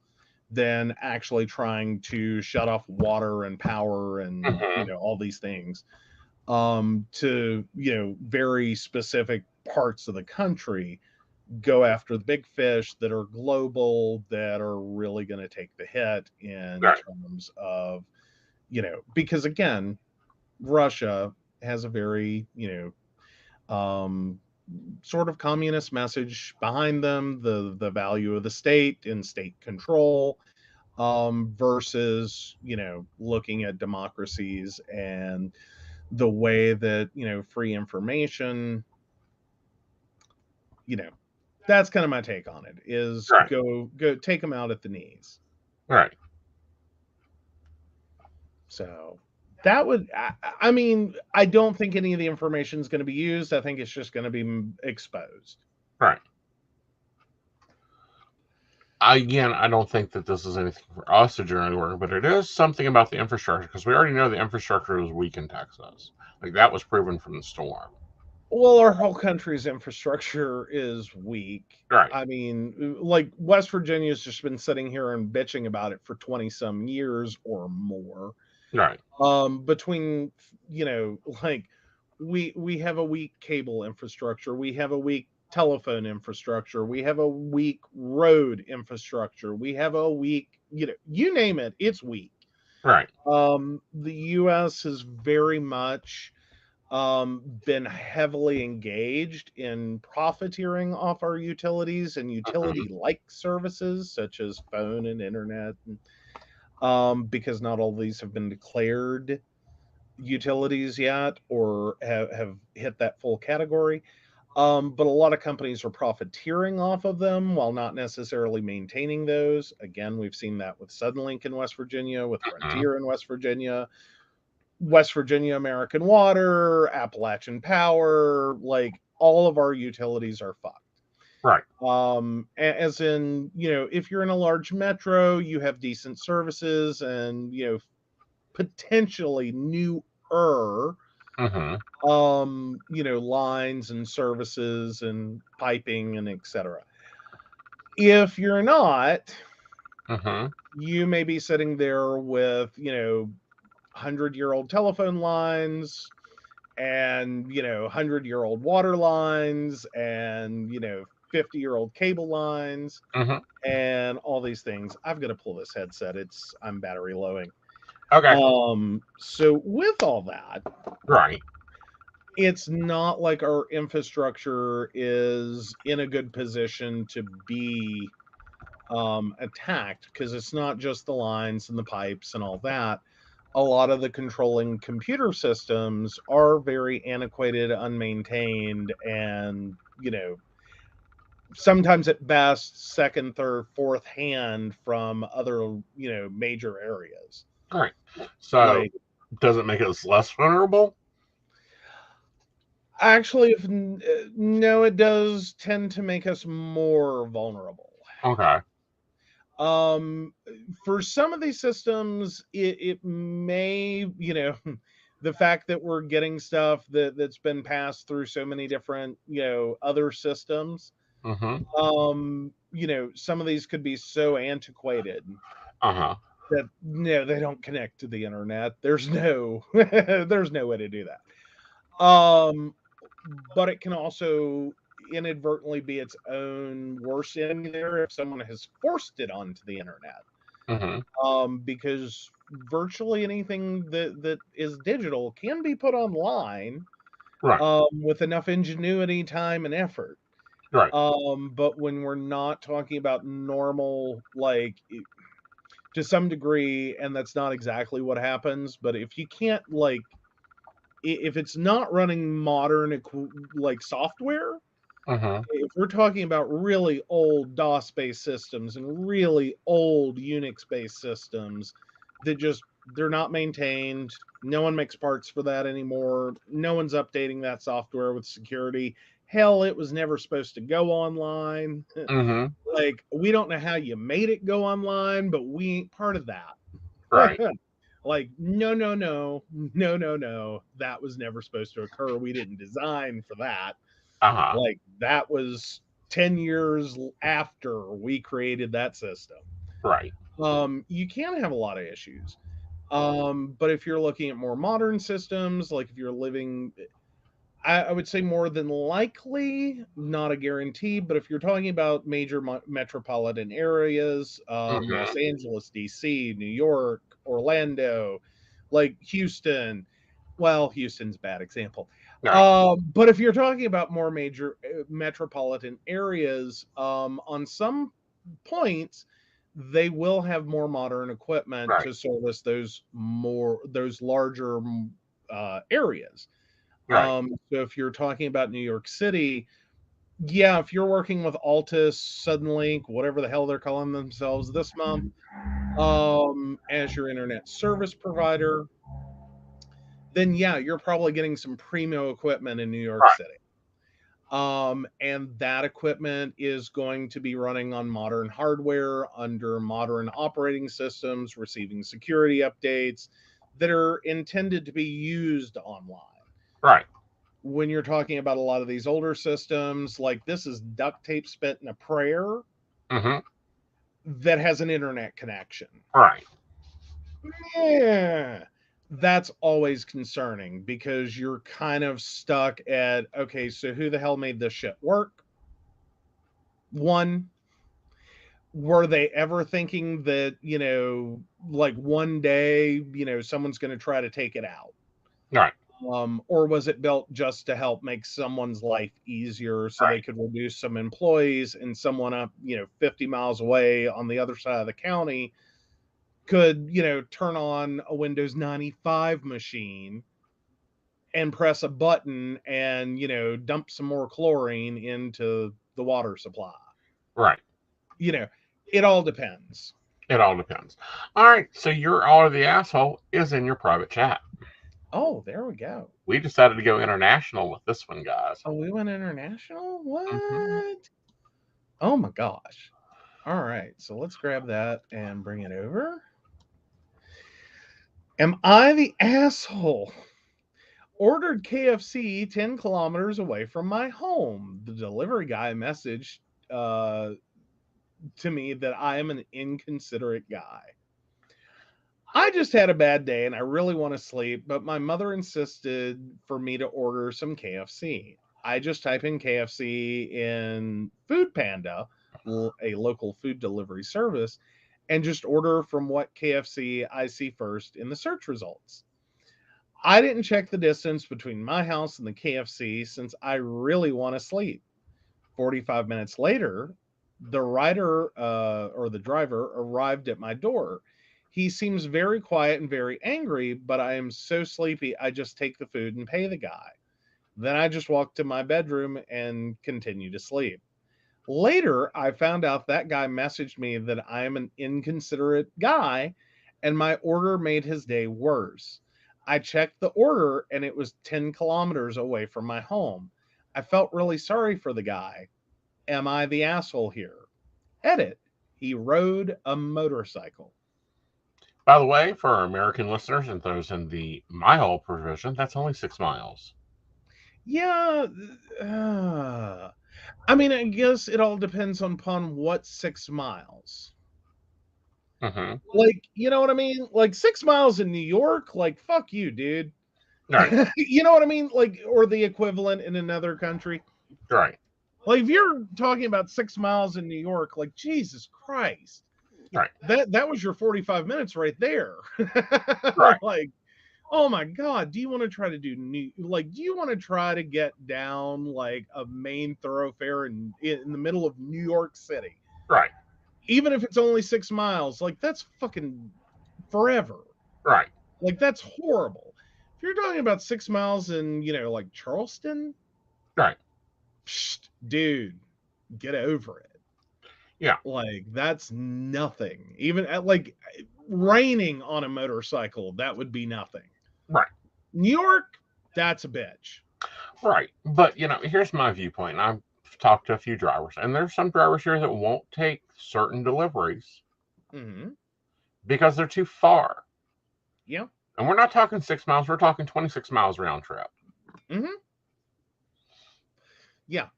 D: than actually trying to shut off water and power and all these things to very specific parts of the country, go after the big fish that are global, that are really going to take the hit in terms of, because again, Russia has a very, sort of communist message behind them, the value of the state and state control, versus, looking at democracies and the way that, free information, that's kind of my take on it, is go take them out at the knees.
B: Right.
D: So that would, I mean, I don't think any of the information is going to be used. I think it's just going to be exposed.
B: Right. Again, I don't think that this is anything for us to generally work, but it is something about the infrastructure, because we already know the infrastructure is weak in Texas. Like, that was proven from the storm.
D: Well, our whole country's infrastructure is weak.
B: Right.
D: I mean, like, West Virginia's just been sitting here and bitching about it for 20 some years or more.
B: Right.
D: Between, like, we have a weak cable infrastructure, we have a weak telephone infrastructure, we have a weak road infrastructure, we have a weak, you name it, it's weak.
B: Right.
D: The US has very much been heavily engaged in profiteering off our utilities and utility-like services such as phone and internet, because not all these have been declared utilities yet or have hit that full category. But a lot of companies are profiteering off of them while not necessarily maintaining those. Again, we've seen that with Suddenlink in West Virginia, with Frontier in West Virginia, American Water, Appalachian Power. Like, all of our utilities are fucked.
B: Right.
D: As in, if you're in a large metro, you have decent services and, potentially newer, lines and services and piping and etc. If you're not, you may be sitting there with, 100-year-old telephone lines and, 100-year-old water lines and, 50-year-old cable lines and all these things. I've got to pull this headset. I'm battery lowing.
B: Okay.
D: So with all that,
B: right,
D: it's not like our infrastructure is in a good position to be attacked, because it's not just the lines and the pipes and all that. A lot of the controlling computer systems are very antiquated, unmaintained, and, sometimes at best second, third, fourth hand from other, major areas.
B: All right. So,
D: Like,
B: does it make us less vulnerable?
D: actually, no, it does tend to make us more vulnerable.
B: Okay.
D: For some of these systems, it may, the fact that we're getting stuff that's been passed through so many different, other systems,
B: Mm-hmm.
D: some of these could be so antiquated
B: Uh-huh.
D: that no, they don't connect to the internet. There's no there's no way to do that. But it can also inadvertently be its own worst enemy there if someone has forced it onto the internet.
B: Mm-hmm.
D: Because virtually anything that is digital can be put online,
B: Right.
D: with enough ingenuity, time, and effort.
B: Right.
D: But when we're not talking about normal, like, to some degree, and that's not exactly what happens, but if you can't, like, if it's not running modern, like, software,
B: Mm-hmm.
D: if we're talking about really old DOS-based systems and really old Unix-based systems that just, they're not maintained, no one makes parts for that anymore, no one's updating that software with security. Hell, it was never supposed to go online.
B: Mm-hmm.
D: Like, we don't know how you made it go online, but we ain't part of that.
B: Right.
D: Like, no, no, no, no, no, no. That was never supposed to occur. We didn't design for that.
B: Uh-huh.
D: Like, that was 10 years after we created that system.
B: Right.
D: You can have a lot of issues. But if you're looking at more modern systems, like if you're living, I would say more than likely, not a guarantee, but if you're talking about major metropolitan areas, Los
B: Mm-hmm.
D: Angeles, DC, New York, Orlando, like Houston, well, Houston's a bad example.
B: No.
D: But if you're talking about more major metropolitan areas, on some points, they will have more modern equipment
B: Right.
D: to service those larger areas.
B: Right.
D: So if you're talking about New York City, yeah, if you're working with Altus, Suddenlink, whatever the hell they're calling themselves this month, as your internet service provider, then yeah, you're probably getting some primo equipment in New York
B: Right.
D: City. And that equipment is going to be running on modern hardware under modern operating systems, receiving security updates that are intended to be used online.
B: Right.
D: When you're talking about a lot of these older systems, like this is duct tape spent in a prayer
B: Mm-hmm.
D: that has an internet connection.
B: Right.
D: Yeah, that's always concerning because you're kind of stuck at, okay, so who the hell made this shit work? One, were they ever thinking that, like one day, someone's going to try to take it out?
B: Right.
D: Or was it built just to help make someone's life easier so they
B: Right.
D: could reduce some employees and someone up, 50 miles away on the other side of the county could, turn on a Windows 95 machine and press a button and, dump some more chlorine into the water supply?
B: Right.
D: You know, it all depends.
B: It all depends. All right. So your all of the asshole is in your private chat.
D: Oh, there we go.
B: We decided to go international with this one, guys.
D: Oh, we went international?
B: Mm-hmm.
D: What? Oh my gosh. All right. So let's grab that and bring it over. Am I the asshole? Ordered KFC 10 kilometers away from my home. The delivery guy messaged to me that I am an inconsiderate guy. I just had a bad day and I really want to sleep, but my mother insisted for me to order some KFC. I just type in KFC in Food Panda, a local food delivery service, and just order from what KFC I see first in the search results. I didn't check the distance between my house and the KFC since I really want to sleep. 45 minutes later, the rider or the driver arrived at my door. He seems very quiet and very angry, but I am so sleepy, I just take the food and pay the guy. Then I just walk to my bedroom and continue to sleep. Later, I found out that guy messaged me that I am an inconsiderate guy, and my order made his day worse. I checked the order, and it was 10 kilometers away from my home. I felt really sorry for the guy. Am I the asshole here? Edit. He rode a motorcycle.
B: By the way, for our American listeners and those in the mile provision, that's only 6 miles.
D: Yeah. I mean, I guess it all depends upon what 6 miles.
B: Mm-hmm.
D: Like, you know what I mean? Like 6 miles in New York, like, fuck you, dude.
B: Right.
D: You know what I mean? Like, or the equivalent in another country.
B: Right.
D: Like, if you're talking about 6 miles in New York, like, Jesus Christ.
B: Right.
D: That was your 45 minutes right there.
B: Right.
D: Like, oh my God, do you want to try to do do you want to try to get down like a main thoroughfare in the middle of New York City?
B: Right.
D: Even if it's only 6 miles, like that's fucking forever.
B: Right.
D: Like that's horrible. If you're talking about 6 miles in, like Charleston,
B: Right.
D: psst, dude, get over it.
B: Yeah.
D: Like that's nothing. Even at like raining on a motorcycle, that would be nothing.
B: Right.
D: New York, that's a bitch.
B: Right. But, here's my viewpoint. I've talked to a few drivers, and there's some drivers here that won't take certain deliveries because they're too far.
D: Yeah.
B: And we're not talking 6 miles, we're talking 26 miles round trip.
D: Yeah.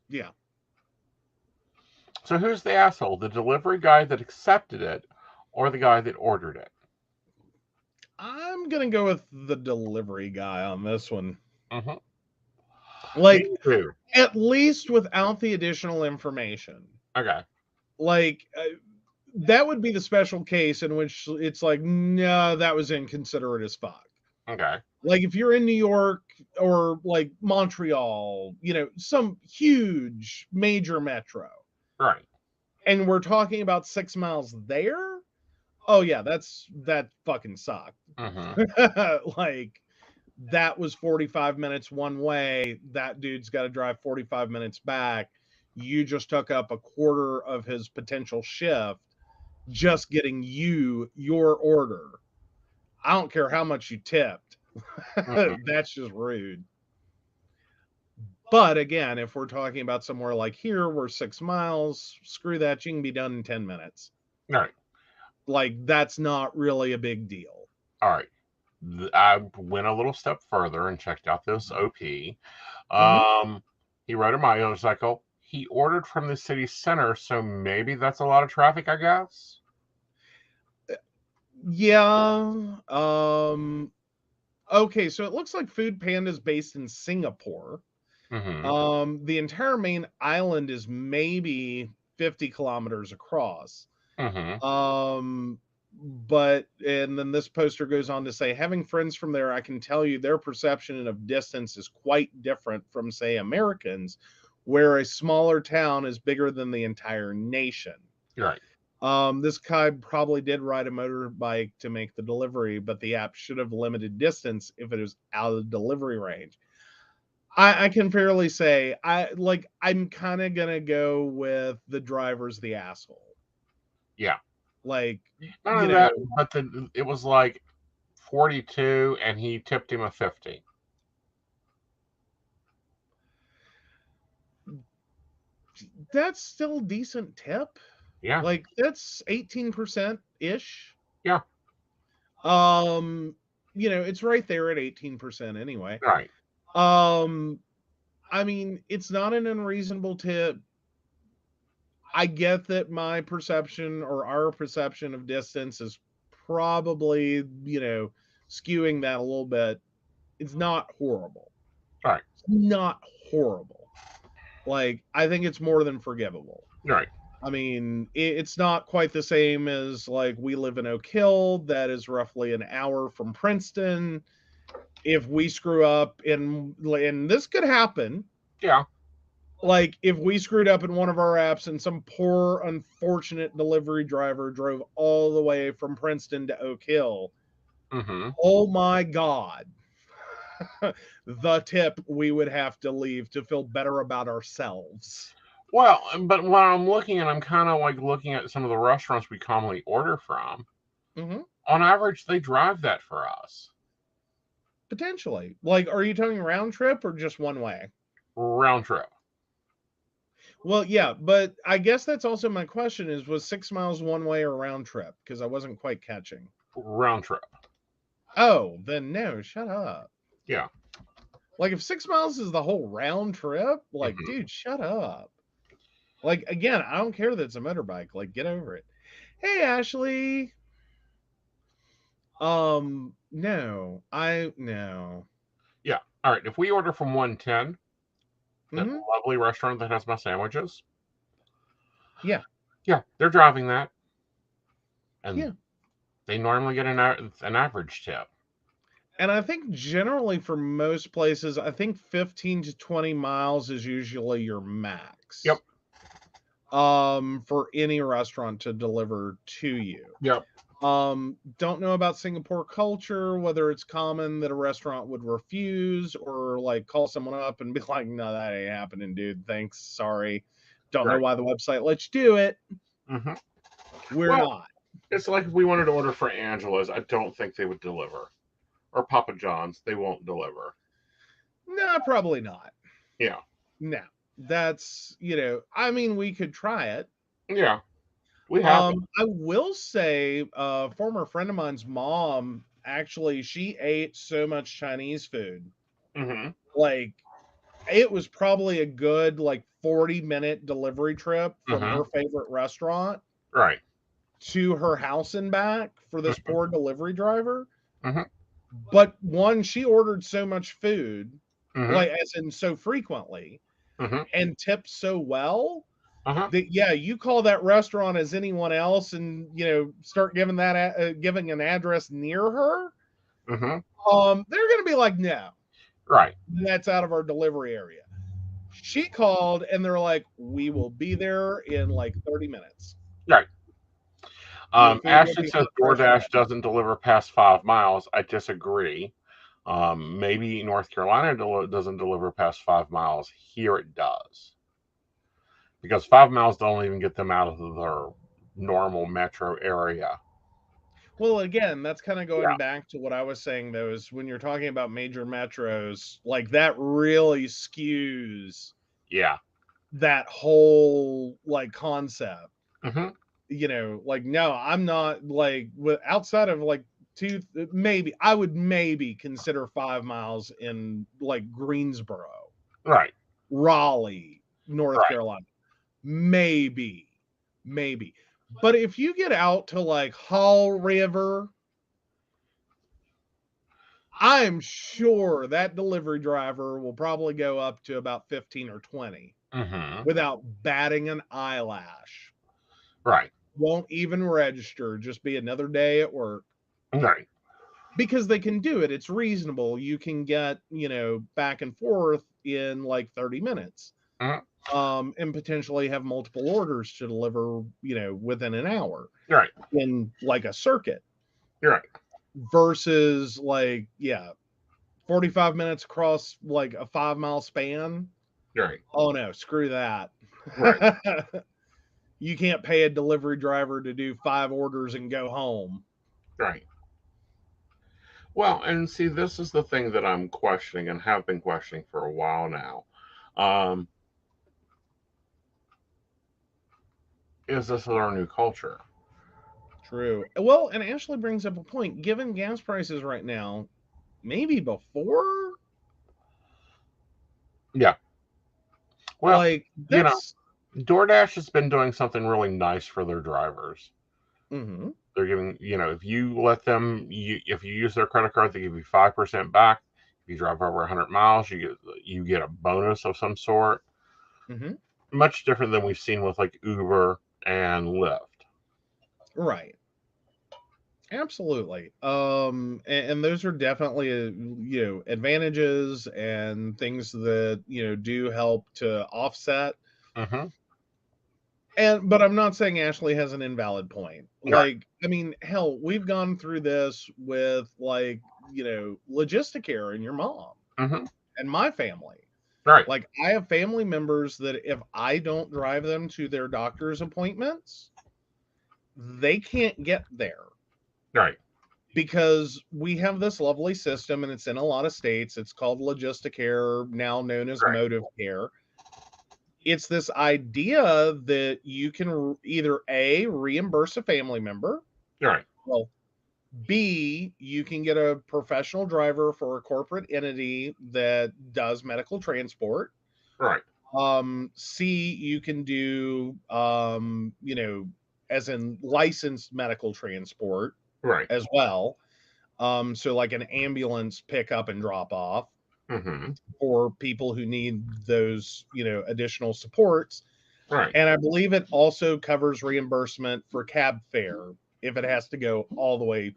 D: Yeah.
B: So who's the asshole? The delivery guy that accepted it or the guy that ordered it?
D: I'm going to go with the delivery guy on this one.
B: Mm-hmm.
D: Like,
B: Me too.
D: at least without the additional information.
B: Okay.
D: Like, that would be the special case in which it's like, no, that was inconsiderate as fuck.
B: Okay.
D: Like, if you're in New York or like Montreal, some huge major metro.
B: Right.
D: And we're talking about 6 miles there. Oh yeah, that fucking sucked.
B: Mm-hmm.
D: Like that was 45 minutes one way. That dude's got to drive 45 minutes back. You just took up a quarter of his potential shift just getting your order. I don't care how much you tipped.
B: Mm-hmm.
D: That's just rude. But again, if we're talking about somewhere like here, we're 6 miles, screw that. You can be done in 10 minutes.
B: Right.
D: Like, that's not really a big deal.
B: All right. I went a little step further and checked out this OP. He rode a motorcycle. He ordered from the city center, so maybe that's a lot of traffic, I guess.
D: Yeah. Okay, so it looks like Food Panda is based in Singapore.
B: Mm-hmm.
D: The entire main island is maybe 50 kilometers across.
B: Mm-hmm.
D: And then this poster goes on to say, having friends from there, I can tell you their perception of distance is quite different from, say, Americans, where a smaller town is bigger than the entire nation.
B: Right.
D: This guy probably did ride a motorbike to make the delivery, but the app should have limited distance if it was out of the delivery range. I can fairly say I'm kind of gonna go with the driver's the asshole.
B: Yeah.
D: Like,
B: That, but it was like 42, and he tipped him a 50.
D: That's still a decent tip.
B: Yeah.
D: Like that's 18% ish.
B: Yeah.
D: It's right there at 18% anyway.
B: Right.
D: I mean, it's not an unreasonable tip. I get that my perception or our perception of distance is probably, skewing that a little bit. It's not horrible.
B: Right.
D: It's not horrible. Like, I think it's more than forgivable.
B: Right.
D: I mean, it's not quite the same as like we live in Oak Hill. That is roughly an hour from Princeton. If we screw up and this could happen.
B: Yeah.
D: Like if we screwed up in one of our apps and some poor, unfortunate delivery driver drove all the way from Princeton to Oak Hill.
B: Mm-hmm.
D: Oh my God. The tip we would have to leave to feel better about ourselves.
B: Well, but when I'm looking, and I'm kind of like looking at some of the restaurants we commonly order from,
D: Mm-hmm.
B: on average, they drive that for us.
D: Potentially. Like, are you talking round trip or just one way?
B: Round trip.
D: Well, yeah, but I guess that's also my question is, was 6 miles one way or round trip? Because I wasn't quite catching.
B: Round trip.
D: Oh, then no, shut up.
B: Yeah.
D: Like, if 6 miles is the whole round trip, like,
B: Mhm.
D: dude, shut up. Like, again, I don't care that it's a motorbike. Like, get over it. Hey, Ashley. No.
B: Yeah. All right. If we order from 110, that
D: Mm-hmm.
B: lovely restaurant that has my sandwiches,
D: Yeah.
B: yeah, they're driving that, and
D: Yeah.
B: they normally get an average tip.
D: And I think generally for most places, I think 15 to 20 miles is usually your max.
B: Yep.
D: For any restaurant to deliver to you.
B: Yep.
D: Don't know about Singapore culture, whether it's common that a restaurant would refuse or like call someone up and be like, no, that ain't happening, dude. Thanks. Sorry. Don't know
B: Right.
D: why the website lets you do it.
B: Mm-hmm.
D: We're
B: Well,
D: not.
B: it's like if we wanted to order for Angela's, I don't think they would deliver. Or Papa John's, they won't deliver.
D: No, probably not.
B: Yeah.
D: No. That's, I mean, we could try it.
B: Yeah. We have.
D: I will say, a former friend of mine's mom, actually, she ate so much Chinese food.
B: Mm-hmm.
D: Like, it was probably a good, like, 40-minute delivery trip from
B: Mm-hmm.
D: her favorite restaurant
B: Right.
D: to her house and back for this
B: Mm-hmm.
D: poor delivery driver.
B: Mm-hmm.
D: But one, she ordered so much food,
B: Mm-hmm.
D: like, as in so frequently,
B: Mm-hmm.
D: and tipped so well.
B: Uh-huh.
D: That, yeah, you call that restaurant as anyone else and start giving that giving an address near her,
B: Mm-hmm.
D: they're gonna be like, no,
B: Right.
D: that's out of our delivery area. She called and they're like, we will be there in like 30 minutes.
B: Right.
D: Your food will
B: Ashley
D: be
B: says
D: hot, fresh, and
B: DoorDash
D: ready.
B: doesn't deliver past 5 miles. I disagree. Maybe North Carolina doesn't deliver past 5 miles. Here it does. Because 5 miles don't even get them out of their normal metro area.
D: Well, again, that's kind of
B: Yeah.
D: going back to what I was saying, though, is when you're talking about major metros, like that really skews
B: Yeah.
D: that whole like concept.
B: Mm-hmm.
D: Like, no, I'm not like outside of like maybe I would maybe consider 5 miles in like Greensboro,
B: Right.
D: Raleigh, North
B: Right.
D: Carolina. Maybe. But if you get out to like Hall River, I'm sure that delivery driver will probably go up to about 15 or 20
B: Mm-hmm.
D: without batting an eyelash.
B: Right.
D: Won't even register, just be another day at work.
B: Right.
D: Because they can do it. It's reasonable. You can get, back and forth in like 30 minutes.
B: Mm-hmm.
D: And potentially have multiple orders to deliver, within an hour.
B: Right.
D: In like a circuit.
B: You're right.
D: Versus like, 45 minutes across like a 5-mile span.
B: Right.
D: Oh no, screw that.
B: Right.
D: You can't pay a delivery driver to do 5 orders and go home.
B: Right. Well, and see, this is the thing that I'm questioning and have been questioning for a while now. Is this our new culture?
D: True. Well, and Ashley brings up a point. Given gas prices right now, maybe before?
B: Yeah. Well,
D: like, that's...
B: DoorDash has been doing something really nice for their drivers.
D: Mm-hmm.
B: They're giving, if you let them, if you use their credit card, they give you 5% back. If you drive over 100 miles, you get a bonus of some sort.
D: Mm-hmm.
B: Much different than we've seen with like Uber and Lyft.
D: Right. Absolutely. And those are definitely advantages and things that do help to offset.
B: Mm-hmm.
D: But I'm not saying Ashley has an invalid point.
B: Right.
D: Like, I mean, hell, we've gone through this with like Logisticare and your mom
B: Mm-hmm.
D: and my family.
B: Right.
D: Like, I have family members that if I don't drive them to their doctor's appointments, they can't get there.
B: Right.
D: Because we have this lovely system, and it's in a lot of states. It's called logistic care, now known as
B: Right.
D: motive care. It's this idea that you can either A, reimburse a family member.
B: Right.
D: Well, B, you can get a professional driver for a corporate entity that does medical transport.
B: Right.
D: C, you can do, you know, as in licensed medical transport
B: Right.
D: as well. So like an ambulance pick up and drop off
B: Mm-hmm.
D: for people who need those, you know, additional supports.
B: Right.
D: And I believe it also covers reimbursement for cab fare if it has to go all the way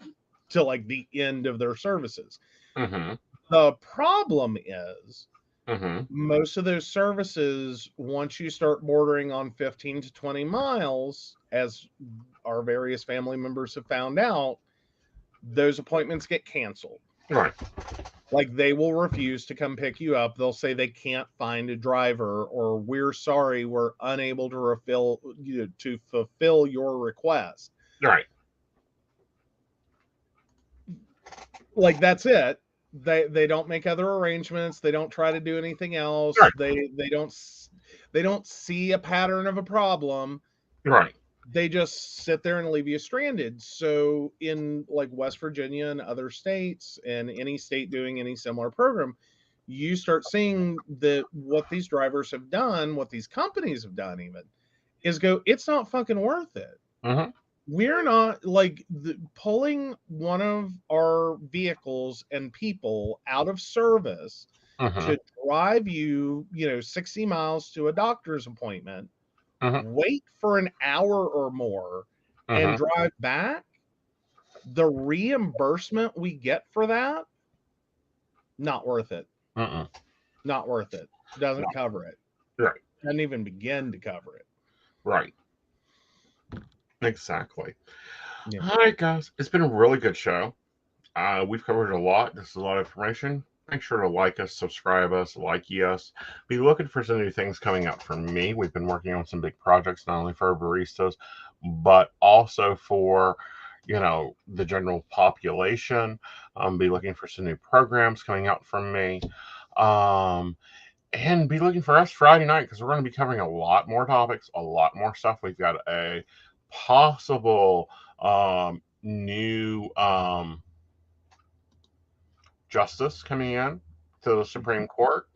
D: to like the end of their services.
B: Mm-hmm.
D: The problem is
B: Mm-hmm.
D: most of those services, once you start bordering on 15 to 20 miles, as our various family members have found out, those appointments get canceled.
B: Right.
D: Like, they will refuse to come pick you up. They'll say they can't find a driver, or we're sorry, we're unable to fulfill your request.
B: Right.
D: Like, that's it. They don't make other arrangements. They don't try to do anything else.
B: Right.
D: They don't see a pattern of a problem.
B: Right.
D: They just sit there and leave you stranded. So in like West Virginia and other states, and any state doing any similar program, you start seeing that what these drivers have done, what these companies have done even, is go, it's not fucking worth it.
B: Mm-hmm.
D: We're not like pulling one of our vehicles and people out of service
B: Mm-hmm.
D: to drive you, 60 miles to a doctor's appointment,
B: Mm-hmm.
D: wait for an hour or more,
B: Mm-hmm.
D: and drive back. The reimbursement we get for that, not worth it.
B: Mm-mm.
D: Not worth it. Doesn't cover it.
B: Right.
D: Doesn't even begin to cover it.
B: Right. Exactly.
D: Yeah.
B: All right, guys. It's been a really good show. We've covered a lot. This is a lot of information. Make sure to like us, subscribe us, like us. Be looking for some new things coming up from me. We've been working on some big projects, not only for our baristas, but also for, the general population. Be looking for some new programs coming out from me. And be looking for us Friday night, because we're going to be covering a lot more topics, a lot more stuff. We've got a possible new justice coming in to the Supreme Court.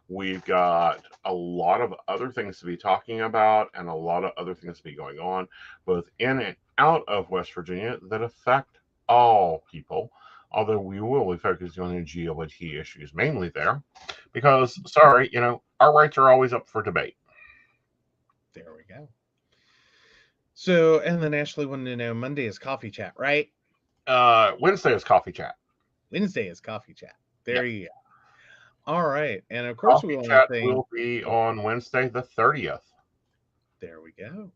B: We've got a lot of other things to be talking about, and a lot of other things to be going on, both in and out of West Virginia, that affect all people. Although we will be focusing on the LGBT issues mainly there, because, sorry, our rights are always up for debate.
D: There we go. So, and then Ashley wanted to know, Monday is coffee chat, right?
B: Wednesday is coffee chat.
D: Wednesday is coffee chat. There you go. All right. And of course, we
B: Coffee
D: want
B: chat
D: to thank...
B: will be on Wednesday the 30th.
D: There we go.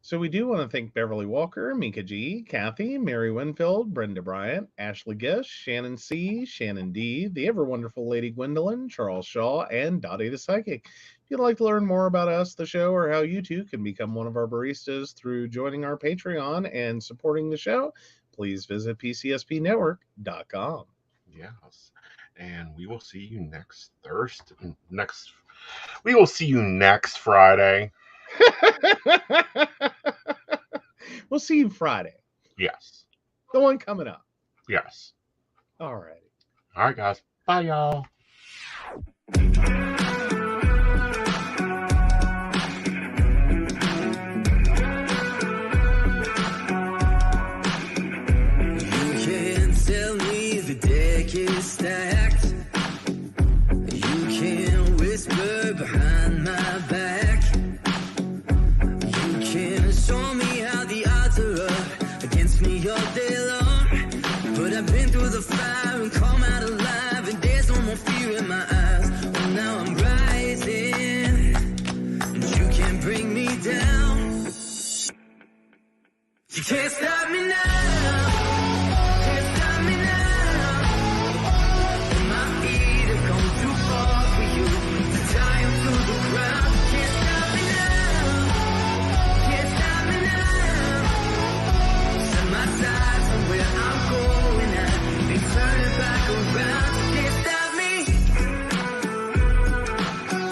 D: So we do want to thank Beverly Walker, Mika G, Kathy, Mary Winfield, Brenda Bryant, Ashley Gish, Shannon C, Shannon D, the ever wonderful Lady Gwendolyn, Charles Shaw, and Dottie the Psychic. If you'd like to learn more about us, the show, or how you too can become one of our baristas through joining our Patreon and supporting the show, please visit PCSPnetwork.com.
B: Yes. And we will see you next We will see you next Friday.
D: We'll see you Friday.
B: Yes.
D: The one coming up.
B: Yes.
D: All right.
B: All right, guys. Bye, y'all.
A: Stacked. You can whisper behind my back. You can show me how the odds are up against me all day long. But I've been through the fire and come out alive, and there's no more fear in my eyes. Oh, now I'm rising, and you can't bring me down. You can't stop me now.